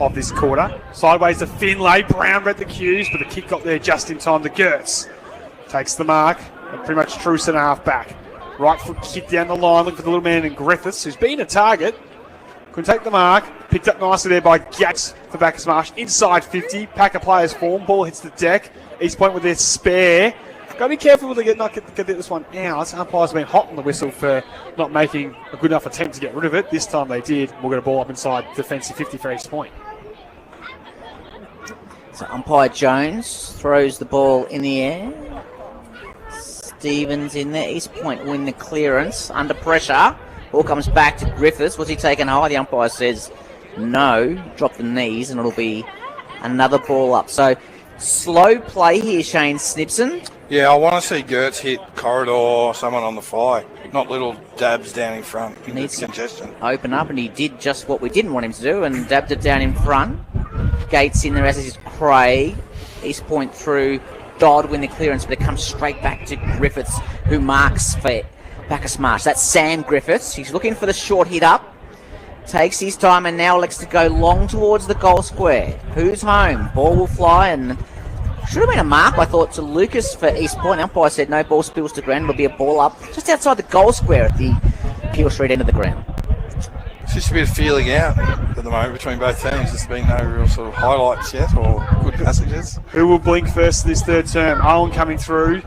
of this quarter. Sideways to Finlay, Brown read the cues, but the kick got there just in time to Gertz. Takes the mark, and pretty much true centre half back. Right foot kick down the line, looking for the little man in Griffiths, who's been a target. Couldn't take the mark. Picked up nicely there by Gats for Bacchus Marsh. Inside 50. Packer players form. Ball hits the deck. East Point with their spare. Got to be careful when they not get this one out. Umpires have been hot on the whistle for not making a good enough attempt to get rid of it. This time they did. We'll get a ball up inside defensive 50 for East Point. So umpire Jones throws the ball in the air. Stevens in there. East Point win the clearance under pressure. Ball comes back to Griffiths. Was he taken high? The umpire says no. Drop the knees and it'll be another ball up. So slow play here, Shane Snipson. Yeah, I want to see Gertz hit corridor, someone on the fly, not little dabs down in front. He needs congestion. Open up, and he did just what we didn't want him to do and dabbed it down in front. Gates in there, as is Craig. East Point through. Dodd win the clearance, but it comes straight back to Griffiths, who marks for Bacchus Marsh. That's Sam Griffiths. He's looking for the short hit up. Takes his time and now elects to go long towards the goal square. Who's home? Ball will fly and should have been a mark, I thought, to Lucas for East Point. Umpire said no, ball spills to ground. It'll be a ball up just outside the goal square at the Peel Street end of the ground. It's just a bit of feeling out at the moment between both teams. There's been no real sort of highlights yet or good passages. Who will blink first this third term? Owen coming through.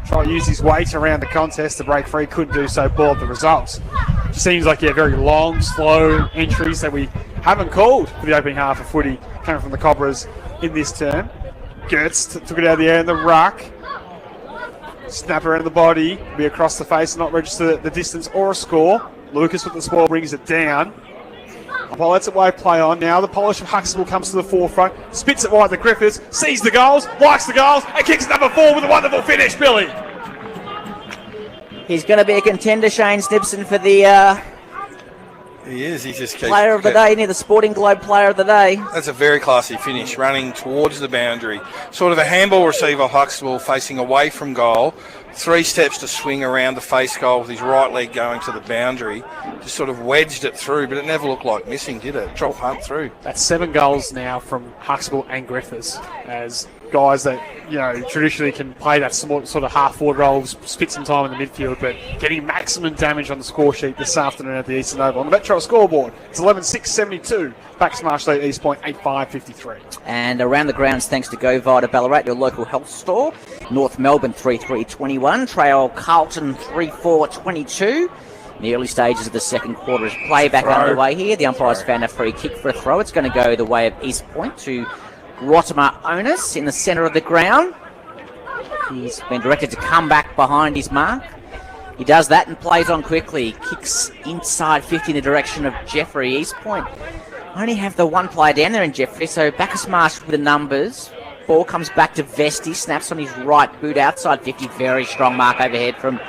Try to use his weight around the contest to break free. Couldn't do so. Ball at the results. Just seems like, very long, slow entries that we haven't called for the opening half of footy coming from the Cobras in this term. Gertz took it out of the air in the ruck. Snap around the body, be across the face, not register the distance or a score. Lucas with the spoil brings it down. Umpire lets it away, play on. Now the polish of Huxtable comes to the forefront, spits it wide to Griffiths, sees the goals, likes the goals, and kicks number 4 with a wonderful finish, Billy. He's going to be a contender, Shane Snibson, for the He is. He just keeps player of the day, near the Sporting Globe player of the day. That's a very classy finish, running towards the boundary. Sort of a handball receiver, Huxtable, facing away from goal. 3 steps to swing around the face goal with his right leg going to the boundary. Just sort of wedged it through, but it never looked like missing, did it? Drop punt through. That's 7 goals now from Huxtable and Griffiths as guys that, traditionally can play that sort of half-forward role, spit some time in the midfield, but getting maximum damage on the score sheet this afternoon at the Eastern Oval. On the Metro scoreboard, it's 11-6-72. Bacchus Marsh lead East Point 8-5-53. And around the grounds, thanks to Go Vita Ballarat, your local health store. North Melbourne 3-3-21. Trail Carlton 3-4-22. In the early stages of the second quarter is play back underway here. The umpires found a free kick for a throw. It's going to go the way of East Point to Rottimer Onus in the centre of the ground. He's been directed to come back behind his mark. He does that and plays on quickly. Kicks inside 50 in the direction of Jeffrey. East Point only have the one player down there in Jeffrey, so Bacchus Marsh with the numbers. Ball comes back to Vesti, snaps on his right boot outside 50. Very strong mark overhead from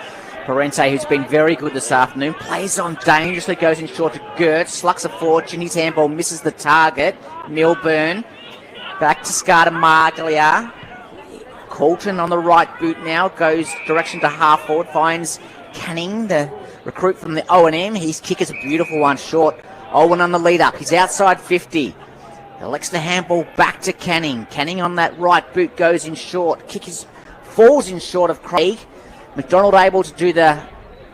Parente, who's been very good this afternoon. Plays on dangerously, goes in short to Gertz. Slucks a fortune. His handball misses the target. Milburn. Back to Scarta Marglia. Colton on the right boot now. Goes direction to half forward. Finds Canning, the recruit from the O&M. His kick is a beautiful one. Short. Owen on the lead up. He's outside 50. Elects the handball back to Canning. Canning on that right boot goes in short. Falls in short of Craig. McDonald able to do the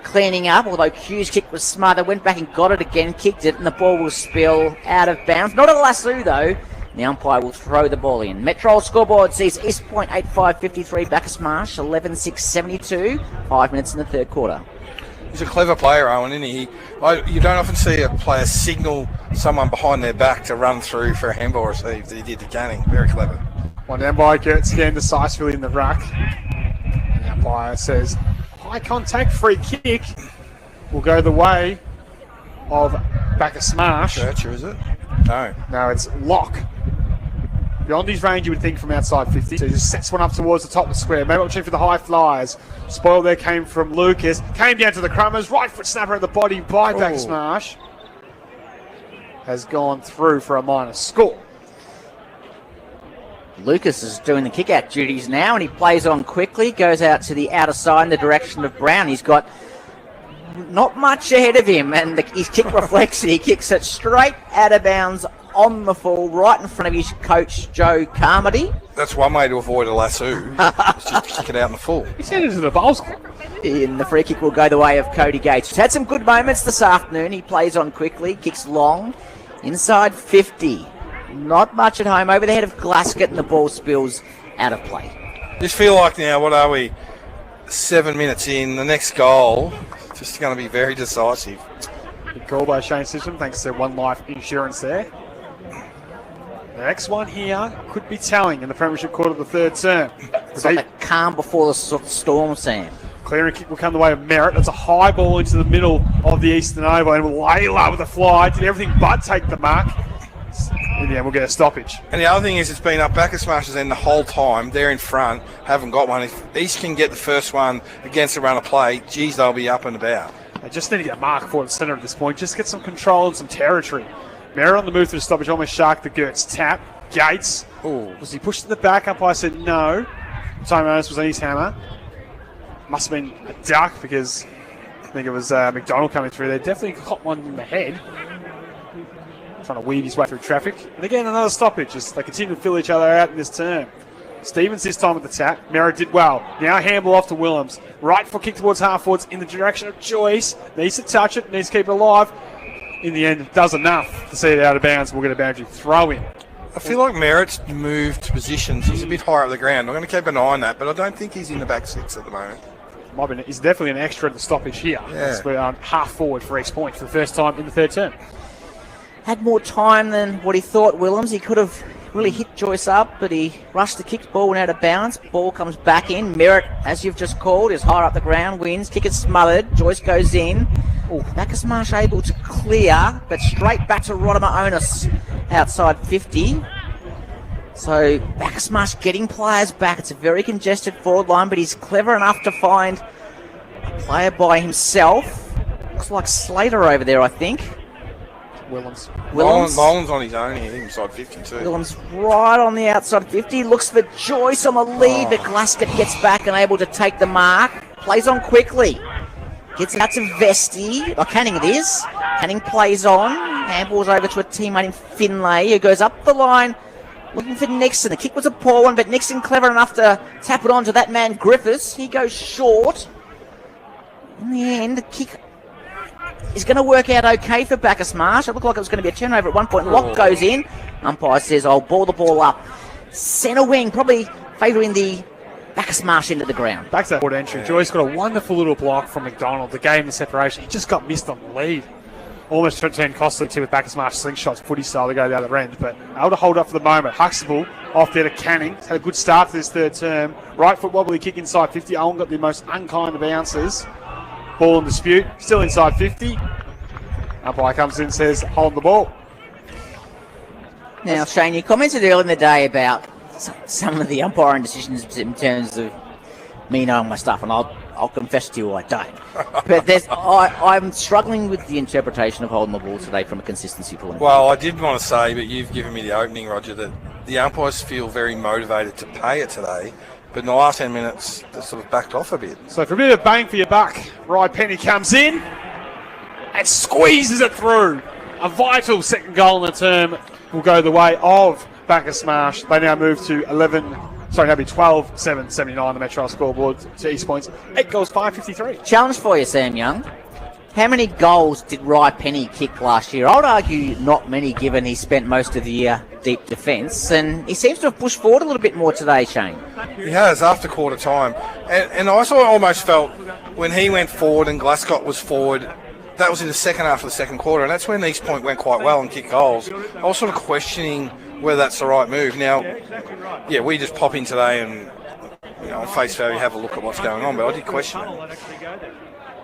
cleaning up, although Q's kick was smothered. Went back and got it again. Kicked it, and the ball will spill out of bounds. Not a lasso, though. The umpire will throw the ball in. Metro scoreboard sees East Point 8-5-53. Bacchus Marsh 11-6-72. 5 minutes in the third quarter. He's a clever player, Owen, isn't he? You don't often see a player signal someone behind their back to run through for a handball receive that he did to Canning. Very clever. One down by Gertz again, decisively in the ruck. The umpire says, high contact, free kick will go the way of Bacchus Marsh. Churcher, is it? No, it's Locke. Beyond his range, you would think, from outside 50. So he just sets one up towards the top of the square. Maybe opportunity for the high flyers. Spoil there came from Lucas. Came down to the Crummers. Right foot snapper at the body by Bacchus Marsh. Has gone through for a minor score. Lucas is doing the kick-out duties now, and he plays on quickly. Goes out to the outer side in the direction of Brown. He's got not much ahead of him, and his kick reflects it. He kicks it straight out of bounds on the full, right in front of his coach, Joe Carmody. That's one way to avoid a lasso. Just kick it out in the full. He sent it to the Bowls Club. And the free kick will go the way of Cody Gates. He's had some good moments this afternoon. He plays on quickly, kicks long, inside 50. Not much at home, over the head of Glasgow, and the ball spills out of play. Just feel like now, what are we, 7 minutes in, the next goal, just going to be very decisive. Good call by Shane Simpson, thanks to One Life Insurance there. The next one here could be telling in the Premiership quarter of the third term. It's like the calm before the storm, Sam. Clearing kick will come the way of Merritt. That's a high ball into the middle of the Eastern Oval, and Layla with a fly did everything but take the mark. In the end, we'll get a stoppage. And the other thing is, it's been up Bacchus Marsh's end the whole time. They're in front, haven't got one. If East can get the first one against a run of play, geez, they'll be up and about. They just need to get a mark for the centre at this point. Just get some control and some territory. Merritt on the move through the stoppage, almost sharked the Gertz tap. Gates. Was he pushed to the back? Umpire said no. Time Ernest was on his hammer. Must have been a duck because I think it was McDonald coming through there. Definitely caught one in the head. Trying to weave his way through traffic. And again, another stoppage as they continue to fill each other out in this term. Stevens this time with the tap. Merritt did well. Now handball off to Willems. Right foot kick towards half forwards in the direction of Joyce. Needs to touch it. Needs to keep it alive. In the end, does enough to see it out of bounds. We'll get a boundary throw in. I feel like Merritt's moved positions. He's a bit higher up the ground. I'm going to keep an eye on that, but I don't think he's in the back six at the moment. He's definitely an extra at the stoppage here. Yeah. We're half forward for East Point for the first time in the third term. Had more time than what he thought, Willems. He could have really hit Joyce up, but he rushed the kick, ball went out of bounds. Ball comes back in. Merritt, as you've just called, is higher up the ground, wins. Kick is smothered. Joyce goes in. Bacchus Marsh able to clear, but straight back to Rodimer Onus outside 50. So Bacchus Marsh getting players back. It's a very congested forward line, but he's clever enough to find a player by himself. Looks like Slater over there, I think. Willems. Nolan's on his own here, inside 50 too. Willems right on the outside 50. Looks for Joyce on the lead, but Glasgow gets back and able to take the mark. Plays on quickly. Gets out to Vesti. Canning it is. Canning plays on. Handballs over to a teammate in Finlay, who goes up the line looking for Nixon. The kick was a poor one, but Nixon clever enough to tap it on to that man Griffiths. He goes short. In the end, the kick is going to work out okay for Bacchus Marsh. It looked like it was going to be a turnover at one point. Lock goes in. Umpire says, I'll ball the ball up. Centre wing, probably favouring the Bacchus Marsh into the ground. Back to that forward entry. Joyce got a wonderful little block from McDonald to gain the separation. He just got missed on the lead. Almost turned costly too with Bacchus Marsh slingshots, footy style to go the other end, but able to hold up for the moment. Huxtable off there to Canning. He's had a good start to this third term. Right foot wobbly kick inside 50. Owen got the most unkind of bounces. Ball in dispute. Still inside 50. Umpire comes in and says, hold the ball. Now, Shane, you commented earlier in the day about some of the umpiring decisions in terms of me knowing my stuff, and I'll confess to you I don't. But I'm struggling with the interpretation of holding the ball today from a consistency point of view. Well, I did want to say, but you've given me the opening, Roger, that the umpires feel very motivated to pay it today, but in the last 10 minutes, they sort of backed off a bit. So for a bit of bang for your buck, Rye Penny comes in and squeezes it through. A vital second goal in the term will go the way of Bacchus Marsh. They now move to 12-7-79 the Metro scoreboard to East Point's 8 goals, 553. Challenge for you, Sam Young. How many goals did Rye Penny kick last year? I would argue not many, given he spent most of the year deep defence, and he seems to have pushed forward a little bit more today, Shane. He has, after quarter time. And I almost felt when he went forward and Glasgow was forward, that was in the second half of the second quarter, and that's when East Point went quite well and kicked goals. I was sort of questioning whether that's the right move. Now, yeah, we just pop in today and, on face value, have a look at what's going on, but I did question it.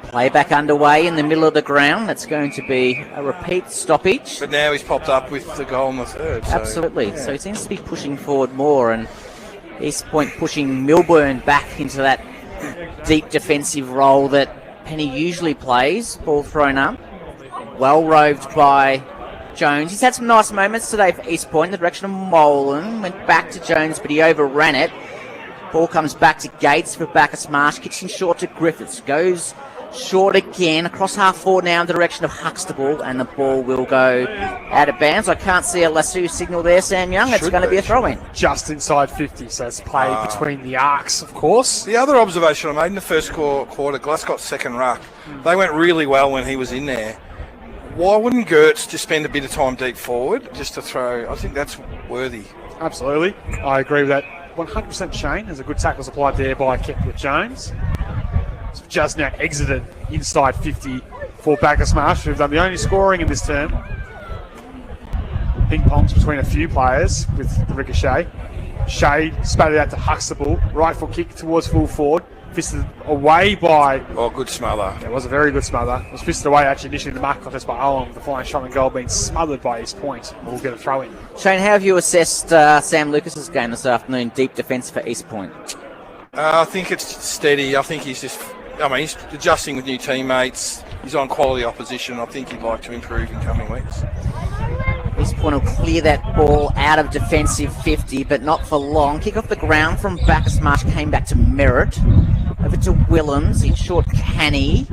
Play back underway in the middle of the ground. That's going to be a repeat stoppage. But now he's popped up with the goal in the third. So. Absolutely. So he seems to be pushing forward more, and East Point pushing Milburn back into that deep defensive role that Penny usually plays. Ball thrown up. Well roved by Jones. He's had some nice moments today for East Point in the direction of Molan. Went back to Jones, but he overran it. Ball comes back to Gates for Bacchus Marsh. Kicks in short to Griffiths. Goes short again. Across half forward now in the direction of Huxtable, and the ball will go out of bounds. I can't see a lasso signal there, Sam Young. It's going to be a throw-in. Just inside 50, so it's played between the arcs, of course. The other observation I made in the first quarter, Glasgow's second ruck, they went really well when he was in there. Why wouldn't Gertz just spend a bit of time deep forward just to throw? I think that's worthy. Absolutely. I agree with that 100%, Shane. There's a good tackle applied there by Kepler Jones. So just now exited inside 50 for Bacchus Marsh, who've done the only scoring in this term. Ping pongs between a few players with the ricochet. Shade spatted out to Huxtable. Right foot kick towards full forward. Fisted away by... Oh, good smother. It was a very good smother. It was fisted away actually initially in the mark contest by Owen, with the flying shot and goal being smothered by East Point. We'll get a throw in. Shane, how have you assessed Sam Lucas's game this afternoon? Deep defence for East Point. I think it's steady. I think he's he's adjusting with new teammates. He's on quality opposition. I think he'd like to improve in coming weeks. East Point will clear that ball out of defensive 50, but not for long. Kick off the ground from Bacchus Marsh, came back to Merritt. Over to Willems, in short Canny.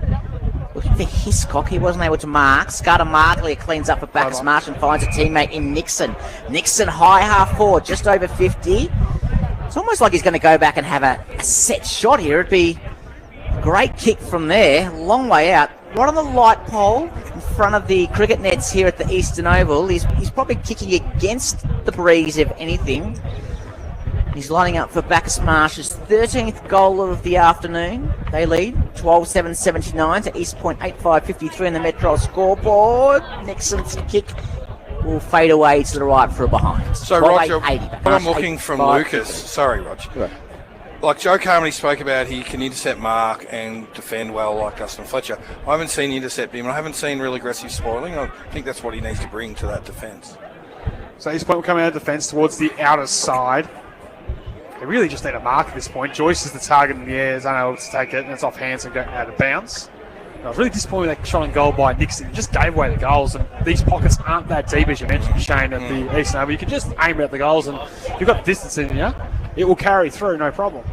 Looking for Hiscock, he wasn't able to mark. Scarter Markley cleans up for Bacchus Marsh and finds a teammate in Nixon. Nixon high half forward, just over 50. It's almost like he's going to go back and have a set shot here. It'd be a great kick from there, long way out. Right on the light pole in front of the cricket nets here at the Eastern Oval. He's probably kicking against the breeze, if anything. He's lining up for Bacchus Marsh's 13th goal of the afternoon. They lead 12-7-79 to East Point 8-5-53 in the Metro scoreboard. Nixon's kick will fade away to the right for a behind. So, Roger, what I'm looking from Lucas, sorry, Roger. Right. Like Joe Carmody spoke about, he can intercept mark and defend well like Dustin Fletcher. I haven't seen intercept him. I haven't seen real aggressive spoiling. I think that's what he needs to bring to that defence. So East Point will come out of defence towards the outer side. They really just need a mark at this point. Joyce is the target in the air, is unable to take it, and it's off hands and go out of bounds. I was really disappointed with that shot on goal by Nixon. He just gave away the goals, and these pockets aren't that deep, as you mentioned, Shane, at the Eastern Oval. You can just aim at the goals, and if you've got the distance in you, it will carry through, no problem.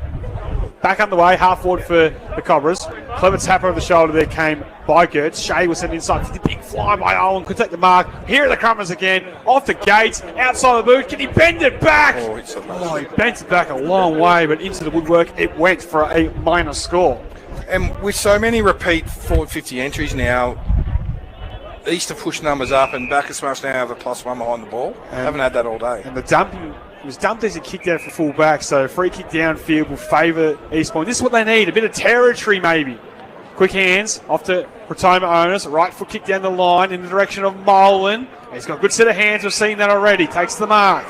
Back underway, half forward for the Cobras. Clever tap over the shoulder there came by Gertz. Shea was sent inside. The big fly by Owen, could take the mark. Here are the Crummers again, off the gates, outside the boot. Can he bend it back? He bent it back a long way, but into the woodwork it went for a minor score. And with so many repeat forward 50 entries now, East have pushed numbers up, and Bacchus Marsh now have a +1 behind the ball. Haven't had that all day. And the dumping was dumped as he kicked out for full back, so free kick downfield will favour East Point. This is what they need, a bit of territory maybe. Quick hands off to Pratoma Onus, right foot kick down the line in the direction of Molan. He's got a good set of hands, we've seen that already, takes the mark.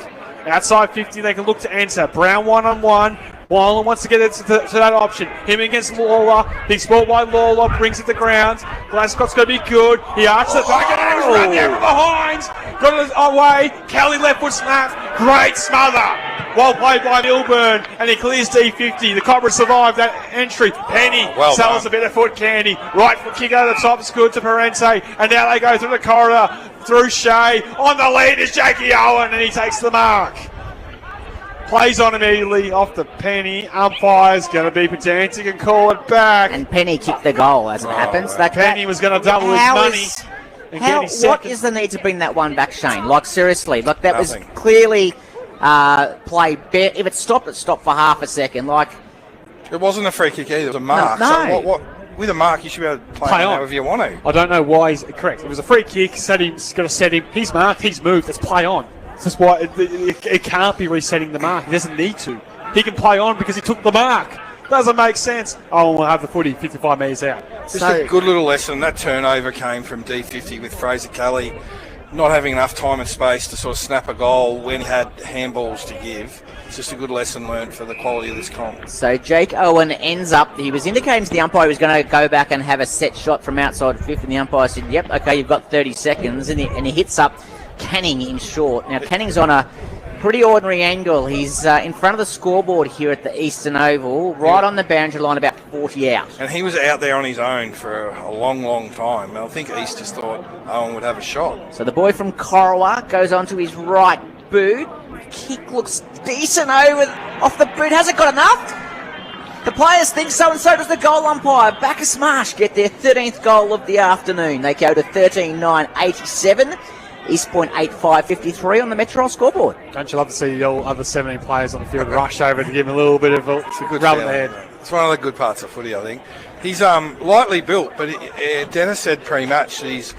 Outside 50, they can look to enter. Brown 1-on-1. Molan wants to get it to that option. Him against Lawler. Big sport by Lawler, brings it to ground. Glasgott's going to be good. He arches it back and then he's run there from behind. Got it away. Kelly left foot snap. Great smother. Well played by Milburn, and he clears D50. The Cobras survived that entry. Penny sells a bit of foot candy. Right foot kick over the top, it's good to Parente. And now they go through the corridor, through Shea. On the lead is Jakey Owen, and he takes the mark. Plays on immediately off the Penny. Umpire's going to be pedantic and call it back. And Penny kicked the goal as it happens. Penny was going to double his money. What is the need to bring that one back, Shane? Like, seriously. Like, that was clearly play. If it stopped for half a second. Like, it wasn't a free kick either. It was a mark. No. So with a mark, you should be able to play on however you want to. I don't know why he's correct. It was a free kick. He's going to set him. He's marked. He's moved. Let's play on. That's why it can't be resetting the mark. He doesn't need to. He can play on because he took the mark. Doesn't make sense. Oh, we'll have the footy 55 metres out. Just a good little lesson. That turnover came from D50 with Fraser Kelly not having enough time and space to sort of snap a goal when he had handballs to give. It's just a good lesson learned for the quality of this comp. So Jake Owen ends up, he was indicating to the umpire he was going to go back and have a set shot from outside 5th, and the umpire said, yep, okay, you've got 30 seconds, and he hits up Canning in short. Now, Canning's on a pretty ordinary angle. He's in front of the scoreboard here at the Eastern Oval, right on the boundary line, about 40 out. And he was out there on his own for a long, long time. And I think East just thought Owen would have a shot. So the boy from Corowa goes onto his right boot. Kick looks decent off the boot. Has it got enough? The players think so, and so does the goal umpire. Bacchus Marsh get their 13th goal of the afternoon. They go to 13-9-87. East Point 8-5-53 on the Metro scoreboard. Don't you love to see the other 17 players on the field rush over to give him a little bit of a rub in the head? It's one of the good parts of footy, I think. He's lightly built, but Dennis said pre-match that he's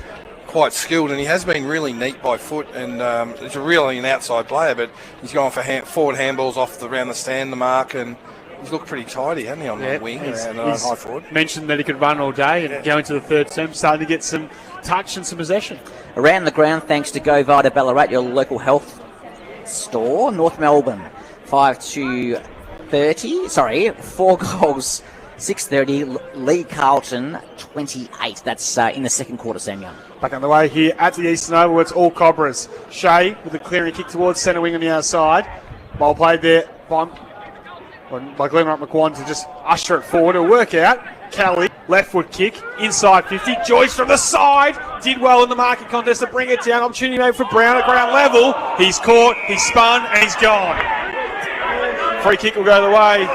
quite skilled, and he has been really neat by foot, and he's really an outside player, but he's gone for forward handballs around the stand, the mark, and he's looked pretty tidy, hasn't he, on the wing around high forward. Mentioned that he could run all day and go into the third term, starting to get some touch and some possession. Around the ground, thanks to Go Vita Ballarat, your local health store. North Melbourne, 5-30. Sorry, 4 goals, 6-30. Lee Carlton, 28. That's in the second quarter, Sam Young. Back on the way here at the Eastern Oval, it's all Cobras. Shea with a clearing kick towards centre wing on the outside. Ball played there by Glenn McQuan to just usher it forward. It'll work out. Kelly, left foot kick, inside 50. Joyce from the side, did well in the marking contest to bring it down. Opportunity made for Brown at ground level. He's caught, he's spun, and he's gone. Free kick will go the way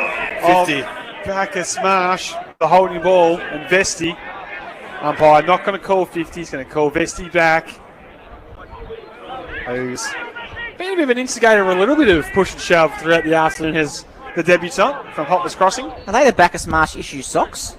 50. Bacchus Marsh, the holding ball, and Vesti. Umpire not going to call 50, he's going to call Vesti back. Who's been a bit of an instigator, a little bit of push and shove throughout the afternoon, has the debutant from Hoppers Crossing. Are they the Bacchus Marsh issue socks?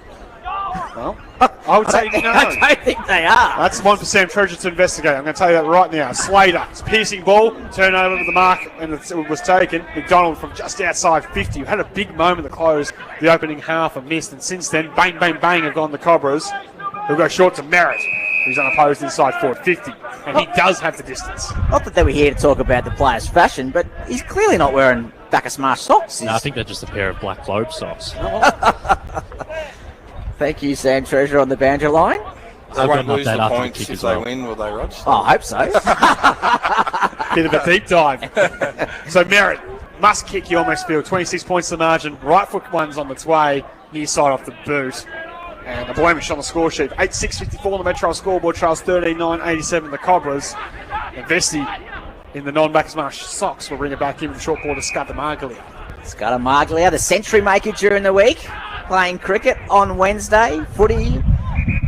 Well, I would say no. I don't think they are. That's one for Sam Treasure to investigate. I'm going to tell you that right now. Slater, it's a piercing ball, turn over to the mark, and it was taken. McDonald from just outside 50. Had a big moment to close the opening half and missed, and since then, bang, bang, bang, have gone the Cobras. Who'll go short to Merritt. He's unopposed inside forward 50, and he does have the distance. Not that they were here to talk about the player's fashion, but he's clearly not wearing Bacchus Marsh socks. No, I think they're just a pair of black globe socks. Thank you, Sam Treasure, on the banjo line. They won't lose the points if they win, will they, Rog? Oh, I hope so. Bit of a deep dive. So Merritt must kick, you almost feel. 26 points to the margin. Right foot one's on its way. Near side off the boot. And the Blemish on the score sheet. 8-6-54 on the Metro scoreboard. Trails 13-9-87 the Cobras. And Vesti in the non-Bacchus Marsh socks will bring it back in with the short ball to Scudder Marglia. Scudder Marglia, the century maker during the week. Playing cricket on Wednesday. Footy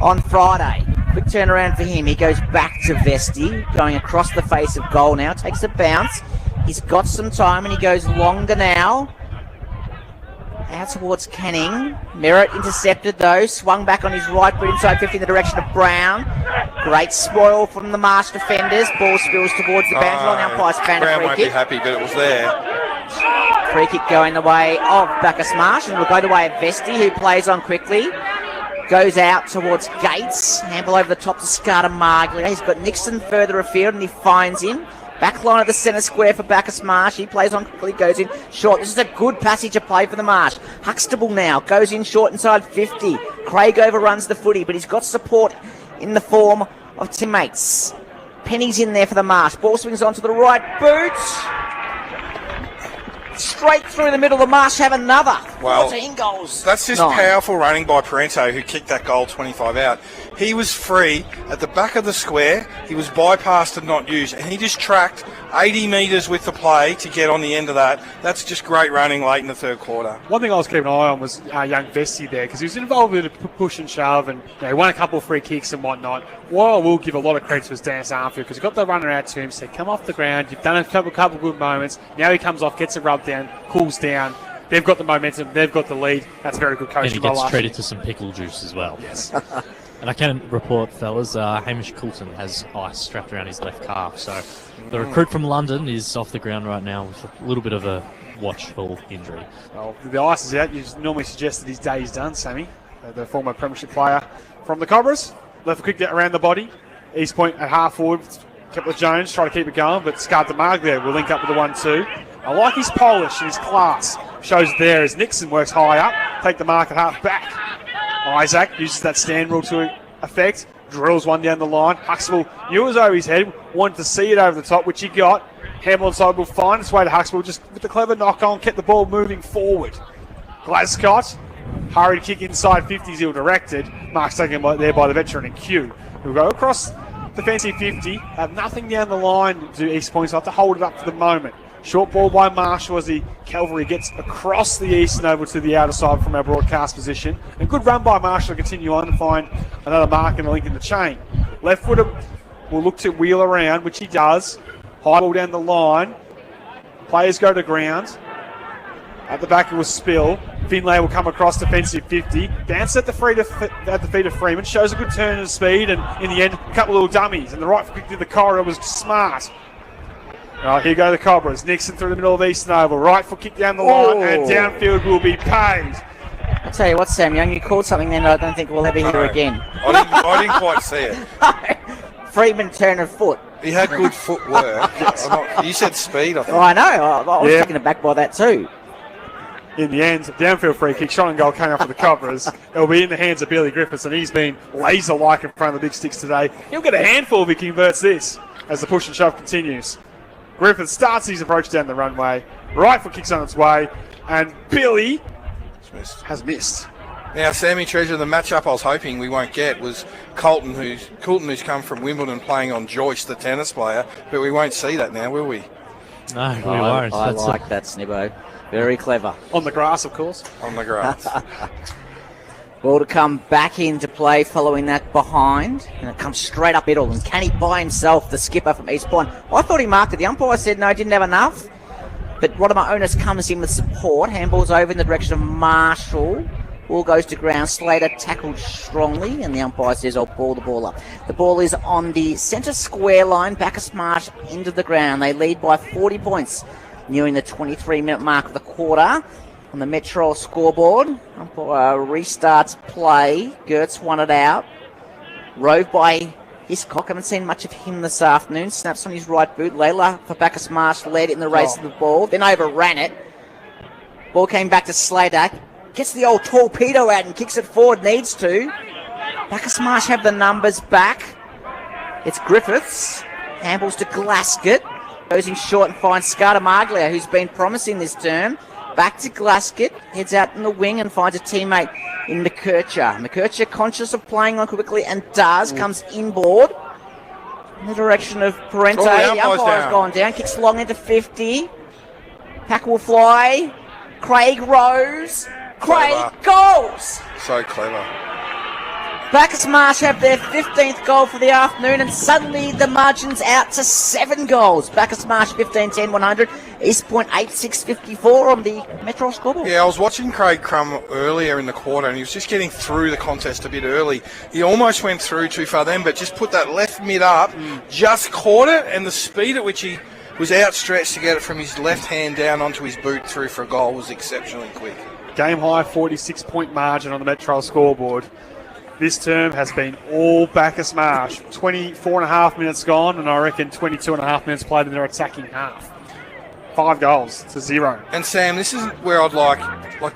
on Friday. Quick turnaround for him. He goes back to Vesti, going across the face of goal now. Takes a bounce. He's got some time and he goes longer now. Out towards Canning. Merritt intercepted though. Swung back on his right boot inside 50 in the direction of Brown. Great spoil from the Marsh defenders. Ball spills towards the boundary line. Umpire's found a Brown free won't kick. be happy, but it was there. Free kick going the way of Bacchus Marsh, and will go the way of Vesti, who plays on quickly. Goes out towards Gates. Handball over the top to Scudder Marglia. He's got Nixon further afield and he finds him. Back line of the centre square for Bacchus Marsh. He plays on quickly, goes in short. This is a good passage of play for the Marsh. Huxtable now goes in short inside 50. Craig overruns the footy, but he's got support in the form of teammates. Penny's in there for the Marsh. Ball swings onto the right boot. Straight through the middle. The Marsh have another. Well, 14 goals. That's just powerful running by Parento, who kicked that goal 25 out. He was free at the back of the square. He was bypassed and not used, and he just tracked 80 metres with the play to get on the end of that. That's just great running late in the third quarter. One thing I was keeping an eye on was young Vesti there, because he was involved with a push and shove, and he won a couple of free kicks and whatnot. Well, I will give a lot of credit to his dance Armfield, because he got the runner out to him, said, come off the ground, you've done a couple good moments. Now he comes off, gets it rubbed down, cools down. They've got the momentum, they've got the lead. That's very good coaching. And he gets treated to some pickle juice as well. Yes. And I can report, fellas, Hamish Coulton has ice strapped around his left calf. So the recruit from London is off the ground right now with a little bit of a watchful injury. Well, the ice is out. You normally suggest that his day is done, Sammy. The former premiership player from the Cobras. Left a quick get around the body. East Point at half forward. Kept with Jones, try to keep it going, but Scudder Marglia will link up with the 1-2. I like his polish and his class. Shows there as Nixon works high up. Take the mark at half back. Isaac uses that stand rule to effect. Drills one down the line. Huxtable knew it was over his head. Wanted to see it over the top, which he got. Handball inside will find its way to Huxtable. Just with the clever knock on, kept the ball moving forward. Glascott, hurried kick inside 50s, ill directed. Mark's taken there by the veteran in Q. He'll go across defensive 50. Have nothing down the line to East Point, so have to hold it up for the moment. Short ball by Marshall as the cavalry gets across the east and over to the outer side from our broadcast position. And good run by Marshall to continue on to find another mark and a link in the chain. Left footer will look to wheel around, which he does. High ball down the line. Players go to ground. At the back it was Spill. Finlay will come across defensive 50. Bounce at the feet of Freeman. Shows a good turn and speed, and in the end, a couple of little dummies. And the right kick to the corridor was smart. Right, here go the Cobras. Nixon through the middle of Eastern Oval. Right foot kick down the line, and downfield will be paid. I'll tell you what, Sam Young, you called something then I don't think we'll ever hear again. I didn't quite see it. Freeman turn of foot. He had good footwork. You said speed, I think. Oh, I know. I was taken aback by that too. In the end, downfield free kick, shot and goal came up for the Cobras. It'll be in the hands of Billy Griffiths, and he's been laser-like in front of the big sticks today. He'll get a handful if he converts this as the push and shove continues. Griffiths starts his approach down the runway. Right foot kicks on its way, and Billy has missed. Now, Sammy Treasure, the matchup I was hoping we won't get was Coulton, who's come from Wimbledon playing on Joyce, the tennis player, but we won't see that now, will we? No, we won't. I like that, Snibbo. Very clever. On the grass, of course. On the grass. Ball to come back into play following that behind. And it comes straight up middle. And can he by himself, the skipper from East Point? I thought he marked it. The umpire said no, didn't have enough. But Rodimer Onus comes in with support. Handball's over in the direction of Marshall. Ball goes to ground. Slater tackled strongly. And the umpire says, I'll ball the ball up. The ball is on the centre square line. Bacchus Marsh into the ground. They lead by 40 points. Nearing the 23-minute mark of the quarter. On the Metro scoreboard, umpire restarts play. Gertz won it out. Rove by Hiscock, haven't seen much of him this afternoon. Snaps on his right boot. Layla for Bacchus Marsh led in the race of the ball, then overran it. Ball came back to Sladak. Gets the old torpedo out and kicks it forward. Needs to. Bacchus Marsh have the numbers back. It's Griffiths. Handballs to Glaskett. Goes in short and finds Scartamaglia, who's been promising this term. Back to Glaskett. Heads out in the wing and finds a teammate in McKercher. McKercher conscious of playing on quickly and does. Comes inboard. In the direction of Parente. The umpire's gone down. Kicks long into 50. Pack will fly. Craig Rose. Craig goals! So clever. Bacchus Marsh have their 15th goal for the afternoon, and suddenly the margin's out to 7 goals. Bacchus Marsh 15-10-100, East Point 8-6-54 on the Metro scoreboard. Yeah, I was watching Craig Crum earlier in the quarter, and he was just getting through the contest a bit early. He almost went through too far then, but just put that left mid up, just caught it, and the speed at which he was outstretched to get it from his left hand down onto his boot through for a goal was exceptionally quick. Game high 46-point margin on the Metro scoreboard. This term has been all Bacchus Marsh. 24.5 minutes gone, and I reckon 22.5 minutes played in their attacking half. 5 goals to 0. And Sam, this isn't where I'd like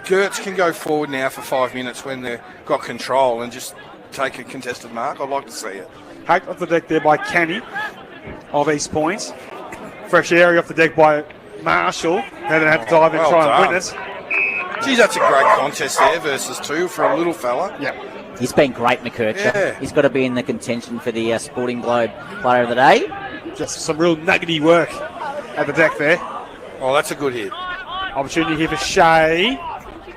Gertz can go forward now for 5 minutes when they've got control and just take a contested mark. I'd like to see it. Hacked off the deck there by Canny of East Point. Fresh area off the deck by Marshall. Now they have to dive in and try and win it. Geez, that's a great contest there versus 2 for a little fella. Yep. He's been great, McKercher. Yeah. He's got to be in the contention for the Sporting Globe Player of the Day. Just some real nuggety work at the deck there. Oh, that's a good hit. Opportunity here for Shea.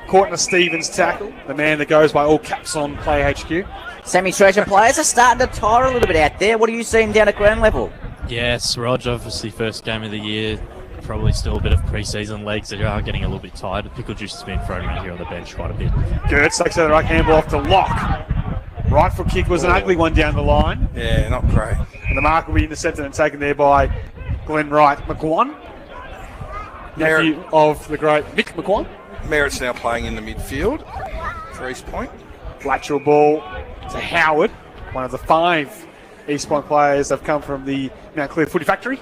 Caught in a Stevens tackle. The man that goes by all caps on Play HQ. Sammy Treasure players are starting to tire a little bit out there. What are you seeing down at ground level? Yes, Rog, obviously first game of the year. Probably still a bit of pre-season legs that are getting a little bit tired. Pickle juice has been thrown around here on the bench quite a bit. Gertz takes out the right handball off to Locke. Right foot kick was an ugly one down the line. Yeah, not great. And the mark will be intercepted and taken there by Glenn Wright McGuan, nephew of the great Mick McGuan. Merritt's now playing in the midfield for East Point. Lateral ball to Howard, one of the 5 East Point players that have come from the Mount Clear Footy Factory.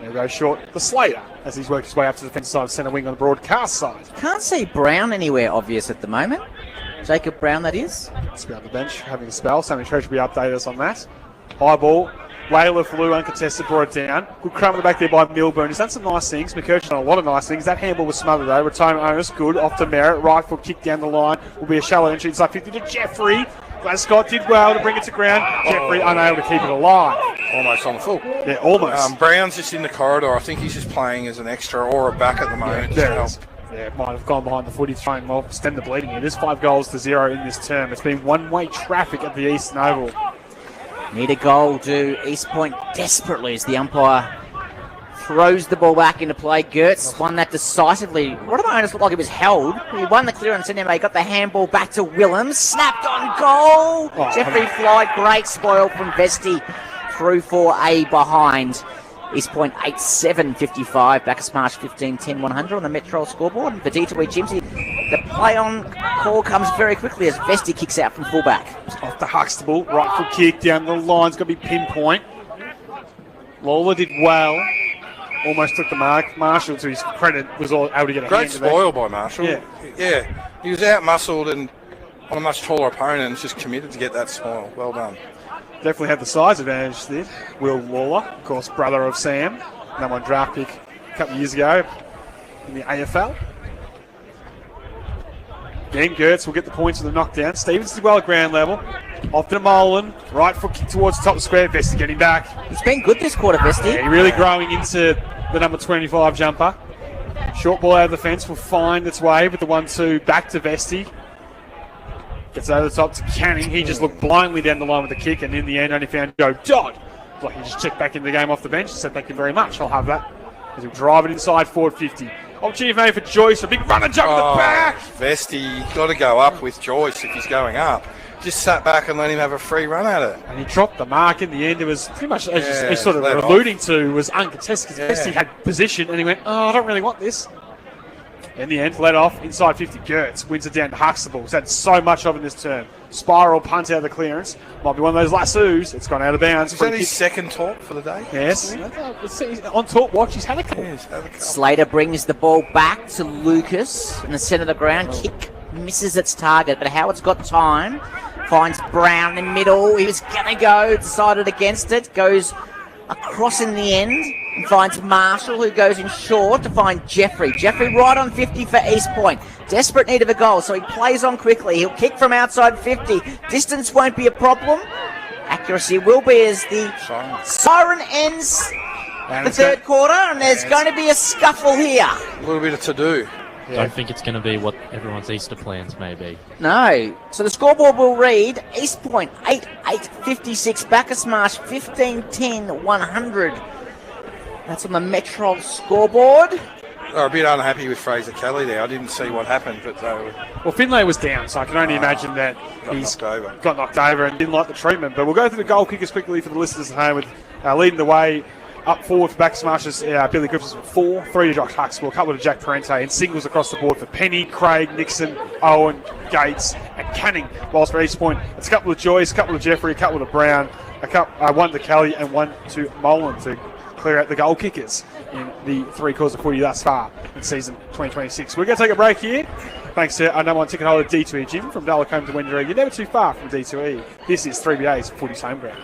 There we go short to Slater as he's worked his way up to the defensive side, centre wing on the broadcast side. Can't see Brown anywhere obvious at the moment. Jacob Brown, that is. It's on the bench having a spell. Sammy Treasure will be updated us on that. High ball. Layla flew uncontested, brought it down. Good crumb in the back there by Milburn. He's done some nice things. McKercher's done a lot of nice things. That handball was smothered though. Retirement onus, good. Off to Merritt. Right foot kick down the line. Will be a shallow entry inside 50 to Jeffrey. Glascott did well to bring it to ground. Jeffrey unable to keep it alive. Almost on the full. Yeah, almost. Brown's just in the corridor. I think he's just playing as an extra or a back at the moment. Yeah, might have gone behind the footy, trying to stem the bleeding. It is 5 goals to 0 in this term. It's been one-way traffic at the Eastern Oval. Need a goal to East Point desperately as the umpire throws the ball back into play. Gertz won that decisively. Rodamone looked like it was held. He won the clearance anyway. Got the handball back to Willems. Snapped on goal. Jeffrey Fly, great spoil from Vesti through for a behind. East Point 8-7-55. Bacchus Marsh 15-10-100 on the Metro scoreboard. And Vedita Jimsy, the play on call comes very quickly as Vesti kicks out from fullback. Off to Huxtable. Right foot kick down the line's got to be pinpoint. Lawler did well. Almost took the mark. Marshall, to his credit, was able to get a great hand spoil by Marshall. Yeah. He was out-muscled and on a much taller opponent and just committed to get that spoil. Well done. Definitely had the size advantage there. Will Lawler, of course, brother of Sam. Number 1 draft pick a couple of years ago in the AFL. Again, Gertz will get the points with the knockdown. Stevens did well at ground level. Off to Molan. Right foot kick towards the top of the square. Vesti getting back. He's been good this quarter, Vesti. Yeah, really growing into the number 25 jumper. Short ball out of the fence will find its way with the 1-2 back to Vesti. Gets over the top to Canning. He just looked blindly down the line with the kick, and in the end only found Joe Dodd. Like he just checked back in the game off the bench and said, "Thank you very much, I'll have that." As he'll drive it inside forward 50. Opportunity made for Joyce. A big runner jump to the back. Vesti, got to go up with Joyce if he's going up. Just sat back and let him have a free run at it. And he dropped the mark in the end. It was pretty much, as you sort of alluding to, was uncontested because Vesti had position and he went, "Oh, I don't really want this." In the end, led off inside 50. Gertz wins it down to Huxtable. He's had so much of in this term. Spiral punt out of the clearance. Might be one of those lassos. It's gone out of bounds. Is that his second talk for the day? Yes. On talk watch, he's had a couple. Slater brings the ball back to Lucas in the centre of the ground. Kick misses its target, but Howard's got time. Finds Brown in the middle. He was going to go, decided against it. Goes across in the end and finds Marshall, who goes in short to find Jeffrey. Jeffrey right on 50 for East Point. Desperate need of a goal, so he plays on quickly. He'll kick from outside 50. Distance won't be a problem. Accuracy will be as the siren ends the third quarter, and there's going to be a scuffle here. A little bit of to-do. Don't think it's going to be what everyone's Easter plans may be. No. So the scoreboard will read East Point 8-8-56, Bacchus Marsh 15-10-100. That's on the Metro scoreboard. They're a bit unhappy with Fraser Kelly there. I didn't see what happened, but they were... Well, Finlay was down, so I can only imagine that he's got knocked over and didn't like the treatment. But we'll go through the goal kickers quickly for the listeners at home with leading the way. Up forward for Bacchus Marsh's Billy Griffiths with 4, 3 to Josh Huxtable, a couple to Jack Parente, and singles across the board for Penny, Craig, Nixon, Owen, Gates, and Canning. Whilst for East Point, it's a couple of Joyce, a couple of Jeffrey, a couple to Brown, one to Kelly, and one to Molan to clear out the goal kickers in the 3 quarters of footy thus far in season 2026. We're going to take a break here. Thanks to our number 1 ticket holder, D2E Jim, from Dallacombe to Wendouree. You're never too far from D2E. This is 3BA's Footy's Home Ground.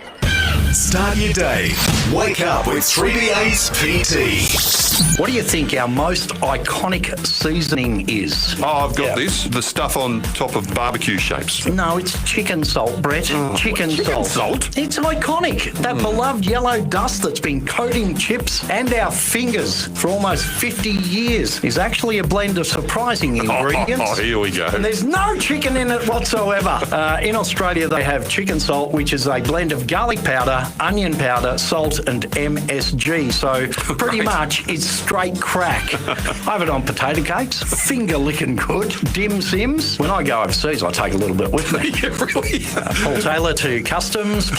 Start your day. Wake up with 3BA's PT. What do you think our most iconic seasoning is? Oh, I've got this. The stuff on top of barbecue shapes. No, it's chicken salt, Brett. Chicken salt. It's iconic. That beloved yellow dust that's been coating chips and our fingers for almost 50 years is actually a blend of surprising ingredients. Oh, here we go. And there's no chicken in it whatsoever. In Australia, they have chicken salt, which is a blend of garlic powder, onion powder, salt, and MSG. So pretty much it's straight crack. I have it on potato cakes, finger licking good, dim sims. When I go overseas, I take a little bit with me. Yeah, really? Paul Taylor to Customs.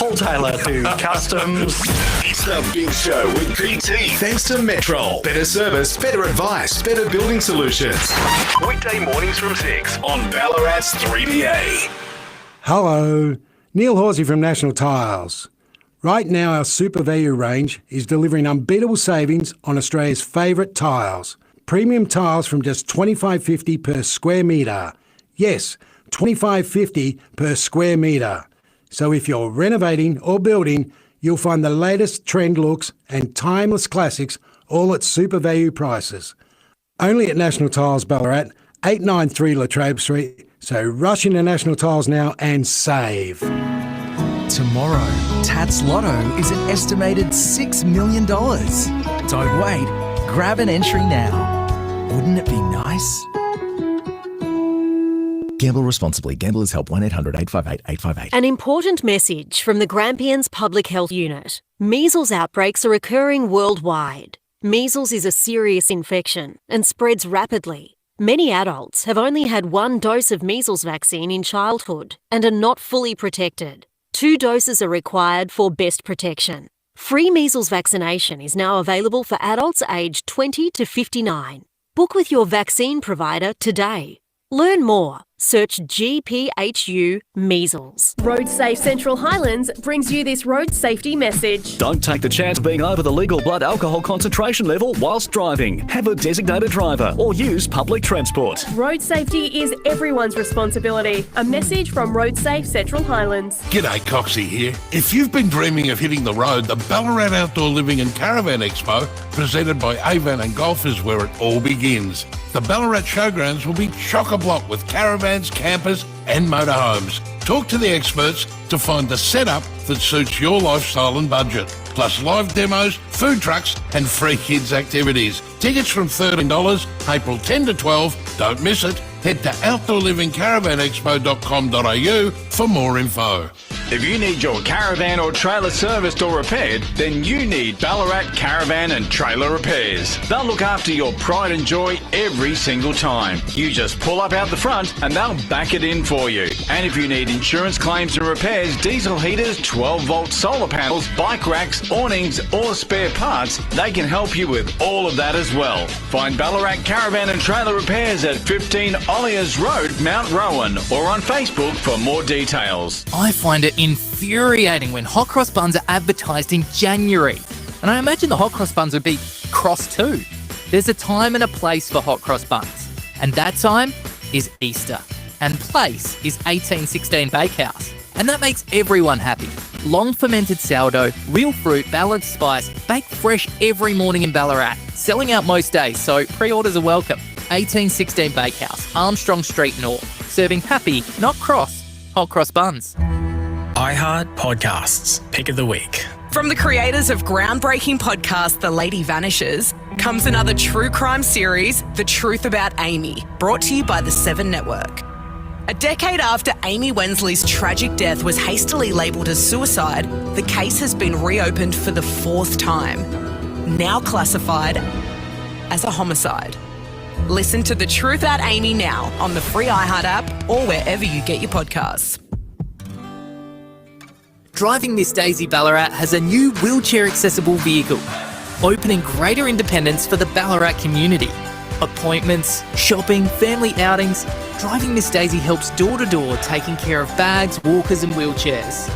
It's the Big Show with PT. Thanks to Metro. Better service, better advice, better building solutions. Weekday mornings from 6 on Ballarat's 3BA. Hello, Neil Horsey from National Tiles. Right now, our super value range is delivering unbeatable savings on Australia's favourite tiles. Premium tiles from just $25.50 per square metre. Yes, $25.50 per square metre. So if you're renovating or building, you'll find the latest trend looks and timeless classics all at super value prices. Only at National Tiles Ballarat, 893 Latrobe Street. So rush into National Tiles now and save. Tomorrow, Tats Lotto is an estimated $6 million. Don't wait, grab an entry now. Wouldn't it be nice? Gamble responsibly. Gamblers Help 1-800-858-858. An important message from the Grampians Public Health Unit. Measles outbreaks are occurring worldwide. Measles is a serious infection and spreads rapidly. Many adults have only had 1 dose of measles vaccine in childhood and are not fully protected. 2 doses are required for best protection. Free measles vaccination is now available for adults aged 20 to 59. Book with your vaccine provider today. Learn more. Search GPHU Measles. Road Safe Central Highlands brings you this road safety message. Don't take the chance of being over the legal blood alcohol concentration level whilst driving. Have a designated driver or use public transport. Road safety is everyone's responsibility. A message from Road Safe Central Highlands. G'day, Coxie here. If you've been dreaming of hitting the road, the Ballarat Outdoor Living and Caravan Expo, presented by Avan and Golf, is where it all begins. The Ballarat Showgrounds will be chock-a-block with caravans, campers and motorhomes. Talk to the experts to find the setup that suits your lifestyle and budget. Plus live demos, food trucks and free kids activities. Tickets from $13, April 10 to 12. Don't miss it. Head to outdoorlivingcaravanexpo.com.au for more info. If you need your caravan or trailer serviced or repaired, then you need Ballarat Caravan and Trailer Repairs. They'll look after your pride and joy every single time. You just pull up out the front and they'll back it in for you. And if you need insurance claims and repairs, diesel heaters, 12-volt solar panels, bike racks, awnings or spare parts, they can help you with all of that as well. Find Ballarat Caravan and Trailer Repairs at 15 Olliers Road, Mount Rowan, or on Facebook for more details. I find it infuriating when hot cross buns are advertised in January. And I imagine the hot cross buns would be cross too. There's a time and a place for hot cross buns. And that time is Easter. And place is 1816 Bakehouse. And that makes everyone happy. Long fermented sourdough, real fruit, balanced spice, baked fresh every morning in Ballarat. Selling out most days, so pre-orders are welcome. 1816 Bakehouse, Armstrong Street North. Serving happy, not cross, hot cross buns. iHeart Podcasts, Pick of the Week. From the creators of groundbreaking podcast The Lady Vanishes comes another true crime series, The Truth About Amy, brought to you by the 7 Network. A decade after Amy Wensley's tragic death was hastily labelled as suicide, the case has been reopened for the 4th time, now classified as a homicide. Listen to The Truth About Amy now on the free iHeart app or wherever you get your podcasts. Driving Miss Daisy Ballarat has a new wheelchair-accessible vehicle, opening greater independence for the Ballarat community. Appointments, shopping, family outings, Driving Miss Daisy helps door-to-door, taking care of bags, walkers and wheelchairs.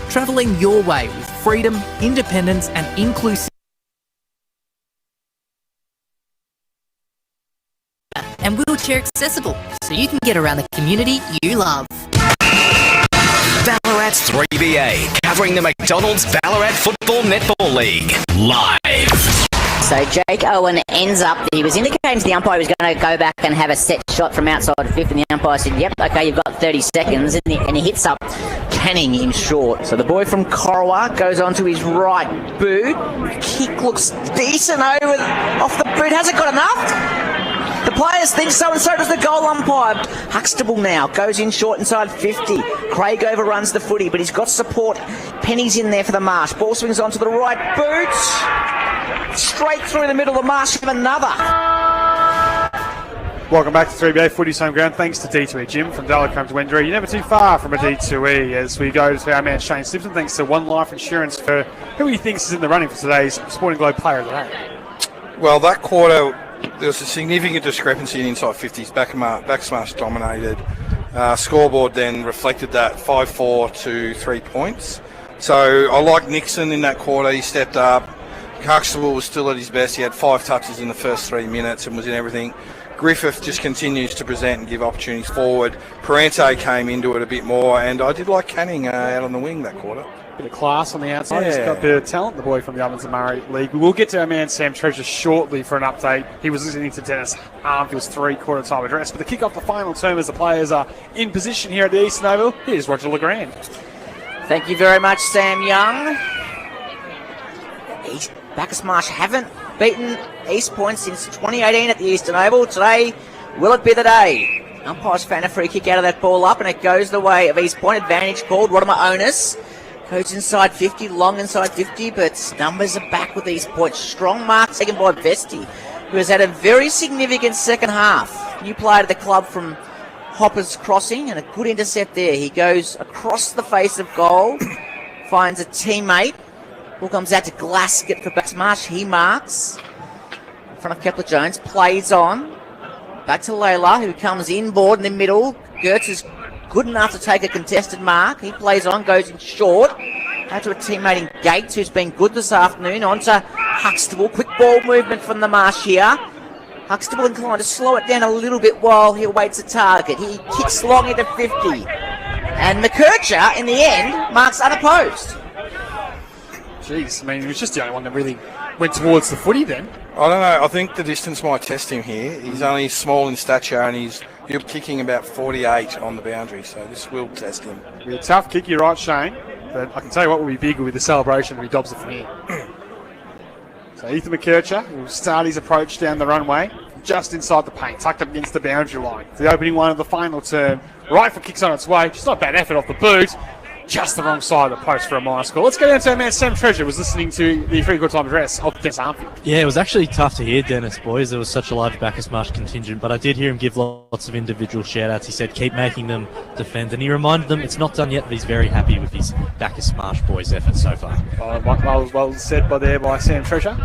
Travelling your way with freedom, independence and inclusivity. And wheelchair accessible, so you can get around the community you love. Ballarat's 3BA, covering the McDonald's Ballarat Football Netball League, live. So Jake Owen ends up, he was indicating to the umpire he was going to go back and have a set shot from outside fifth, and the umpire said, yep, okay, you've got 30 seconds, and he hits up Canning in short. So the boy from Corowa goes onto his right boot. Kick looks decent over off the boot. Has it got enough? The players think so, and so does the goal umpire. Huxtable now goes in short inside 50. Craig overruns the footy, but he's got support. Penny's in there for the Marsh. Ball swings onto the right boot. Straight through the middle of Marsh have another. Welcome back to 3BA Footy's Home Ground. Thanks to D2E Jim from Delacombe to Wendouree. You're never too far from a D2E as we go to our man Shane Simpson. Thanks to One Life Insurance for who he thinks is in the running for today's Sporting Globe Player of the Day. Well, that quarter, there was a significant discrepancy in inside 50s. Bacchus Marsh dominated. Scoreboard then reflected that 5-4 to 3 points. So I like Nixon in that quarter. He stepped up. Huxtable was still at his best. He had 5 touches in the first 3 minutes and was in everything. Griffith just continues to present and give opportunities forward. Parente came into it a bit more, and I did like Canning out on the wing that quarter. Bit of class on the outside. He's got a bit of talent, the boy from the Ovens and Murray League. We will get to our man Sam Treasure shortly for an update. He was listening to Dennis Armfield's 3-quarter time address. But to kick off the final term as the players are in position here at the Eastern Oval, here's Roger Legrand. Thank you very much, Sam Young. Bacchus Marsh haven't beaten East Point since 2018 at the Eastern Oval. Today, will it be the day? Umpires fan a free kick out of that ball up, and it goes the way of East Point. Advantage called. Rodimer Onus goes inside 50, long inside 50, but numbers are back with East Point. Strong mark, second by Vesti, who has had a very significant second half. New player to the club from Hoppers Crossing, and a good intercept there. He goes across the face of goal, finds a teammate. Ball comes out to Glaskett for Bacchus Marsh. He marks in front of Kepler Jones. Plays on. Back to Layla, who comes inboard in the middle. Gertz is good enough to take a contested mark. He plays on, goes in short. Out to a teammate in Gates, who's been good this afternoon. On to Huxtable. Quick ball movement from the Marsh here. Huxtable inclined to slow it down a little bit while he awaits a target. He kicks long into 50. And McKercher, in the end, marks unopposed. Jeez, I mean, he was just the only one that really went towards the footy then. I don't know. I think the distance might test him here. He's only small in stature and he's kicking about 48 on the boundary, so this will test him. It'll be a tough kick, you're right, Shane. But I can tell you what will be big with the celebration when he dobs it from here. So Ethan McKercher will start his approach down the runway, just inside the paint, tucked up against the boundary line. The opening one of the final term. Rifle kicks on its way. Just not a bad effort off the boot. just the wrong side of the post for a minor score. Let's go down to our man Sam Treasure, was listening to the 3 quarter time address of Dennis Armfield. Yeah, it was actually tough to hear Dennis, boys. There was such a large Bacchus Marsh contingent, but I did hear him give lots of individual shout-outs. He said, keep making them defend, and he reminded them it's not done yet, but he's very happy with his Bacchus Marsh boys' effort so far. Well said by Sam Treasure.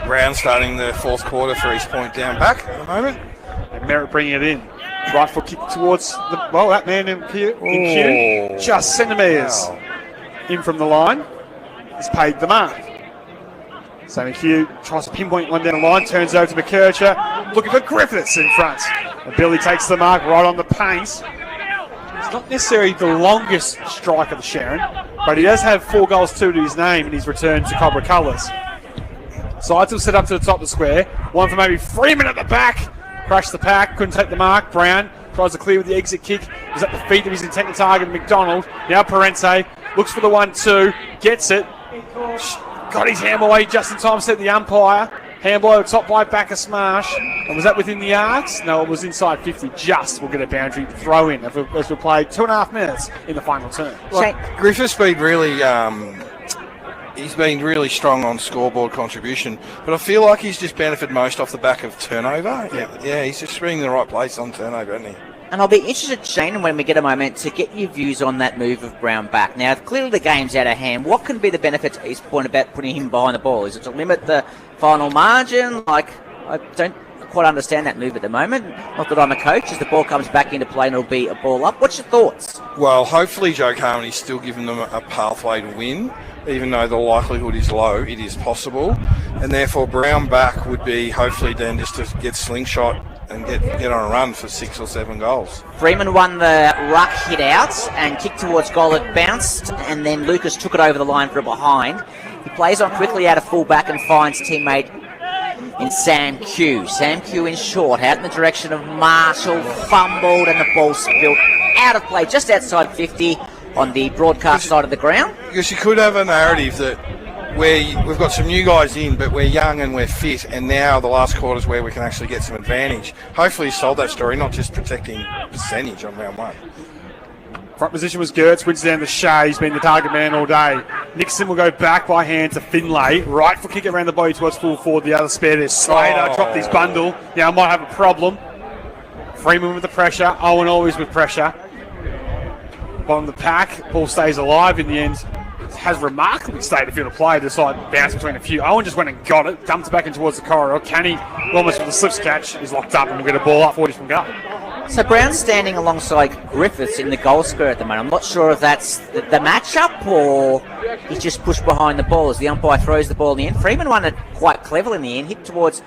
Brown starting the fourth quarter for East Point down back at the moment. And Merritt bringing it in. Right foot kick towards that man in Q. Just centimetres in from the line. He's paid the mark. So McHugh tries to pinpoint one down the line, turns over to McKercher, looking for Griffiths in front. And Billy takes the mark right on the paint. It's not necessarily the longest strike of the Sharon, but he does have 4 goals, 2 to his name in his return to Cobra colours. Sides will set up to the top of the square. One for maybe Freeman at the back. Crashed the pack, couldn't take the mark. Brown tries to clear with the exit kick. Was at the feet of his intended target, McDonald. Now Parente looks for the 1-2, gets it. Got his handball away just in time, said the umpire. Handball over top by Bacchus Marsh. And was that within the yards? No, it was inside 50. Just will get a boundary throw in as we played 2.5 minutes in the final turn. Griffith's been really... He's been really strong on scoreboard contribution, but I feel like he's just benefited most off the back of turnover. Yeah, he's just been in the right place on turnover, hasn't he? And I'll be interested, Shane, when we get a moment, to get your views on that move of Brown back. Now, clearly the game's out of hand. What can be the benefit to East Point about putting him behind the ball? Is it to limit the final margin? I don't quite understand that move at the moment. Not that I'm a coach. As the ball comes back into play and it'll be a ball up. What's your thoughts? Well, hopefully Joe Carmony's still giving them a pathway to win. Even though the likelihood is low, it is possible. And therefore Brown back would be hopefully then just to get slingshot and get on a run for 6 or 7 goals. Freeman won the ruck hit out and kicked towards goal. It bounced and then Lucas took it over the line for a behind. He plays on quickly out of full back and finds teammate in Sam Q. Sam Q in short, out in the direction of Marshall, fumbled and the ball spilled out of play just outside 50 on the broadcast side of the ground. Because you could have a narrative that we've got some new guys in, but we're young and we're fit, and now the last quarter's where we can actually get some advantage. Hopefully he sold that story, not just protecting percentage on round 1. Front position was Gertz, wins down to Shea. He's been the target man all day. Nixon will go back by hand to Finlay. Right foot kick around the body towards full forward. The other spare there. Slater dropped his bundle. Now might have a problem. Freeman with the pressure. Owen always with pressure. Bottom of the pack. Ball stays alive in the end. Has remarkably stayed the field of play. Decided bounce between a few. Owen just went and got it. Dumped it back in towards the corridor. Canny, almost with the slips catch, is locked up and will get a ball up 40 from goal. So Brown's standing alongside Griffiths in the goal square at the moment. I'm not sure if that's the matchup or he's just pushed behind the ball as the umpire throws the ball in the end. Freeman won it quite cleverly in the end. Hit towards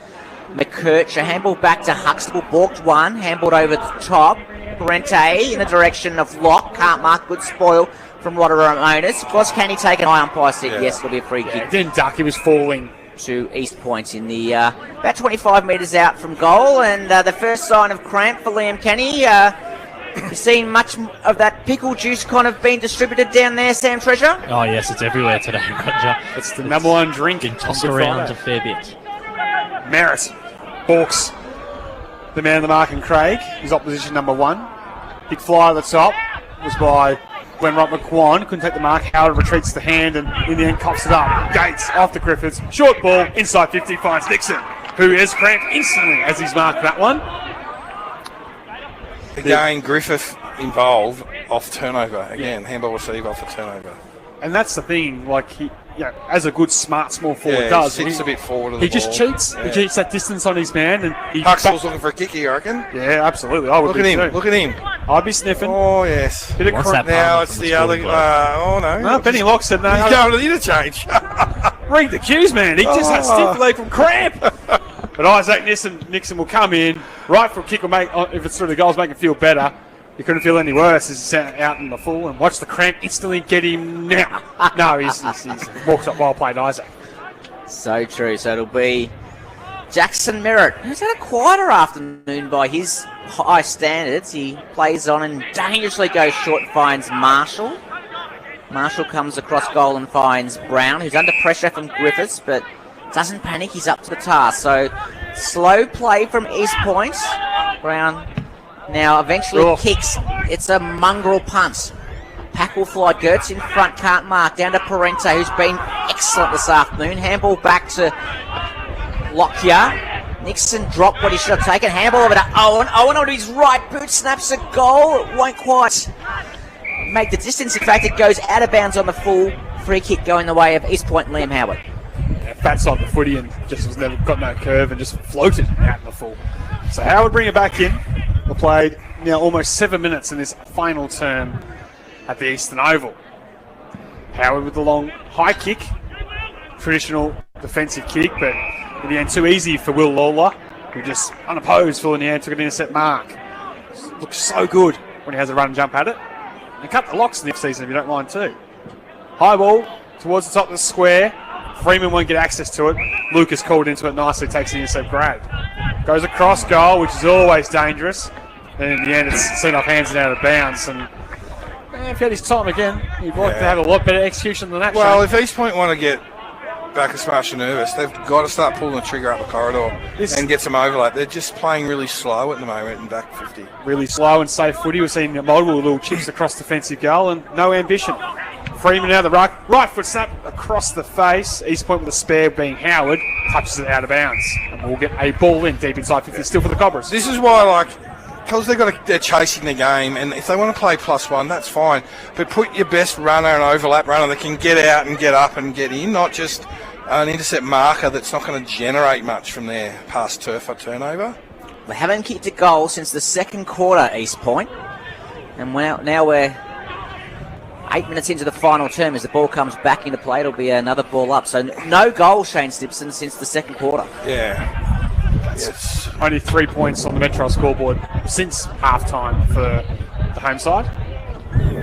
McKercher. Handball back to Huxtable. Balked one. Handballed over the top. Parente in the direction of Locke. Can't mark. Good spoil from Rotterdam owners. Was Canny take an eye? Umpire said yes, it'll be a free kick. Didn't duck. He was falling to East Point in the about 25 metres out from goal, and the first sign of cramp for Liam Kenny. You seen much of that pickle juice kind of being distributed down there, Sam Treasure? Oh yes, it's everywhere today, Roger. It's the number one drink. Been tossed around a fair bit. Merritt, Hawks, the man of the mark, and Craig, his opposition number 1. Big fly at the top was by Glenrock McQuan. Couldn't take the mark. Howard retreats the hand and in the end coughs it up. Gates off the Griffiths. Short ball inside 50 finds Nixon, who is cramped instantly as he's marked that one. Again, Griffith involved off turnover. Again, handball receive off a turnover. And that's the thing, like he, as a good, smart, small forward does. He sits a bit forward of the ball. He just cheats. Yeah. He cheats that distance on his man. And Huxtable's looking for a kick, you reckon? Yeah, absolutely. I would look at him. Too. Look at him. I'd be sniffing. Oh, yes. Bit of now it's the other... No, Benny Locke said no. He's going to the interchange. Read the cues, man. He just had stiff leg from cramp. But Isaac Nixon will come in. Right foot kick will make, if it's through the goals, make him feel better. You couldn't feel any worse as he's out in the full, and watch the cramp instantly get him now. No, he's walks up well played, Isaac. So true. So it'll be Jackson Merritt, who's had a quieter afternoon by his high standards. He plays on and dangerously goes short and finds Marshall. Marshall comes across goal and finds Brown, who's under pressure from Griffiths, but doesn't panic. He's up to the task. So slow play from East Point. Brown now eventually kicks. It's a mongrel punt. Pack will fly. Gertz in front, can't mark. Down to Parente, who's been excellent this afternoon. Handball back to Lockyer. Nixon dropped what he should have taken. Handball over to Owen. Owen on his right boot, snaps a goal. It won't quite make the distance. In fact, it goes out of bounds on the full. Free kick going the way of East Point and Liam Howard. Yeah, fat side of the footy and just was never got no curve and just floated out in the full. So Howard bring it back in. We played now almost 7 minutes in this final term at the Eastern Oval. Howard with the long high kick. Traditional defensive kick, but in the end too easy for Will Lawler, who just unopposed full in the air, took an intercept mark. Looks so good when he has a run and jump at it. And cut the locks in the season if you don't mind too. High ball towards the top of the square. Freeman won't get access to it. Lucas called into it nicely, takes the intercept grab. Goes across goal, which is always dangerous. And in the end, it's sent off hands and out of bounds. And if he had his time again, he'd like to have a lot better execution than that. Well, if East Point want to get Bacchus Marsh nervous, they've got to start pulling the trigger up the corridor and get some overlap. They're just playing really slow at the moment in back 50. Really slow and safe footy. We're seeing multiple little chips across defensive goal and no ambition. Freeman out of the right foot snap across the face. East Point with a spare being Howard, touches it out of bounds. And we'll get a ball in deep inside 50 still for the Cobras. This is why, because they're chasing the game, and if they want to play +1, that's fine. But put your best runner and overlap runner that can get out and get up and get in, not just an intercept marker that's not going to generate much from their past turf or turnover. They haven't kicked a goal since the second quarter, East Point. And now we're 8 minutes into the final term. As the ball comes back into play, it'll be another ball up. So no goal, Shane Stimpson, since the second quarter. Yeah. Yes. Only 3 points on the Metro scoreboard since half-time for the home side.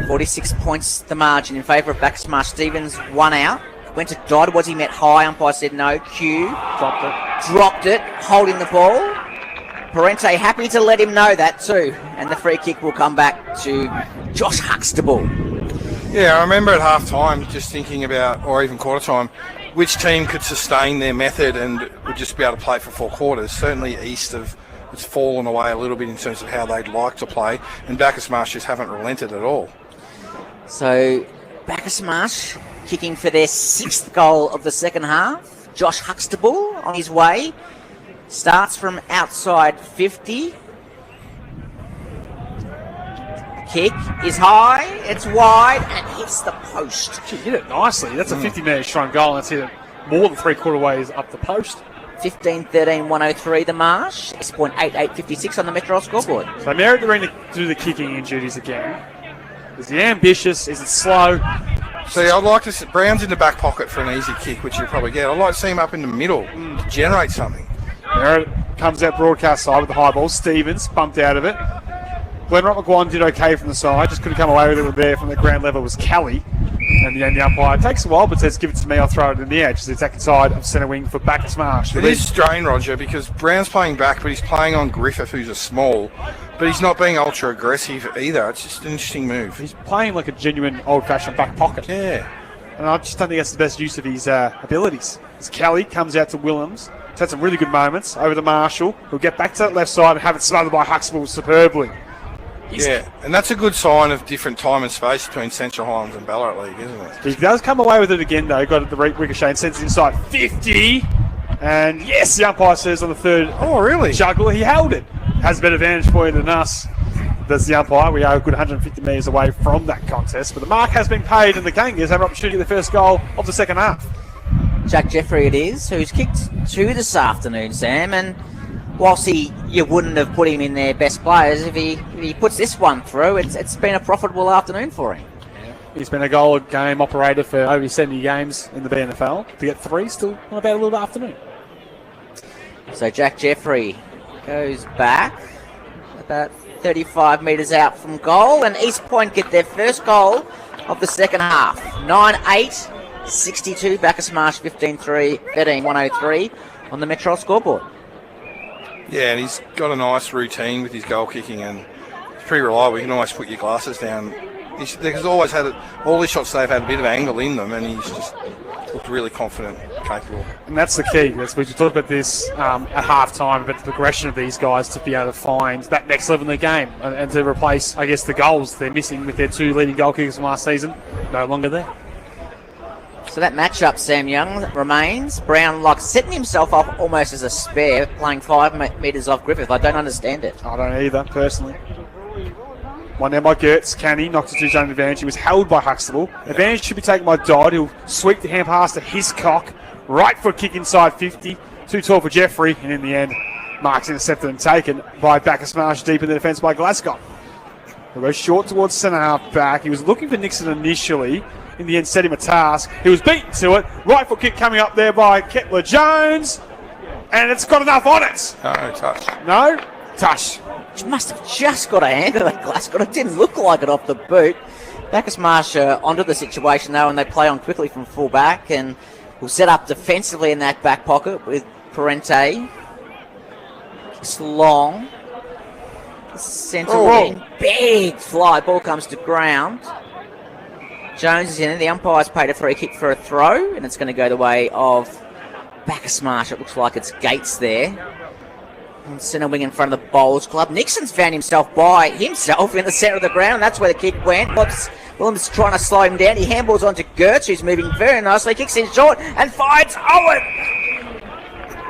46 points the margin in favour of Bacchus Marsh. Stevens, one out. Went to Dodd. Was he met high? Umpire said no. Q. Dropped it. Holding the ball. Parente happy to let him know that too. And the free kick will come back to Josh Huxtable. Yeah, I remember at half-time just thinking about, or even quarter-time, which team could sustain their method and would just be able to play for 4 quarters. Certainly East it's fallen away a little bit in terms of how they'd like to play, and Bacchus Marsh just haven't relented at all. So Bacchus Marsh kicking for their 6th goal of the second half. Josh Huxtable on his way. Starts from outside 50. Kick is high, it's wide, and hits the post. She hit it nicely. That's a 50-metre strong goal, and it's hit it more than 3/4 ways up the post. 15-13-103 the Marsh. 6.8856 on the Metro scoreboard. So Merritt to do the kicking in duties again. Is he ambitious? Is it slow? See, I'd like to see Brown's in the back pocket for an easy kick, which you'll probably get. I'd like to see him up in the middle to generate something. Merritt comes out broadcast side with the high ball. Stevens bumped out of it. Glenrock McGuan did okay from the side, just couldn't come away with it there from the ground level was Kelly. And the umpire takes a while, but says, give it to me, I'll throw it in the edge. The attacking side of centre wing for Bacchus Marsh. It is strange, Roger, because Brown's playing back, but he's playing on Griffith, who's a small, but he's not being ultra aggressive either. It's just an interesting move. He's playing like a genuine old-fashioned back pocket. Yeah. And I just don't think that's the best use of his abilities. As Kelly comes out to Willems, he's had some really good moments over to Marshall, who'll get back to that left side and have it smothered by Huxtable superbly. Yeah, and that's a good sign of different time and space between Central Highlands and Ballarat League, isn't it? He does come away with it again, though. Got it the ricochet and sends it inside 50. And yes, the umpire says on the third juggle, he held it. Has a better vantage point than us. Does the umpire. We are a good 150 metres away from that contest. But the mark has been paid, and the Kangas have an opportunity to get the first goal of the second half. Jack Jeffrey it is, who's kicked 2 this afternoon, Sam. And whilst you wouldn't have put him in their best players, if he puts this one through, it's been a profitable afternoon for him. Yeah. He's been a goal game operator for over 70 games in the BNFL. To get 3, still not about a little afternoon. So Jack Jeffrey goes back about 35 metres out from goal, and East Point get their first goal of the second half. 9-8-62, Bacchus Marsh 15-13-103 on the Metro scoreboard. Yeah, and he's got a nice routine with his goal kicking, and it's pretty reliable. You can almost put your glasses down. He's always had all his shots they've had a bit of angle in them, and he's just looked really confident capable. And that's the key. We talked about this at half-time, about the progression of these guys to be able to find that next level in the game and to replace, I guess, the goals they're missing with their 2 leading goal kickers from last season. No longer there. So that matchup, Sam Young, remains. Brownlock setting himself up almost as a spare, playing 5 metres off Griffith. I don't understand it. I don't either, personally. One there by Gertz. Canny knocks it to his own advantage. He was held by Huxtable. Advantage should be taken by Dodd. He'll sweep the hand pass to Hiscock. Right foot kick inside 50. Too tall for Jeffrey. And in the end, Mark's intercepted and taken by Bacchus Marsh deep in the defence by Glasgow. He'll go short towards centre half back. He was looking for Nixon initially. In the end, set him a task. He was beaten to it. Right foot kick coming up there by Kepler Jones. And it's got enough on it. No touch. No touch. She must have just got a hand of that Glasgow. It didn't look like it off the boot. Bacchus Marsh onto the situation though, and they play on quickly from full back and will set up defensively in that back pocket with Parente. It's long. Centre wing. Big fly. Ball comes to ground. Jones is in it. The umpire's paid a free kick for a throw, and it's going to go the way of Bacchus Marsh. It looks like it's Gates there. Centre wing in front of the Bowls Club. Nixon's found himself in the centre of the ground. That's where the kick went. Williams trying to slow him down. He handballs onto Gertz, who's moving very nicely. Kicks in short and finds Owen.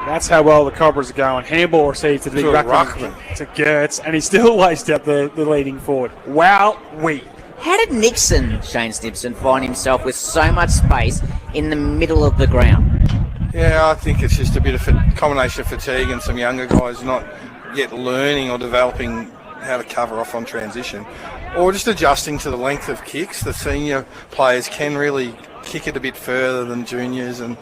That's how well the Cobras are going. Handball received to the big ruckman to Gertz, and he still laced out the leading forward. Wow-wee. How did Nixon, Shane Stimson, find himself with so much space in the middle of the ground? Yeah, I think it's just a bit of a combination of fatigue and some younger guys not yet learning or developing how to cover off on transition, or just adjusting to the length of kicks. The senior players can really kick it a bit further than juniors, and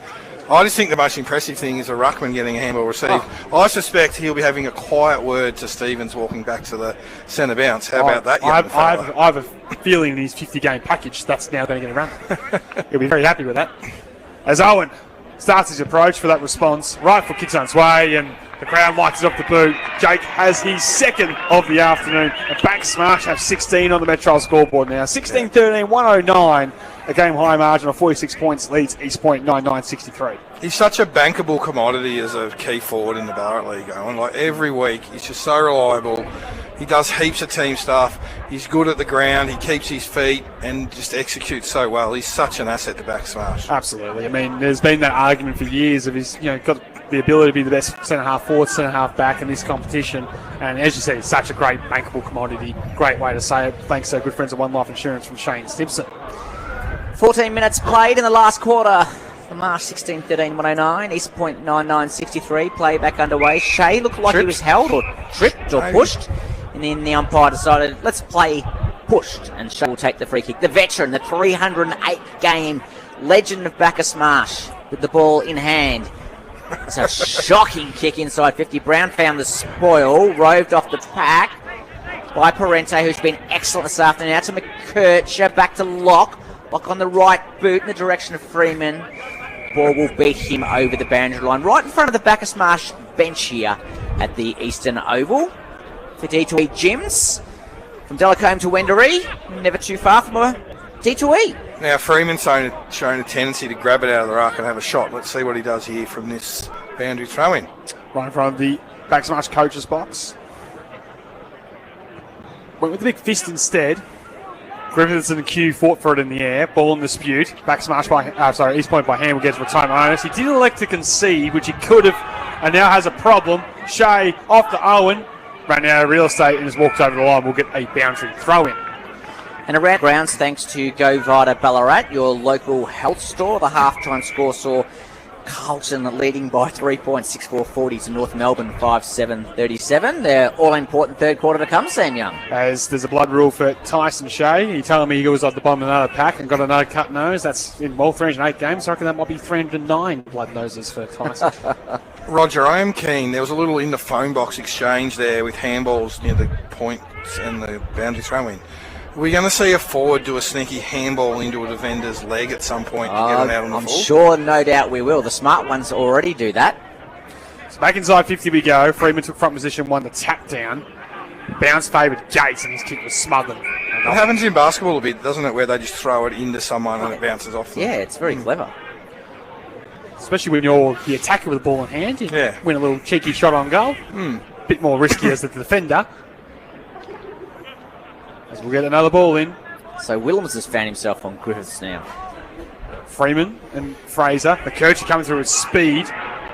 I just think the most impressive thing is a ruckman getting a handball received. I suspect he'll be having a quiet word to Stevens walking back to the centre bounce. How about that, young fella? I have a feeling in his 50-game package that's now going to get a run. He'll be very happy with that. As Owen starts his approach for that response, right foot kicks on its way, and the crowd lights it off the boot. Jake has his second of the afternoon. And Bacchus Marsh have 16 on the Metro scoreboard now. 16-13, 109. A game high margin of 46 points leads East Point 99-63. He's such a bankable commodity as a key forward in the Ballarat League. Owen. Like every week, he's just so reliable. He does heaps of team stuff. He's good at the ground. He keeps his feet and just executes so well. He's such an asset to Bacchus Marsh. Absolutely. I mean, there's been that argument for years of his, got the ability to be the best centre-half forward, centre-half back in this competition. And as you said, it's such a great bankable commodity. Great way to say it. Thanks to our good friends at One Life Insurance from Shane Stimson. 14 minutes played in the last quarter. The Marsh 16-13, 109. East Point 99-63. Play back underway. Shea looked like he was held or tripped or pushed. And then the umpire decided, let's play pushed. And Shea will take the free kick. The veteran, the 308-game legend of Bacchus Marsh with the ball in hand. It's a shocking kick inside 50. Brown found the spoil, roved off the pack by Parente, who's been excellent this afternoon. Out to McKercher, back to Locke. Locke on the right boot in the direction of Freeman. Ball will beat him over the boundary line, right in front of the Bacchus Marsh bench here at the Eastern Oval. For D2E Gyms, from Delacombe to Wendouree, never too far from a D2E. Now, Freeman's shown a tendency to grab it out of the ruck and have a shot. Let's see what he does here from this boundary throw-in. Right in front of the Bacchus Marsh coach's box. Went with the big fist instead. Griffiths and Q fought for it in the air. Ball in dispute. Bacchus Marsh East Point by hand will get to retirement onus. He did elect to concede, which he could have, and now has a problem. Shea off to Owen. Ran out of real estate and has walked over the line. We'll get a boundary throw-in. And around grounds, thanks to Go Vita Ballarat, your local health store. The half-time score saw Carlton leading by 3 points, 6-4-40 to North Melbourne, 5-7-37. Their all-important third quarter to come, Sam Young. As there's a blood rule for Tyson Shea. He told me he was at the bottom of another pack and got another cut nose. That's in 308 games. So I reckon that might be 309 blood noses for Tyson. Roger, I am keen. There was a little in the phone box exchange there with handballs near the points and the boundary throw-in. We're going to see a forward do a sneaky handball into a defender's leg at some point to get him out on the I'm full. sure, no doubt we will. The smart ones already do that. So back inside 50 we go. Freeman took front position, won the tap down. Bounce favoured Gates, and his kick was smothered. It happens in basketball a bit, doesn't it, where they just throw it into someone and it bounces off them. Yeah, it's very clever. especially when you're the attacker with the ball in hand. You win a little cheeky shot on goal. Bit more risky as the defender. As we'll get another ball in. So Willems has found himself on Griffiths now. Freeman and Fraser. McCurchie coming through with speed.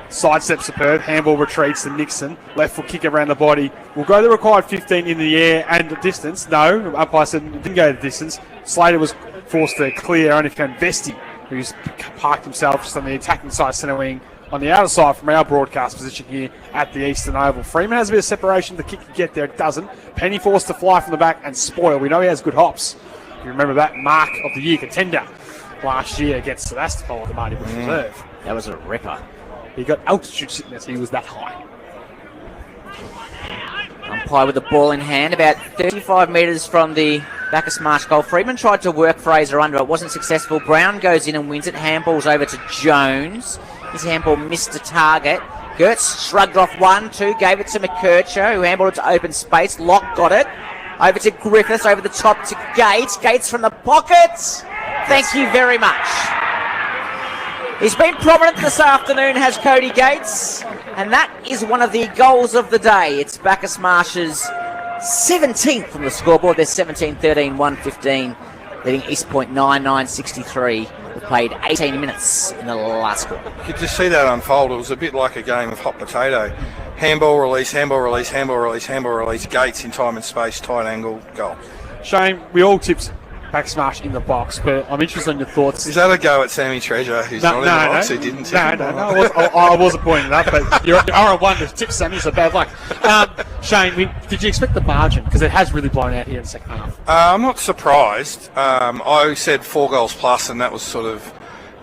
Sidestep superb. Handball retreats to Nixon. Left foot kick around the body. Will go the required 15 in the air and the distance. No, umpire said it didn't go the distance. Slater was forced to clear. Only found Vesti, who's parked himself just on the attacking side centre wing on the outer side from our broadcast position here at the Eastern Oval. Freeman has a bit of separation. The kick can get there. It doesn't. Penny forced to fly from the back and spoil. We know he has good hops. You remember that Mark of the Year contender last year against Sebastopol at the Marty Bush Reserve. That was a ripper. He got altitude sickness. He was that high. Umpire with the ball in hand, about 35 metres from the Bacchus Marsh goal. Freeman tried to work Fraser under. It wasn't successful. Brown goes in and wins it. Handball's over to Jones. His handball missed the target. Gertz shrugged off 1-2, gave it to McCurcher, who handballed it to open space. Locke got it. Over to Griffiths, over the top to Gates. Gates from the pockets. Thank you very much. He's been prominent this afternoon, has Cody Gates, and that is one of the goals of the day. It's Bacchus Marsh's 17th from the scoreboard. They're 17-13, 1-15, leading East Point 9-9-63. We played 18 minutes in the last quarter. You could just see that unfold. It was a bit like a game of hot potato. Handball release, handball release, handball release, handball release. Gates in time and space, tight angle, goal. Shane, we all tipped Bacchus Marsh in the box, but I'm interested in your thoughts. Is that a go at Sammy Treasure, who's not in the box, who didn't tip? No. I wasn't pointing that, but you're on one to tip Sammy, so bad luck. Shane, did you expect the margin? Because it has really blown out here in the second half. I'm not surprised. I said 4 goals plus, and that was sort of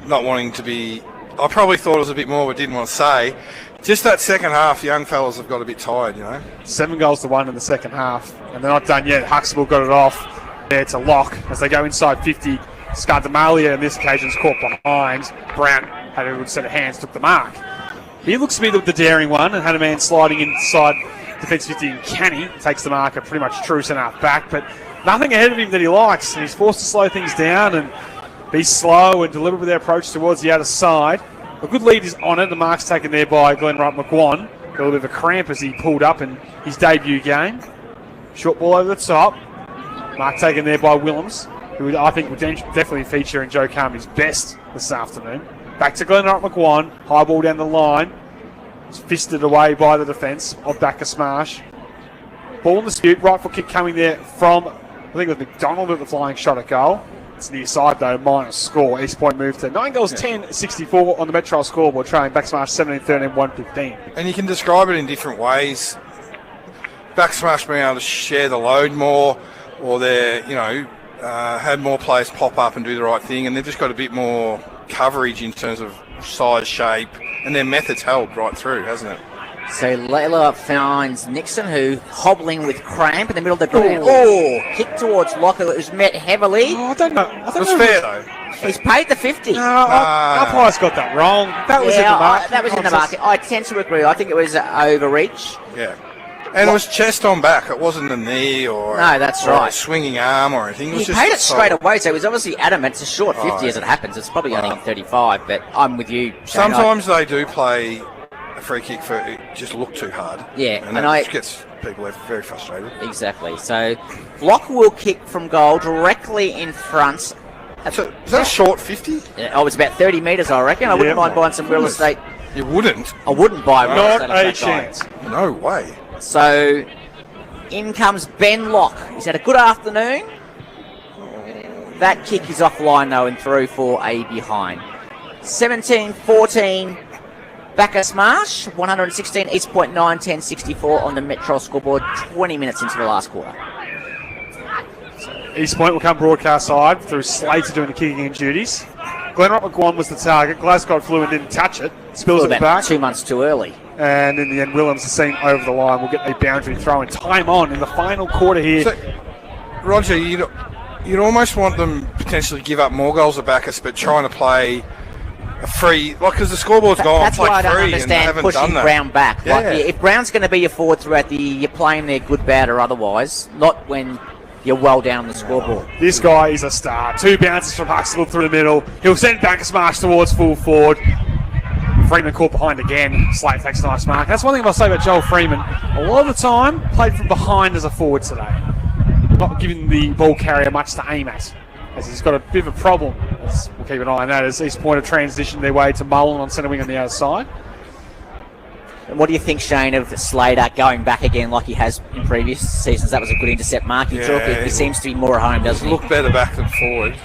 not wanting to be... I probably thought it was a bit more, but didn't want to say. Just that second half, the young fellas have got a bit tired, 7 goals to 1 in the second half, and they're not done yet. Huxtable got it off. There to Locke as they go inside 50. Scardamalia in this occasion is caught behind. Brown had a good set of hands, took the mark. He looks to be the daring one and had a man sliding inside defence 50 and Canny takes the marker, pretty much true centre half back, but nothing ahead of him that he likes. And he's forced to slow things down and be slow and deliberate with their approach towards the outer side. A good lead is on it. The mark's taken there by Glenn Wright McGuan. Got a little bit of a cramp as he pulled up in his debut game. Short ball over the top. Mark taken there by Willems, who I think will definitely feature in Joe Carmey's best this afternoon. Back to Glenn Wright McGuan. High ball down the line. It's fisted away by the defence of Bacchus Marsh. Ball in dispute. Right foot kick coming there from, I think it was McDonald with the flying shot at goal. It's near side though, minus score. East Point moved to 9 goals, 10-64 on the Metro scoreboard, trailing Bacchus Marsh 17-13, 1-15. And you can describe it in different ways. Bacchus Marsh being able to share the load more, or they're, had more players pop up and do the right thing, and they've just got a bit more coverage in terms of size, shape, and their method's held right through, hasn't it? So Layla finds Nixon, who hobbling with cramp in the middle of the ground. Oh, kick towards Locker that was met heavily. I don't know. It was fair, though. He's paid the 50. No, umpire's got that wrong. That was in the market. That was in the market. I tend to agree. I think it was overreach. Yeah. And it was chest on back. It wasn't a knee or, that's right. A swinging arm or anything. He paid it straight away, so he was obviously adamant. It's a short 50 as it happens. It's probably only 35, but I'm with you, Shane. Sometimes they do play a free kick for it just look too hard. Yeah. And that gets people very frustrated. Exactly. So Block will kick from goal directly in front. So, is that a short 50? Yeah, it's about 30 metres, I reckon. I wouldn't mind buying some real estate. You wouldn't? I wouldn't buy real estate. Not a chance. No way. So, in comes Ben Locke. He's had a good afternoon. That kick is offline, though, and through for a behind. 17-14, Bacchus Marsh. 116, East Point 9-10-64 on the Metro scoreboard. 20 minutes into the last quarter. East Point will come broadcast side through Slater doing the kicking in duties. Glenn Wright McGuan was the target. Glasgow flew and didn't touch it. Spills it back. 2 months too early. And in the end, Willems is seen over the line. We'll get a boundary throw and time on in the final quarter here. So, Roger, you'd almost want them potentially give up more goals at Bacchus, but trying to play a free, because the scoreboard's gone. That's why I don't understand pushing done that. Brown back. Yeah. Like, if Brown's going to be your forward throughout you're playing there good, bad, or otherwise, not when you're well down on the scoreboard. This guy is a star. 2 bounces from Huxtable through the middle. He'll send Bacchus Marsh towards full forward. Freeman caught behind again. Slate takes a nice mark. That's one thing I'll say about Joel Freeman. A lot of the time, played from behind as a forward today. Not giving the ball carrier much to aim at, as he's got a bit of a problem. We'll keep an eye on that as East Point have transitioned their way to Mullen on centre wing on the other side. What do you think, Shane, of Slater going back again like he has in previous seasons? That was a good intercept mark. He seems to be more at home, doesn't he? Look better back than forward.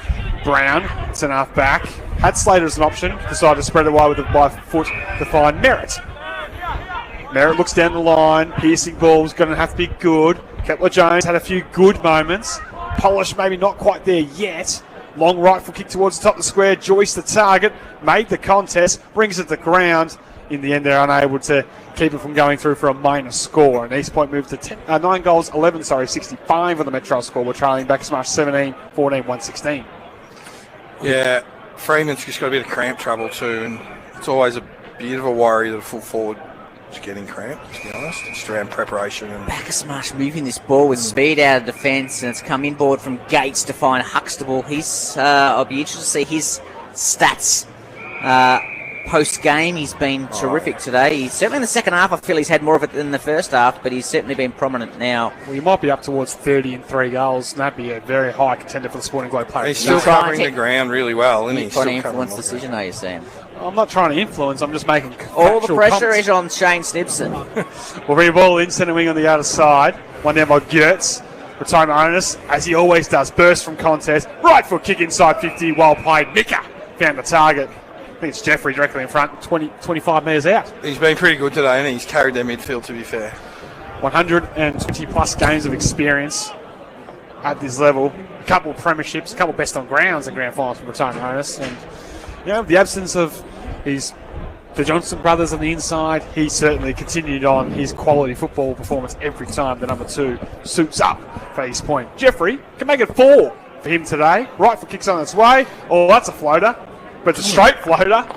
Brown, it's enough back. Had Slater as an option. Decided to spread it wide with the by foot to find Merritt. Merritt looks down the line. Piercing ball's going to have to be good. Kepler-Jones had a few good moments. Polish maybe not quite there yet. Long right foot kick towards the top of the square. Joyce the target. Made the contest. Brings it to ground. In the end, they're unable to keep it from going through for a minor score. And East Point moved to 9 goals, 65 on the Metro score. We're trailing Bacchus Marsh 17, 14, 116. Yeah, Freeman's just got a bit of cramp trouble too, and it's always a bit of a worry that a full forward is getting cramped, to be honest. It's around preparation. And Bacchus Marsh moving this ball with speed out of defence, and it's come inboard from Gates to find Huxtable. I'll be interested to see his stats post-game. He's been terrific today. Certainly in the second half, I feel he's had more of it than the first half, but he's certainly been prominent now. Well, he might be up towards 30 and 3 goals, and that'd be a very high contender for the Sporting Globe player. He's still covering the ground really well, isn't he? Trying to influence decision, are you saying? I'm not trying to influence, I'm just making all the pressure is on Shane Snibson. We'll bring a ball in, centre wing on the other side. One down by Gertz. Retirement onus, as he always does. Burst from contest. Right foot kick inside 50. Well played. Mika found the target. I think it's Jeffrey directly in front, 25 metres out. He's been pretty good today, and he's carried their midfield, to be fair. 120 plus games of experience at this level. A couple of premierships, a couple of best on grounds and grand finals from retirement onus. And, the absence of the Johnson brothers on the inside, he certainly continued on his quality football performance every time the number 2 suits up for East Point. Jeffrey can make it 4 for him today. Right foot kicks on its way. Oh, that's a floater. But it's a straight floater.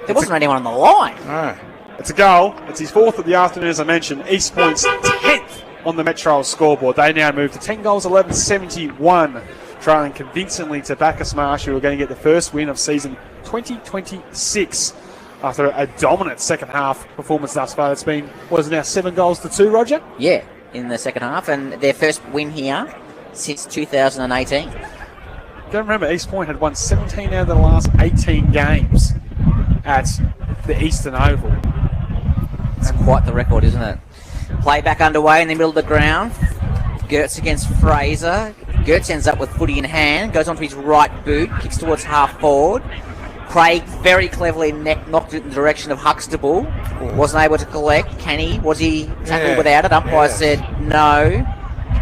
There wasn't anyone on the line. No. It's a goal. It's his 4th of the afternoon, as I mentioned. East Point's 10th on the Metro scoreboard. They now move to 10 goals, 11, 71. Trailing convincingly to Bacchus Marsh, who are going to get the first win of season 2026 after a dominant second half performance thus far. It's been, now 7-2, Roger? Yeah, in the second half, and their first win here since 2018. Don't remember, East Point had won 17 out of the last 18 games at the Eastern Oval. It's quite the record, isn't it? Play back underway in the middle of the ground. Gertz against Fraser. Gertz ends up with footy in hand, goes onto his right boot, kicks towards half forward. Craig very cleverly knocked it in the direction of Huxtable. Wasn't able to collect. Can he? Was he tackled without it? Umpire said no.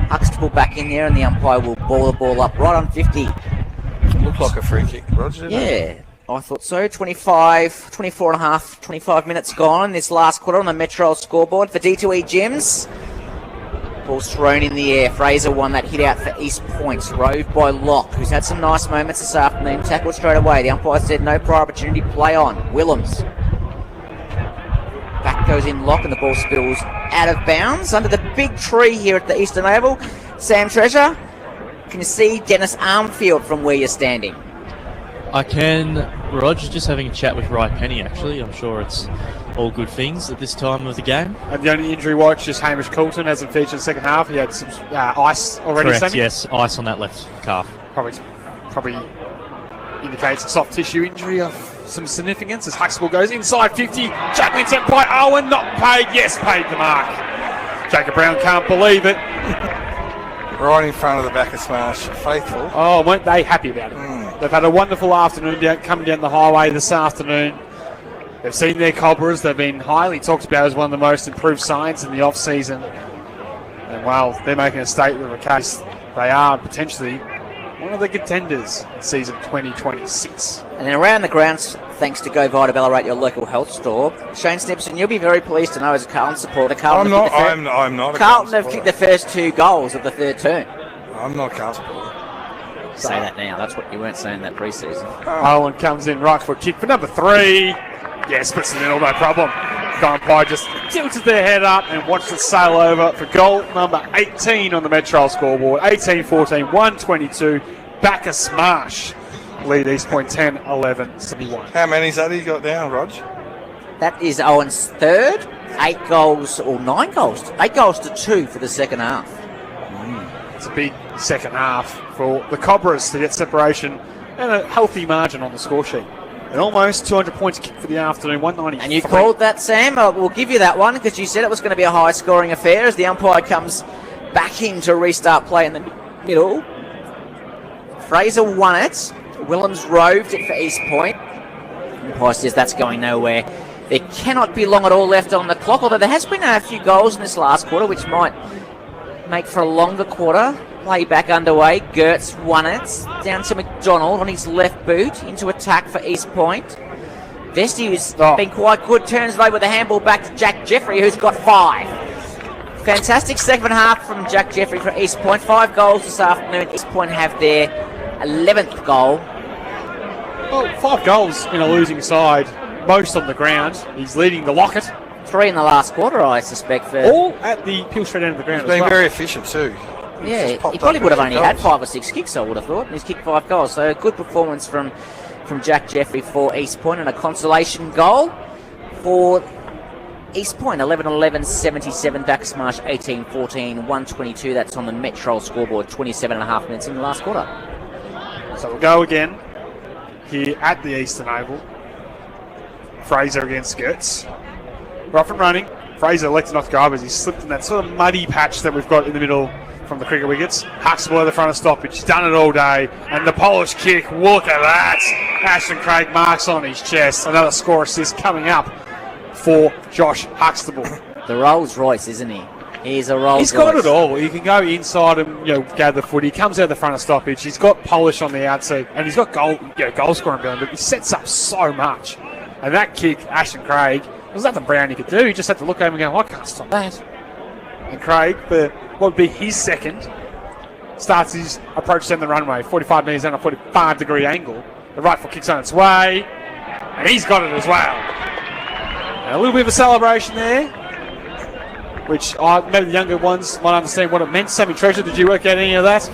Huxtable back in there, and the umpire will ball the ball up right on 50. Looked like a free kick, Roger, didn't it? I thought so. 24 and a half, 25 minutes gone in this last quarter on the Metro scoreboard for D2E Gyms. Ball's thrown in the air. Fraser won that hit out for East Point. Rove by Locke, who's had some nice moments this afternoon. Tackled straight away. The umpire said no prior opportunity, play on. Willems. Back goes in Locke, and the ball spills out of bounds under the big tree here at the Eastern Oval. Sam Treasure, can you see Dennis Armfield from where you're standing? I can. Roger's just having a chat with Ry Penny, actually. I'm sure it's all good things at this time of the game. And the only injury watch is Hamish Coulton, hasn't featured in the second half. He had some ice already. Correct, yes, ice on that left calf. Probably indicates a soft tissue injury of some significance as Huxtable goes inside 50. Jack sent by Owen, not paid. Yes, paid the mark. Jacob Brown can't believe it. Right in front of the Bacchus Marsh faithful. Oh, weren't they happy about it? They've had a wonderful afternoon coming down the highway this afternoon. They've seen their Cobras. They've been highly talked about as one of the most improved sides in the off-season. And, well, they're making a statement of a case. They are potentially one of the contenders in season 2026. And then around the grounds, thanks to Go Vita Ballarat, your local health store, Shane Snibson, you'll be very pleased to know as a Carlton supporter. I'm not a Carlton have kicked the first 2 goals of the third term. I'm not a Carlton supporter. Say that now. That's what you weren't saying that pre-season. Owen comes in right foot kick for number 3. Yes, puts it in, no problem. Umpire just tilted their head up and watched it sail over for goal number 18 on the Metro scoreboard. 18-14, 122. Bacchus Marsh lead East Point 10-11-71. How many's that he got now, Rog? That is Owen's third. 8 goals, or 9 goals. 8 goals to 2 for the second half. It's a big second half for the Cobras to get separation and a healthy margin on the score sheet. And almost 200 points kicked for the afternoon, 190. And you called that, Sam. We'll give you that one because you said it was going to be a high-scoring affair as the umpire comes back in to restart play in the middle. Fraser won it. Willems roved it for East Point. Umpire says that's going nowhere. There cannot be long at all left on the clock, although there has been a few goals in this last quarter, which might make for a longer quarter. Play back underway. Gertz won it. Down to McDonald on his left boot. Into attack for East Point. Vesti has been quite good. Turns it over with the handball back to Jack Jeffrey, who's got 5. Fantastic second half from Jack Jeffrey for East Point. 5 goals this afternoon. East Point have their 11th goal. Well, 5 goals in a losing side. Most on the ground. He's leading the Lockett. 3 in the last quarter, I suspect. For all at the Peel Street end of the ground. He's been very efficient too. Yeah, he probably would have only had 5 or 6 kicks, I would have thought. And he's kicked 5 goals. So a good performance from Jack Jeffrey for East Point, and a consolation goal for East Point. 11-11-77. Bacchus Marsh 18-14. 122. That's on the Metro scoreboard. 27.5 minutes in the last quarter. So we'll go again here at the Eastern Oval. Fraser against Gertz. We're off and running. Fraser elected not to go up as he slipped in that sort of muddy patch that we've got in the middle from the cricket wickets. Huxtable at the front of stoppage. He's done it all day. And the Polish kick, look at that. Ashton Craig marks on his chest. Another score assist coming up for Josh Huxtable. The Rolls Royce, isn't he? He's a Rolls Royce. He's got it all. He can go inside and gather the foot. He comes out the front of stoppage. He's got polish on the outside. And he's got goal scoring ability. But he sets up so much. And that kick, Ashton Craig, there's nothing Brownie could do. He just had to look over and go, I can't stop that. And Craig, for what would be his second, starts his approach down the runway, 45 metres down a 45-degree angle. The right foot kicks on its way, and he's got it as well. And a little bit of a celebration there, which maybe the younger ones might understand what it meant. Sammy Treasure, did you work out any of that?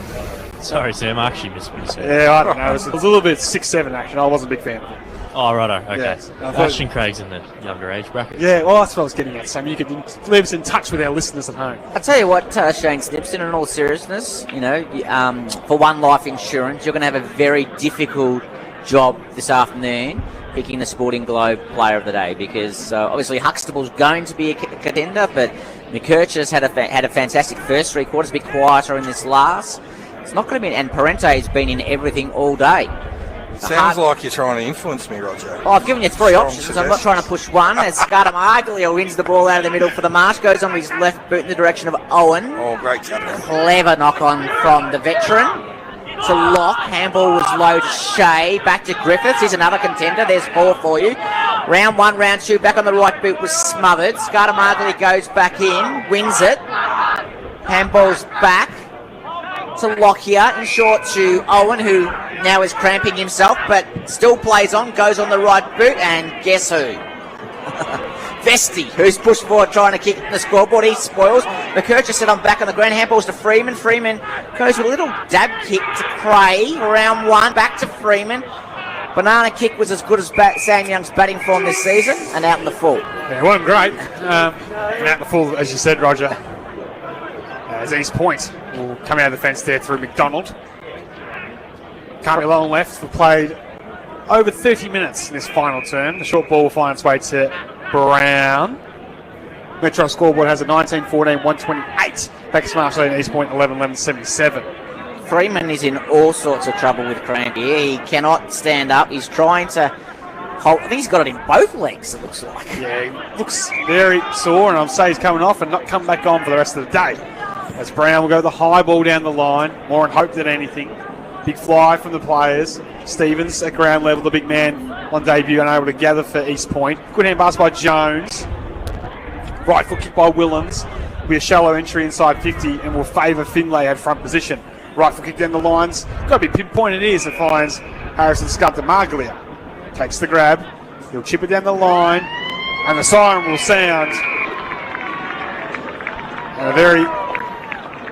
Sorry, Sam, I actually missed what you said. Yeah, I don't know. It was a little bit 6-7 action. I wasn't a big fan of it. Oh, righto, okay. Yeah. Ashton Craig's in the younger age bracket. Yeah, well, that's what I was getting at, Sam. You could leave us in touch with our listeners at home. I'll tell you what, Shane Snipson, in all seriousness, for One Life Insurance, you're going to have a very difficult job this afternoon picking the Sporting Globe Player of the Day, because obviously Huxtable's going to be a contender, but McKercher's had a fantastic first 3 quarters, a bit quieter in this last. It's not going to be, and Parente's been in everything all day. Sounds like you're trying to influence me, Roger. I've given you 3 options. I'm not trying to push one. As Scarter Marglia wins the ball out of the middle for the Marsh, goes on with his left boot in the direction of Owen. Oh, great tackle. Clever knock on from the veteran to Locke. Handball was low to Shea. Back to Griffiths. Here's another contender. There's 4 for you. Round 1, round 2. Back on the right boot was smothered. Scarter Marglia goes back in. Wins it. Handball's back to Lockyer, in short to Owen, who now is cramping himself, but still plays on, goes on the right boot, and guess who? Vesti, who's pushed forward trying to kick the scoreboard. He spoils. McKercher said, I'm back on the ground. Handballs to Freeman. Freeman goes with a little dab kick to Cray. Round 1, back to Freeman. Banana kick was as good as Sam Young's batting form this season, and out in the full. Yeah, it wasn't great. And out in the full, as you said, Roger. As East Point will come out of the fence there through McDonald. Can't be long left. We've played over 30 minutes in this final term. The short ball will find its way to Brown. Metro scoreboard has a 19-14, 128. Bacchus Marsh leading East Point 11-11-77. Freeman is in all sorts of trouble with cramp here. He cannot stand up. He's trying to hold. I think he's got it in both legs, it looks like. Yeah, he looks very sore, and I'll say he's coming off and not come back on for the rest of the day. As Brown will go the high ball down the line, more in hope than anything. Big fly from the players. Stevens at ground level, the big man on debut, unable to gather for East Point. Good hand pass by Jones. Right foot kick by Willems. Will be a shallow entry inside 50 and will favour Finlay at front position. Right foot kick down the lines. Got to be pinpointed here as it finds Harrison Scudder Marglia. Takes the grab. He'll chip it down the line. And the siren will sound. And a very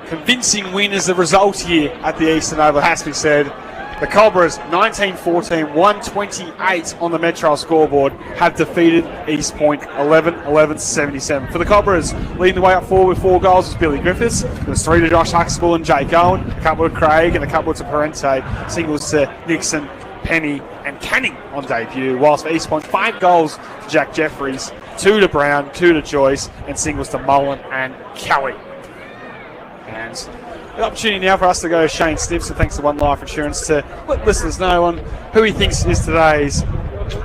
convincing win as the result here at the Eastern Oval, has to be said. The Cobras, 19-14, 128 on the Metro scoreboard, have defeated East Point 11-11-77. For the Cobras, leading the way up forward with 4 goals was Billy Griffiths. There was 3 to Josh Huxtable and Jake Owen, a couple to Craig and a couple to Parente, singles to Nixon, Penny and Canning on debut, whilst for East Point, 5 goals to Jack Jeffries, 2 to Brown, 2 to Joyce, and singles to Mullen and Kelly. And the opportunity now for us to go to Shane Stimson, thanks to One Life Insurance, to let listeners know on who he thinks is today's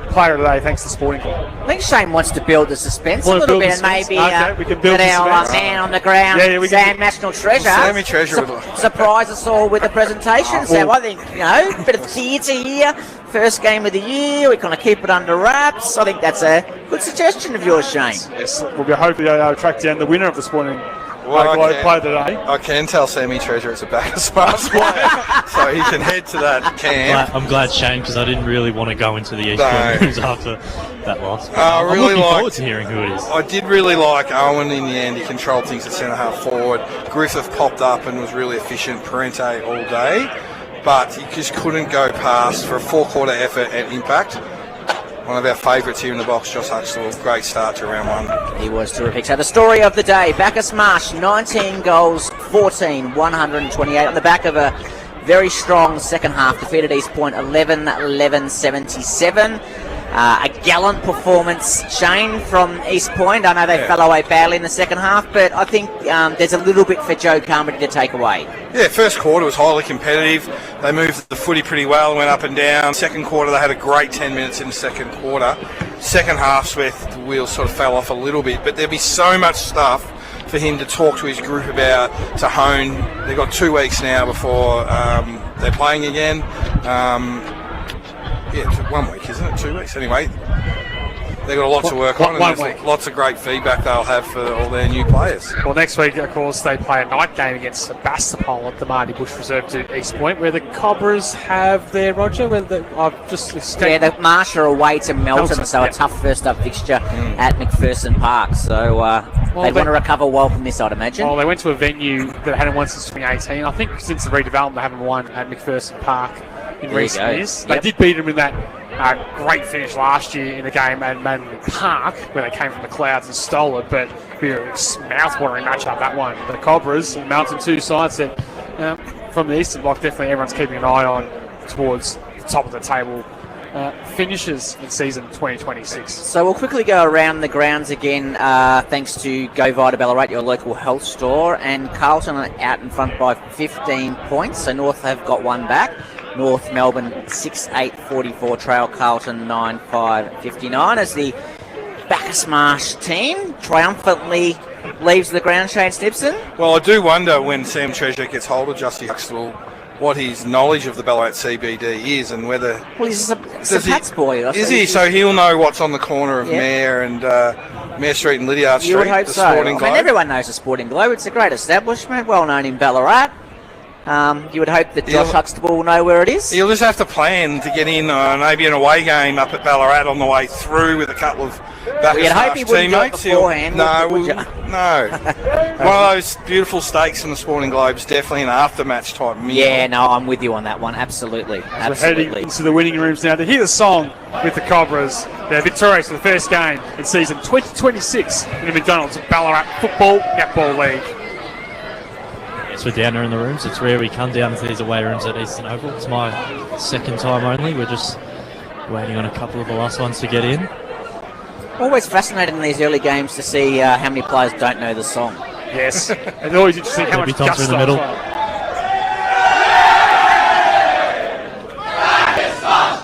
player today, thanks to Sporting Club. I think Shane wants to build the suspense a little bit, and maybe we can build let our man on the ground, Sam National Treasure, Sammy Treasure, surprise us all with the presentation. Sam, I think, a bit of theatre here. First game of the year, we kind of keep it under wraps. I think that's a good suggestion of yours, Shane. Yes, we'll be hopefully able to track down the winner of the Sporting player today. I can tell Sammy Treasure is a Bacchus Marsh player, so he can head to that camp. I'm glad, Shane, because I didn't really want to go into the East Point rooms after that loss. I'm really looking forward liked, to hearing who it is. I did really like Owen in the end. He controlled things at centre half forward. Griffith popped up and was really efficient. Parente all day, but he just couldn't go past for a 4-quarter effort and impact. One of our favourites here in the box, Josh Huxtable. Great start to round 1. He was terrific. So the story of the day, Bacchus Marsh, 19 goals, 14, 128 on the back of a very strong second half. Defeated East Point 11-11-77. A gallant performance, Shane, from East Point. I know they fell away badly in the second half, but I think there's a little bit for Joe Carmody to take away. Yeah, first quarter was highly competitive. They moved the footy pretty well, went up and down. Second quarter, they had a great 10 minutes in the second quarter. Second half's where the wheels sort of fell off a little bit, but there'll be so much stuff for him to talk to his group about, to hone. They've got 2 weeks now before they're playing again. Yeah, 1 week, isn't it? 2 weeks? Anyway, they've got a lot to work on, and there's lots of great feedback they'll have for all their new players. Well, next week, of course, they play a night game against Sebastopol at the Marty Bush Reserve to East Point, where the Cobras have their Roger. I've just escaped. Yeah, the Marsh are away to Melton, so a tough first-up fixture at McPherson Park. So they want to recover well from this, I'd imagine. Well, they went to a venue that hadn't won since 2018. I think since the redevelopment, they haven't won at McPherson Park in recent years. They did beat them in that great finish last year in the game at Manly Park, where they came from the clouds and stole it, but a mouth-watering matchup, that one. The Cobras and Mountain, 2 sides that from the Eastern Bloc, definitely everyone's keeping an eye on towards the top of the table finishes in season 2026. So we'll quickly go around the grounds again, thanks to Go Vita Ballarat, your local health store, and Carlton are out in front by 15 points, so North have got 1 back. North Melbourne 6-8-44 trail Carlton 9-5-59 as the Bacchus Marsh team triumphantly leaves the ground. Shane Snipson. Well, I do wonder when Sam Treasure gets hold of Justy Huxtable what his knowledge of the Ballarat CBD is and whether... Well, he's a Pat's boy. Is he? So he'll know what's on the corner of Mayor and Mayor Street and Lydiard Street. You would hope the so. Sporting Globe. Everyone knows the Sporting Globe. It's a great establishment, well known in Ballarat. You would hope that Josh Huxtable will know where it is. He'll just have to plan to get in maybe an away game up at Ballarat on the way through with a couple of Bacchus Marsh teammates. Beforehand, no. One of those beautiful steaks in the Sporting Globe's definitely an after-match type meal. Yeah, no, I'm with you on that one. Absolutely. We're heading into the winning rooms now to hear the song with the Cobras. They're victorious for the first game in season 2026 in the McDonald's Ballarat Football Netball League. Yes, we're down there in the rooms. It's rare we come down to these away rooms at Eastern Oval. It's my second time only. We're just waiting on a couple of the last ones to get in. Always fascinating in these early games to see how many players don't know the song. Yes, it's always interesting how much gusto. In the middle.